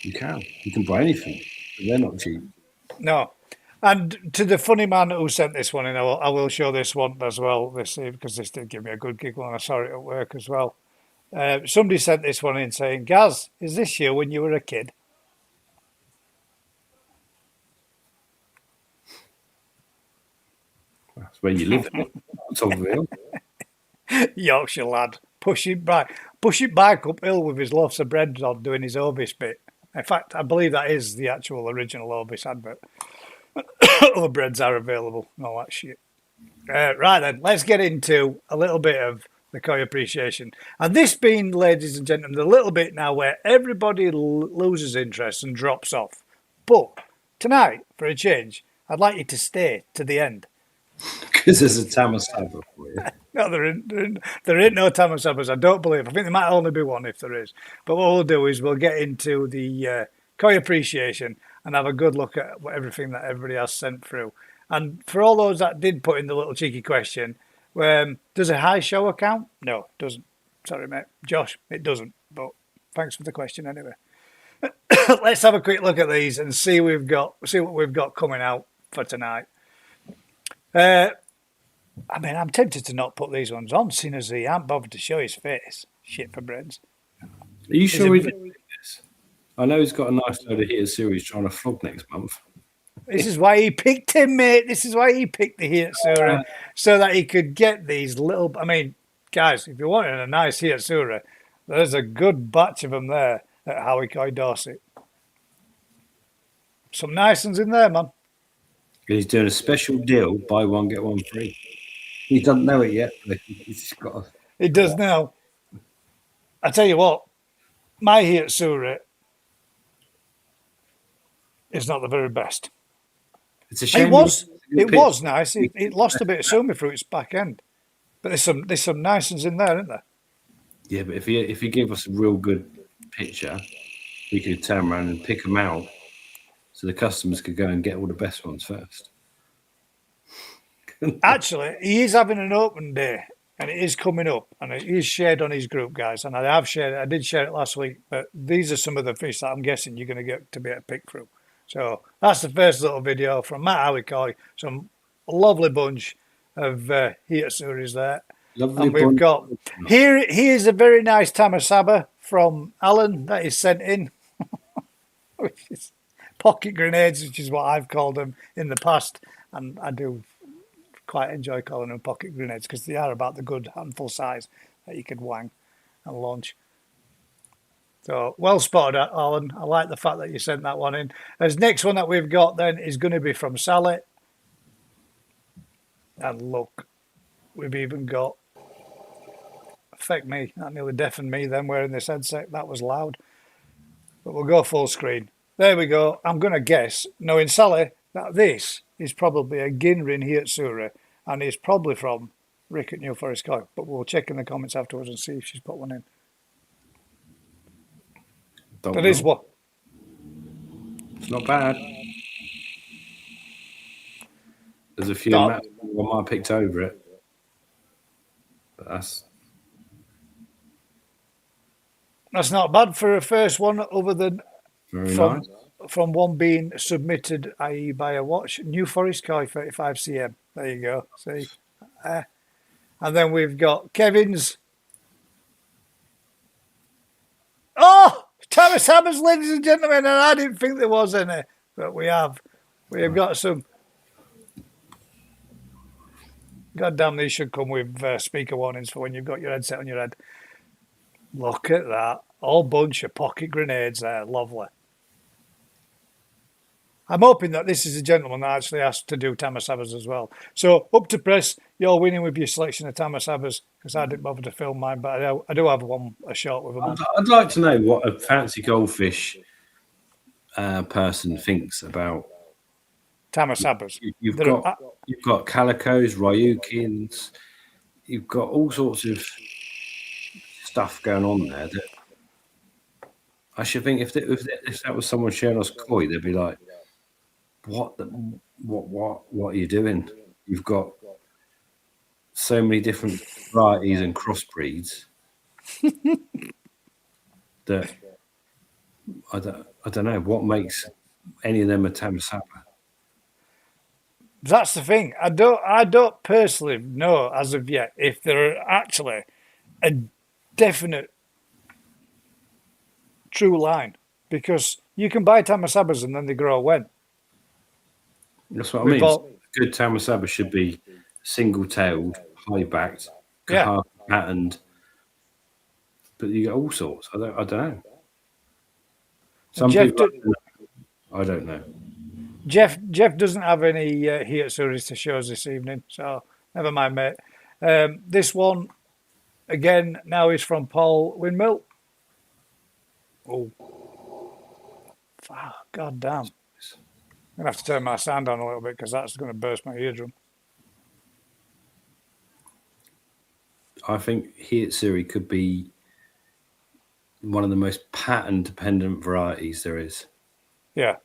You can buy anything, but they're not cheap. No. And to the funny man who sent this one in, I will show this one as well because this did give me a good giggle and I saw it at work as well. Somebody sent this one in saying, Gaz, is this you when you were a kid? That's where you live. Top of the hill. Yorkshire lad, push it back uphill with his loaves of bread on doing his Ovis bit. In fact, I believe that is the actual original Ovis advert. Other breads are available and all that shit. Right then, let's get into a little bit of the koi appreciation. And this being, ladies and gentlemen, the little bit now where everybody loses interest and drops off. But tonight, for a change, I'd like you to stay to the end. Because there's a Tamasaba for you. No, there ain't no Tamasabas, I don't believe. I think there might only be one if there is. But what we'll do is we'll get into the koi appreciation and have a good look at everything that everybody has sent through. And for all those that did put in the little cheeky question, does a high shower count? No, it doesn't. Sorry, mate. Josh, it doesn't. But thanks for the question anyway. Let's have a quick look at these and see what we've got coming out for tonight. I mean, I'm tempted to not put these ones on, seeing as he ain't bothered to show his face. Shit for breads. Are you sure he did this? I know he's got a nice load of heated series trying to flog next month. This is why he picked him, mate. This is why he picked the Hiyatsura, so that he could get these little... I mean, guys, if you're wanting a nice Hiyatsura, there's a good batch of them there at Howie Koi Dorset. Some nice ones in there, man. He's doing a special deal, buy one, get one free. He doesn't know it yet, but he's just got to... He does now. I tell you what, my Hiyatsura is not the very best. It's a shame. It was nice. It lost a bit of sumi through its back end. But there's some nice ones in there, isn't there? Yeah, but if he gave us a real good picture, we could turn around and pick them out so the customers could go and get all the best ones first. Actually, he is having an open day, and it is coming up, and it is shared on his group, guys. And I did share it last week, but these are some of the fish that I'm guessing you're going to get to be able to pick through. So that's the first little video from Matt Howikoi. Some lovely bunch of Hiyatsuras there. Lovely and we've got here's a very nice Tamasaba from Alan that is sent in. Which is pocket grenades, which is what I've called them in the past, and I do quite enjoy calling them pocket grenades because they are about the good handful size that you could wang and launch. So well spotted, Alan. I like the fact that you sent that one in. This next one that we've got then is going to be from Sally. And look, we've even got, affect me, that nearly deafened me then wearing this headset. That was loud. But we'll go full screen. There we go. I'm going to guess, knowing Sally, that this is probably a Ginrin Hiyatsura and is probably from Rick at New Forest Koi. But we'll check in the comments afterwards and see if she's put one in. That is what? It's not bad. There's a few maps I might have picked over it. But that's not bad for a first one, other than nice. From one being submitted, i.e. by a watch. New Forest Koi 35 cm. There you go. See? And then we've got Kevin's. Oh! Thomas Hammers, ladies and gentlemen, and I didn't think there was any, but we have got some. God damn, these should come with speaker warnings for when you've got your headset on your head. Look at that. Whole bunch of pocket grenades there. Lovely. I'm hoping that this is a gentleman that actually asked to do Tamasabas as well. So up to press, you're winning with your selection of Tamasabas because I didn't bother to film mine, but I do have a shot with them. I'd like to know what a fancy goldfish person thinks about Tamasabas. you've got Calicos, Ryukins, you've got all sorts of stuff going on there that I should think if that was someone sharing us koi, they'd be like, what are you doing? You've got so many different varieties and crossbreeds that I don't know what makes any of them a Tamasaba. That's the thing. I don't personally know as of yet if there are actually a definite true line, because you can buy Tamasabas and then they grow when. That's what I mean. Good Tamasaba should be single-tailed, high-backed, patterned, but you get all sorts. I don't know. Some people, I don't know. Jeff doesn't have any Hiatsuris to show us this evening, so never mind, mate. This one, again, now is from Paul Windmill. Oh, God damn. I'm going to have to turn my sound on a little bit because that's going to burst my eardrum. I think Hiatsuri could be one of the most pattern-dependent varieties there is. Yeah.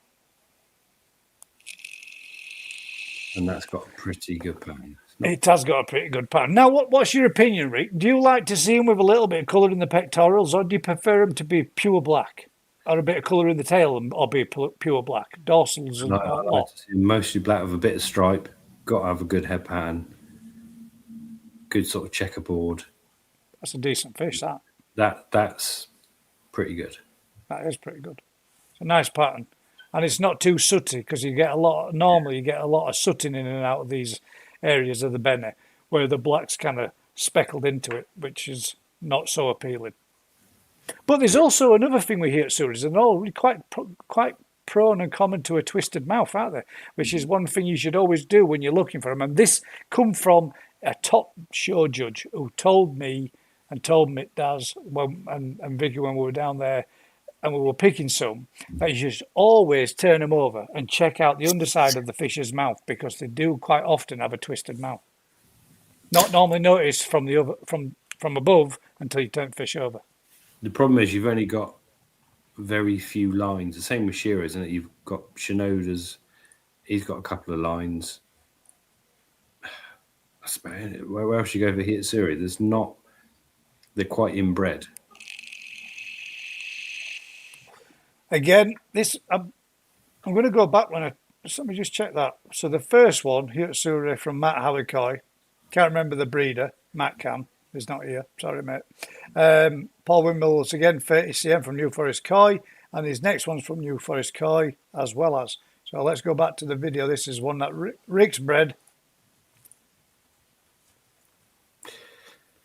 And that's got a pretty good pattern. It has got a pretty good pattern. Now, what's your opinion, Rick? Do you like to see them with a little bit of colour in the pectorals, or do you prefer them to be pure black? Or a bit of colour in the tail, or be pure black? Dorsals and I like to see them mostly black with a bit of stripe. Got to have a good head pattern. Good sort of checkerboard. That's a decent fish, that. That's pretty good. That is pretty good. It's a nice pattern. And it's not too sooty, because normally you get a lot of sooting in and out of these areas of the Benne, where the black's kind of speckled into it, which is not so appealing. But there's also another thing we hear at Suris, and all quite prone and common to a twisted mouth, aren't they? Which is one thing you should always do when you're looking for them. And this come from a top show judge who told me Daz and Vicky when we were down there and we were picking some, that you should always turn them over and check out the underside of the fish's mouth, because they do quite often have a twisted mouth. Not normally noticed from above until you turn fish over. The problem is you've only got very few lines. The same with Shearer, isn't it? You've got Shinoda's. He's got a couple of lines. That's about it. Where else you go for Hiatsuri? There's not. They're quite inbred. Again, this I'm going to go back let me just check that. So the first one, Hiatsuri from Matt Halikoy. Can't remember the breeder. Matt can. He's not here. Sorry, mate. Paul Windmills again, 30 cm from New Forest Koi, and his next one's from New Forest Koi as well as. So let's go back to the video. This is one that Rick's bred.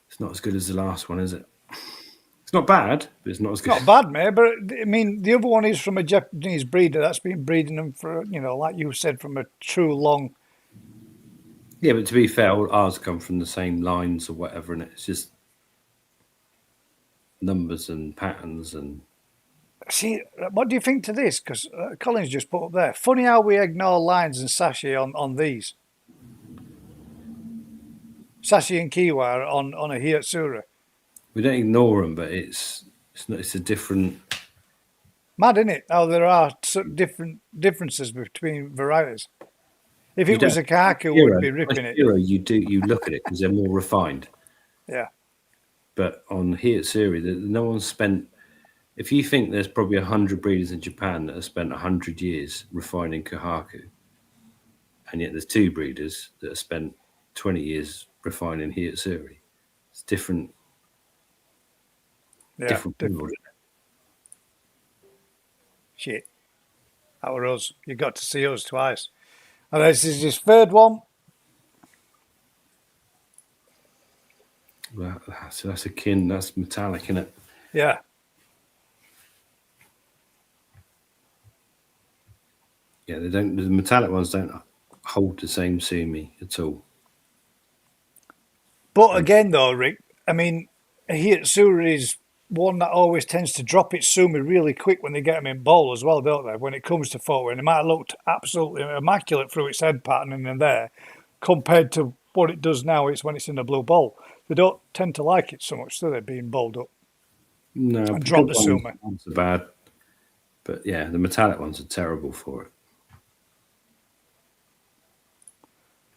It's not as good as the last one, is it? It's not bad, but it's not as good. Not bad, mate. But I mean, the other one is from a Japanese breeder that's been breeding them for, like you said, from a true long. Yeah, but to be fair, all ours come from the same lines or whatever, and it's just numbers and patterns and. See, what do you think to this? Because Colin's just put up there. Funny how we ignore lines and sashi on these. Sashi and Kiwa on a Hiatsura. We don't ignore them, but it's a different. Mad, isn't it? How there are different differences between varieties. If it was a Kaku, we'd be ripping it. You look at it because they're more refined. Yeah. But on Hiatsuri, no one's spent. If you think there's probably 100 breeders in Japan that have spent 100 years refining Kahaku, and yet there's 2 breeders that have spent 20 years refining Hiatsuri, it's different. Yeah, different. Shit. That were us. You got to see us twice. And this is his third one. Well, that's a kin. That's metallic, isn't it? Yeah. Yeah, they don't. The metallic ones don't hold the same sumi at all. But again, though, Rick, I mean, Hiatsura is one that always tends to drop its sumi really quick when they get them in bowl as well, don't they? When it comes to photo, and it might have looked absolutely immaculate through its head pattern in there, compared to what it does now. It's when it's in a blue bowl. They don't tend to like it so much, do they? Being bowled up. No, and drop the sumi. Ones are bad, but yeah, the metallic ones are terrible for it.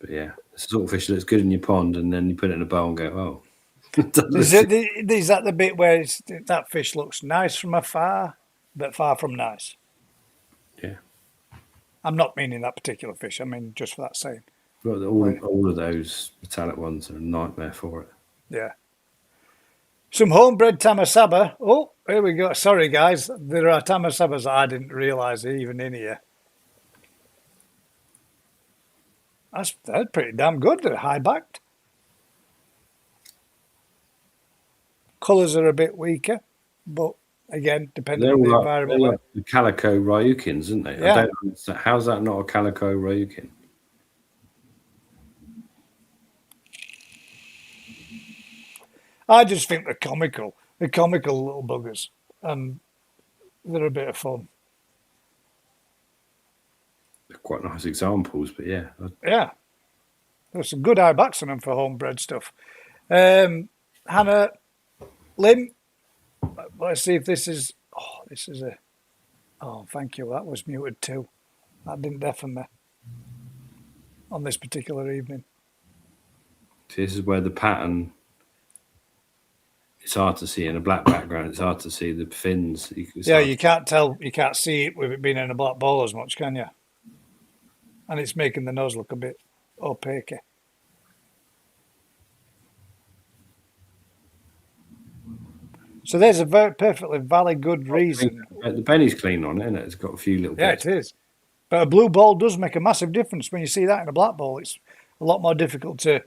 But yeah, it's a sort of fish that looks good in your pond, and then you put it in a bowl and go, oh. Is that the bit where that fish looks nice from afar, but far from nice? Yeah. I'm not meaning that particular fish. I mean just for that saying. Well, all of those metallic ones are a nightmare for it. Yeah. Some homebred tamasaba. Oh, here we go. Sorry, guys. There are tamasabas I didn't realise are even in here. They're pretty damn good. They're high-backed. Colours are a bit weaker, but again, depending on the environment. They're like the calico ryukins, isn't they? Yeah. I don't understand. How's that not a calico ryukin? I just think they're comical. They're comical little buggers, and they're a bit of fun. They're quite nice examples, but yeah. Yeah. There's some good high backs on them for homebred stuff. Hannah, Lynn, let's see if this is... Oh, this is a... Oh, thank you. That was muted too. That didn't deafen me on this particular evening. This is where the pattern... It's hard to see in a black background. It's hard to see the fins. You can't tell. You can't see it with it being in a black ball as much, can you? And it's making the nose look a bit opaque. So there's a perfectly valid, good reason. The penny's clean on it, isn't it? It's got a few little bits. Yeah, it is. But a blue ball does make a massive difference. When you see that in a black ball, it's a lot more difficult to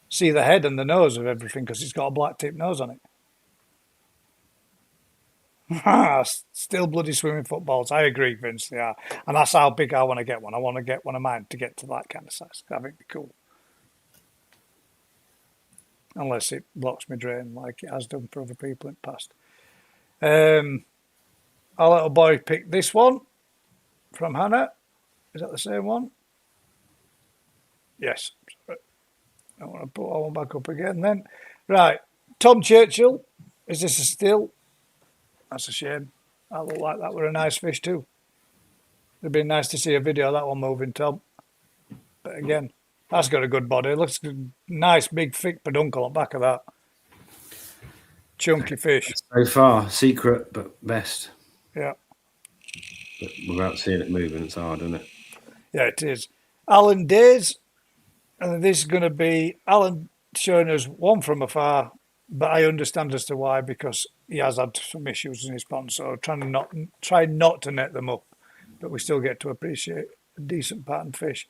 see the head and the nose of everything because it's got a black tip nose on it. Still bloody swimming footballs. I agree, Vince, they are. And that's how big I want to get one. I want to get one of mine to get to that kind of size. I think it'd be cool. Unless it blocks my drain like it has done for other people in the past. Our little boy picked this one from Hannah. Is that the same one? Yes. Sorry. I want to put that one back up again then. Right. Tom Churchill. Is this a still? That's a shame. That looked like that were a nice fish too. It'd be nice to see a video of that one moving, Tom. But again, that's got a good body. It looks nice, big, thick peduncle on the back of that. Chunky fish. So far, secret, but best. Yeah. But without seeing it moving, it's hard, isn't it? Yeah, it is. Alan Days. And this is going to be Alan showing us one from afar, but I understand as to why, because he has had some issues in his pond. So try not to net them up, but we still get to appreciate a decent pattern fish.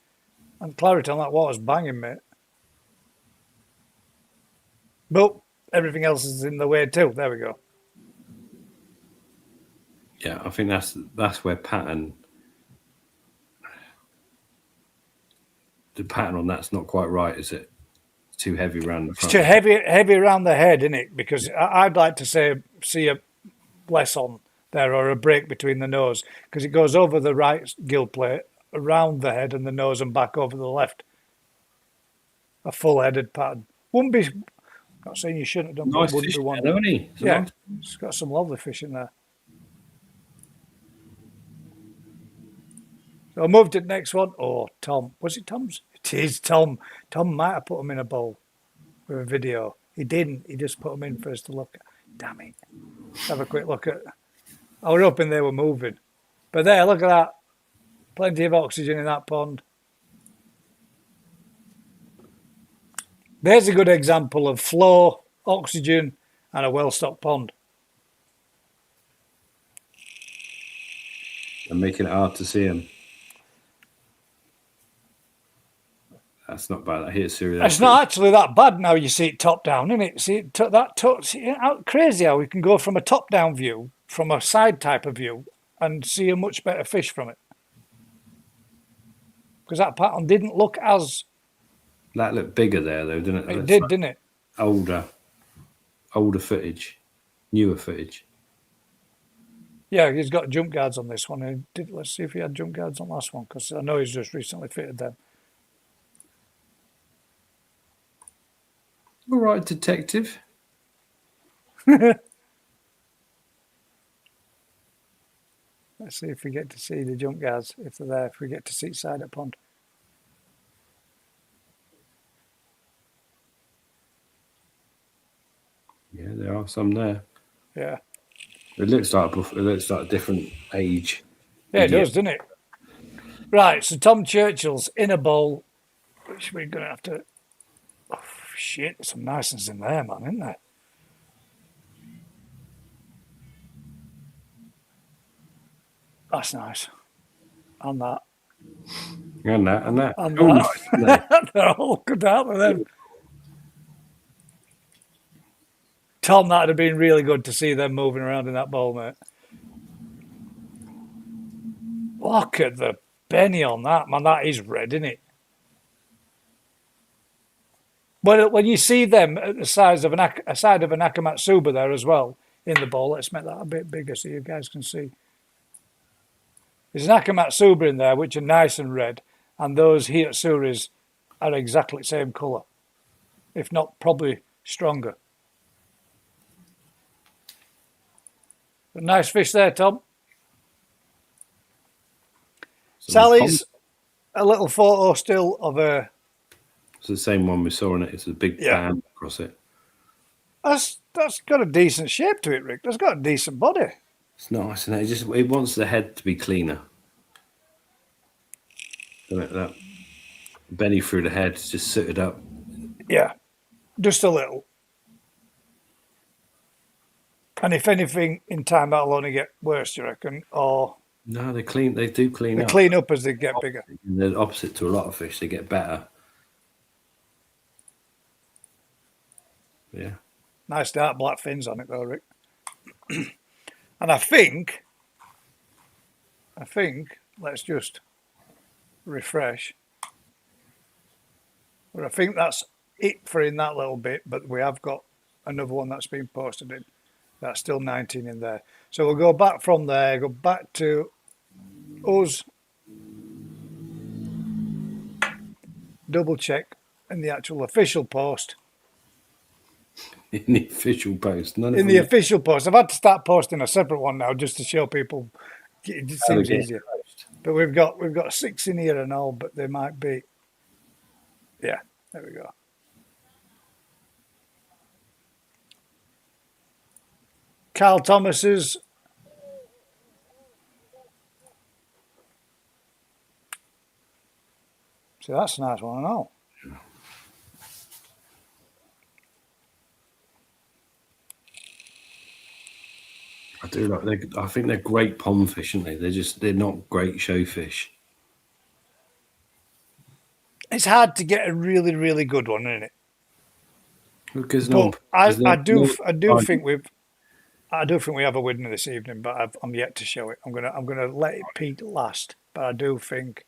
And clarity on that water's banging, mate. But everything else is in the way too. There we go. Yeah, I think that's where pattern. The pattern on that's not quite right, is it? It's too heavy around the front. It's too heavy around the head, isn't it? Because I'd like to see a less on there or a break between the nose, because it goes over the right gill plate, around the head and the nose, and back over the left. A full-headed pattern. Wouldn't be. Not saying you shouldn't have done. Nice wouldn't fish be one. there, isn't he? Yeah, nice. It's got some lovely fish in there. So I moved to the next one. Oh, Tom. Was it Tom's? It is Tom. Tom might have put them in a bowl with a video. He didn't. He just put them in for us to look at. Damn it. Let's have a quick look at. I was hoping they were moving. But there, look at that. Plenty of oxygen in that pond. There's a good example of flow, oxygen, and a well-stocked pond. And making it hard to see them. That's not bad. I hear Siri. It's not actually that bad now you see it top down, isn't it? See how crazy how we can go from a top-down view, from a side type of view, and see a much better fish from it. Because that pattern didn't look as... That looked bigger there, though, didn't it? It did, didn't it? Older footage. Newer footage. Yeah, he's got jump guards on this one. Let's see if he had jump guards on last one, because I know he's just recently fitted them. All right, detective. Let's see if we get to see the jump guards, if they're there, if we get to see side at pond. Yeah, there are some there. Yeah. It looks like a different age. Yeah, it does, doesn't it? Right, so Tom Churchill's in a bowl, which we're going to have to... Oh, shit, there's some nice ones in there, man, isn't there? That's nice. And that. And that. And Oh, that. nice. They're all good out of them. Tom, that'd have been really good to see them moving around in that bowl, mate. Look at the penny on that, man. That is red, isn't it? But when you see them at the size of an Akamatsuba there as well in the bowl, let's make that a bit bigger so you guys can see. There's an Akamatsuba in there, which are nice and red, and those Hiatsuris are exactly the same colour, if not probably stronger. But nice fish there, Tom. Sally's a little photo still of a... It's the same one we saw in it. It's a big band across it. That's got a decent shape to it, Rick. That's got a decent body. It's nice, and it wants the head to be cleaner. That belly through the head is just suited up. Yeah, just a little. And if anything, in time that'll only get worse, do you reckon? Or no, they do clean up. They clean up as they get bigger. They're opposite to a lot of fish. They get better. Yeah. Nice dark black fins on it though, Rick. And I think, let's just refresh. But I think that's it for in that little bit, but we have got another one that's been posted in. That's still 19 in there. So we'll go back from there, go back to us. Double check in the actual official post. In the official post. In the official post. I've had to start posting a separate one now just to show people. It just seems easier. But we've got 6 in here and all, but there might be. Yeah, there we go. Carl Thomas's. So that's a nice one and all. I do like. I think they're great pond fish, aren't they? They're not great show fish. It's hard to get a really, really good one, isn't it? Because I do think we have a winner this evening, but I'm yet to show it. I'm gonna let it peak last, but I do think.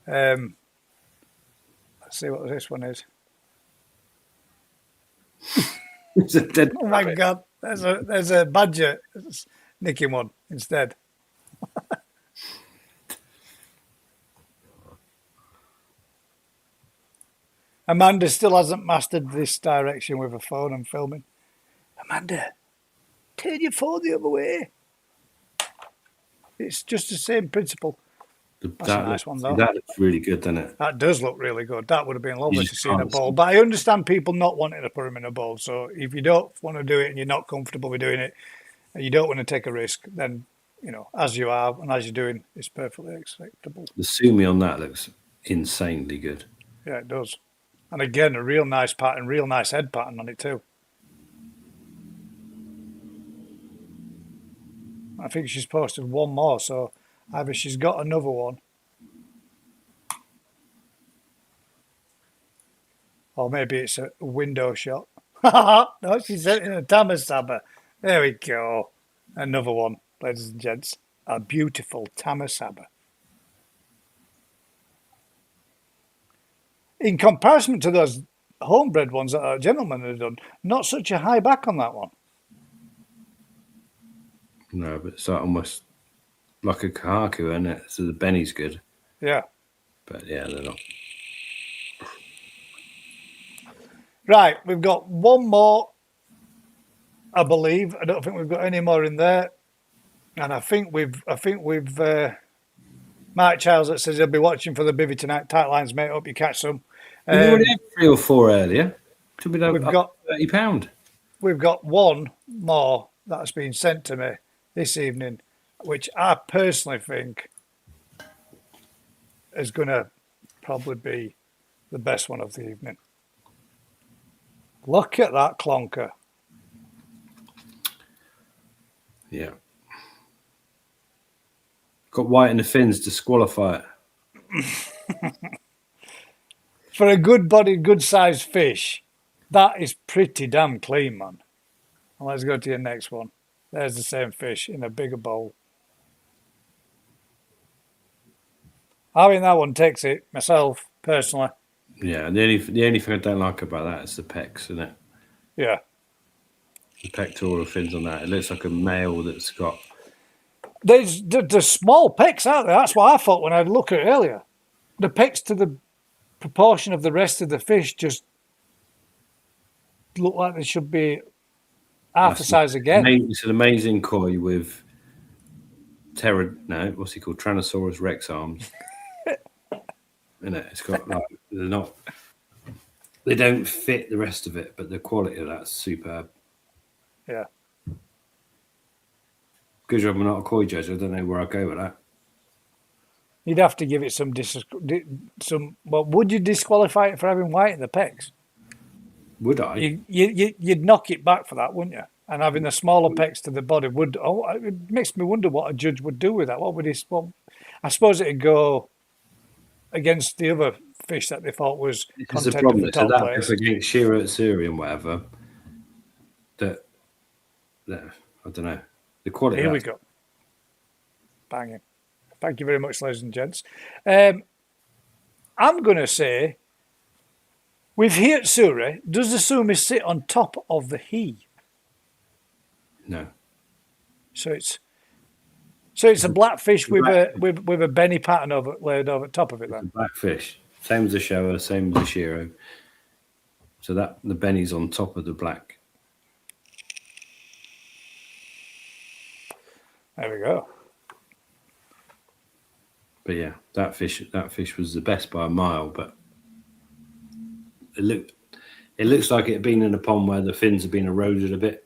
Let's see what this one is. It's a dead Oh my God! There's a badger nicking one instead. Amanda still hasn't mastered this direction with her phone and filming. Amanda, turn your phone the other way. It's just the same principle. That's a nice one, though. That looks really good, doesn't it? That does look really good. That would have been lovely to see in a bowl. But I understand people not wanting to put them in a bowl. So if you don't want to do it and you're not comfortable with doing it, and you don't want to take a risk, then, as you are and as you're doing, it's perfectly acceptable. The sumi on that looks insanely good. Yeah, it does. And again, a real nice pattern, real nice head pattern on it too. I think she's posted one more, so either she's got another one, or maybe it's a window shot. No, she's in a Tamasaba. There we go. Another one, ladies and gents. A beautiful Tamasaba. In comparison to those homebred ones that our gentleman had done, not such a high back on that one. No, but it's like almost like a kahaku, isn't it? So the Benny's good. Yeah. But yeah, they're not. Right, we've got one more, I believe. I don't think we've got any more in there. And I think we've Mark Charles that says he'll be watching for the bivvy tonight. Tight lines, mate. Hope you catch some. We already had 3 or 4 earlier. Should be We've got £30. We've got one more that's been sent to me this evening, which I personally think is going to probably be the best one of the evening. Look at that clonker. Yeah. Got white in the fins, disqualify it. For a good-bodied, good-sized fish, that is pretty damn clean, man. And let's go to your next one. There's the same fish in a bigger bowl. I think that one takes it, myself, personally. Yeah, the only thing I don't like about that is the pecs, isn't it? Yeah. The pectoral fins on that. It looks like a male that's got... There's small pecks, aren't there? That's what I thought when I looked at it earlier. The pecks to the proportion of the rest of the fish just look like they should be half the size again. It's an amazing koi with what's he called? Tyrannosaurus Rex arms. Isn't it? It's got like they don't fit the rest of it, but the quality of that's superb. Yeah. Good job I'm not a koi judge. I don't know where I'd go with that. You'd have to give it some. Well, would you disqualify it for having white in the pecs? Would I? You'd knock it back for that, wouldn't you? And having the smaller pecs to the body would. Oh, it makes me wonder what a judge would do with that. What would he? Well, I suppose it'd go against the other fish that they thought was contender for top place. Against Shiro Tsuri and whatever. I don't know. The quality. Here we go. Banging. Thank you very much, ladies and gents. I'm going to say, with Hiatsuri, does the sumi sit on top of the he? No. So it's a black fish with a Benny pattern laid over top of it. Then black fish, same as the shower, same as the Shiro. So that the Benny's on top of the black. There we go. But yeah, that fish was the best by a mile. But it looks like it had been in a pond where the fins have been eroded a bit.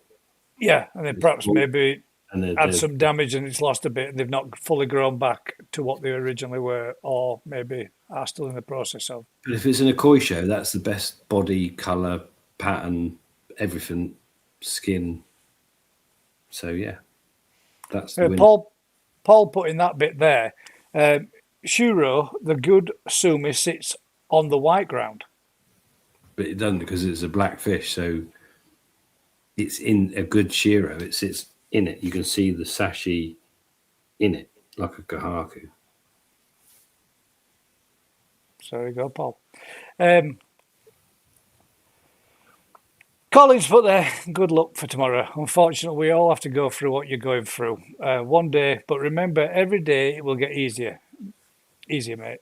Yeah, and then perhaps maybe had some damage and it's lost a bit, and they've not fully grown back to what they originally were, or maybe are still in the process of. But if it's in a koi show, that's the best body, colour, pattern, everything, skin. So yeah, that's the Paul put in that bit there. Shuro, the good sumi, sits on the white ground. But it doesn't, because it's a black fish, so it's in a good Shiro. It sits in it. You can see the sashi in it, like a kahaku. So there you go, Paul. Colin's put there, good luck for tomorrow. Unfortunately, we all have to go through what you're going through one day. But remember, every day it will get easier. Easier, mate.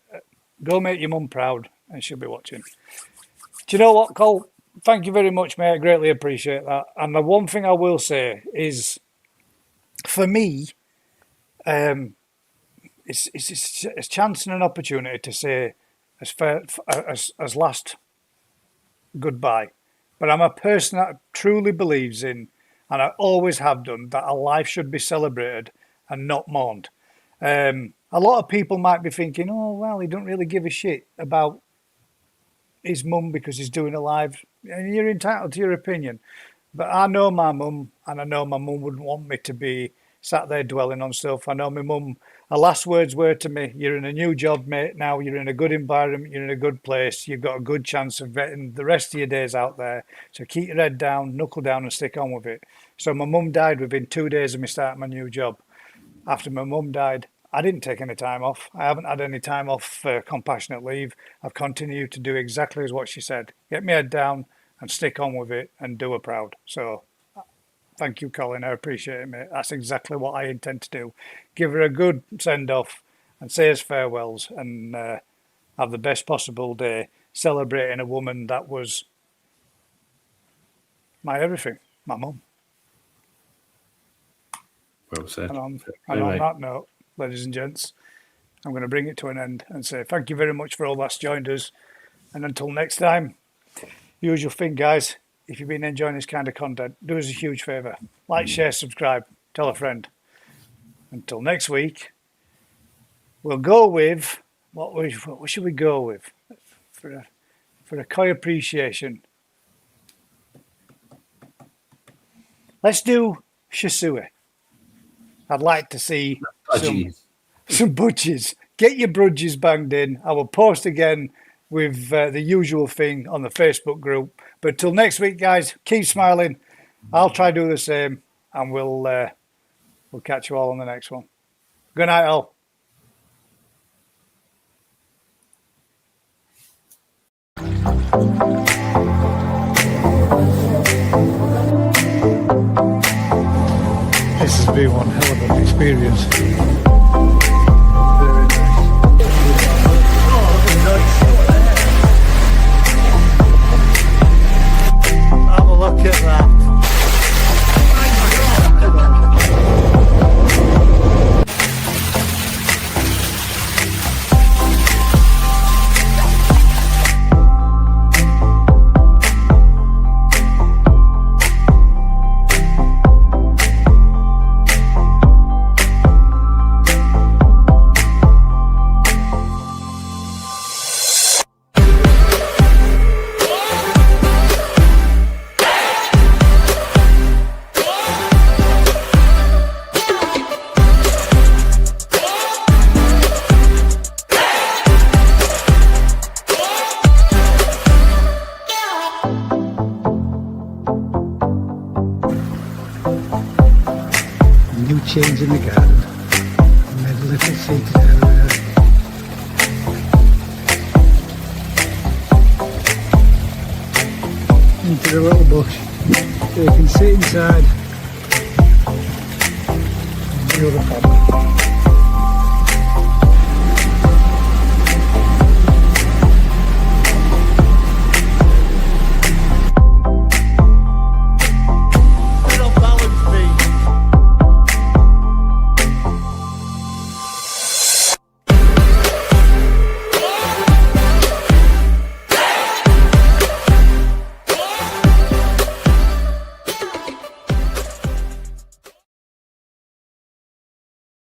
Go make your mum proud, and she'll be watching. Do you know what, Col? Thank you very much, mate. I greatly appreciate that. And the one thing I will say is, for me, it's a chance and an opportunity to say as last goodbye. But I'm a person that truly believes in, and I always have done, that a life should be celebrated and not mourned. A lot of people might be thinking, oh, well, he don't really give a shit about his mum because he's doing a live. And you're entitled to your opinion. But I know my mum, and I know my mum wouldn't want me to be sat there dwelling on stuff. I know my mum, her last words were to me, you're in a new job, mate, now. You're in a good environment. You're in a good place. You've got a good chance of getting the rest of your days out there. So keep your head down, knuckle down, and stick on with it. So my mum died within 2 days of me starting my new job. After my mum died, I didn't take any time off. I haven't had any time off for compassionate leave. I've continued to do exactly as what she said. Get my head down and stick on with it and do her proud. So Thank you, Colin. I appreciate it, mate. That's exactly what I intend to do. Give her a good send off and say us farewells and have the best possible day celebrating a woman that was my everything, my mum. Well said. And on that note, ladies and gents, I'm going to bring it to an end and say thank you very much for all that's joined us. And until next time, usual thing, guys, if you've been enjoying this kind of content, do us a huge favour. Like, share, subscribe, tell a friend. Until next week, we'll go with, what should we go with? For a koi appreciation. Let's do Shisui. I'd like to see some budgies. Get your brudges banged in. I will post again with the usual thing on the Facebook group. But till next week, guys, keep smiling. I'll try to do the same, and we'll catch you all on the next one. Good night, all. This has been one hell of an experience. Very nice. Have a look at that. New change in the garden. Made a little seated area. Into the little bush. So you can sit inside and view the pond.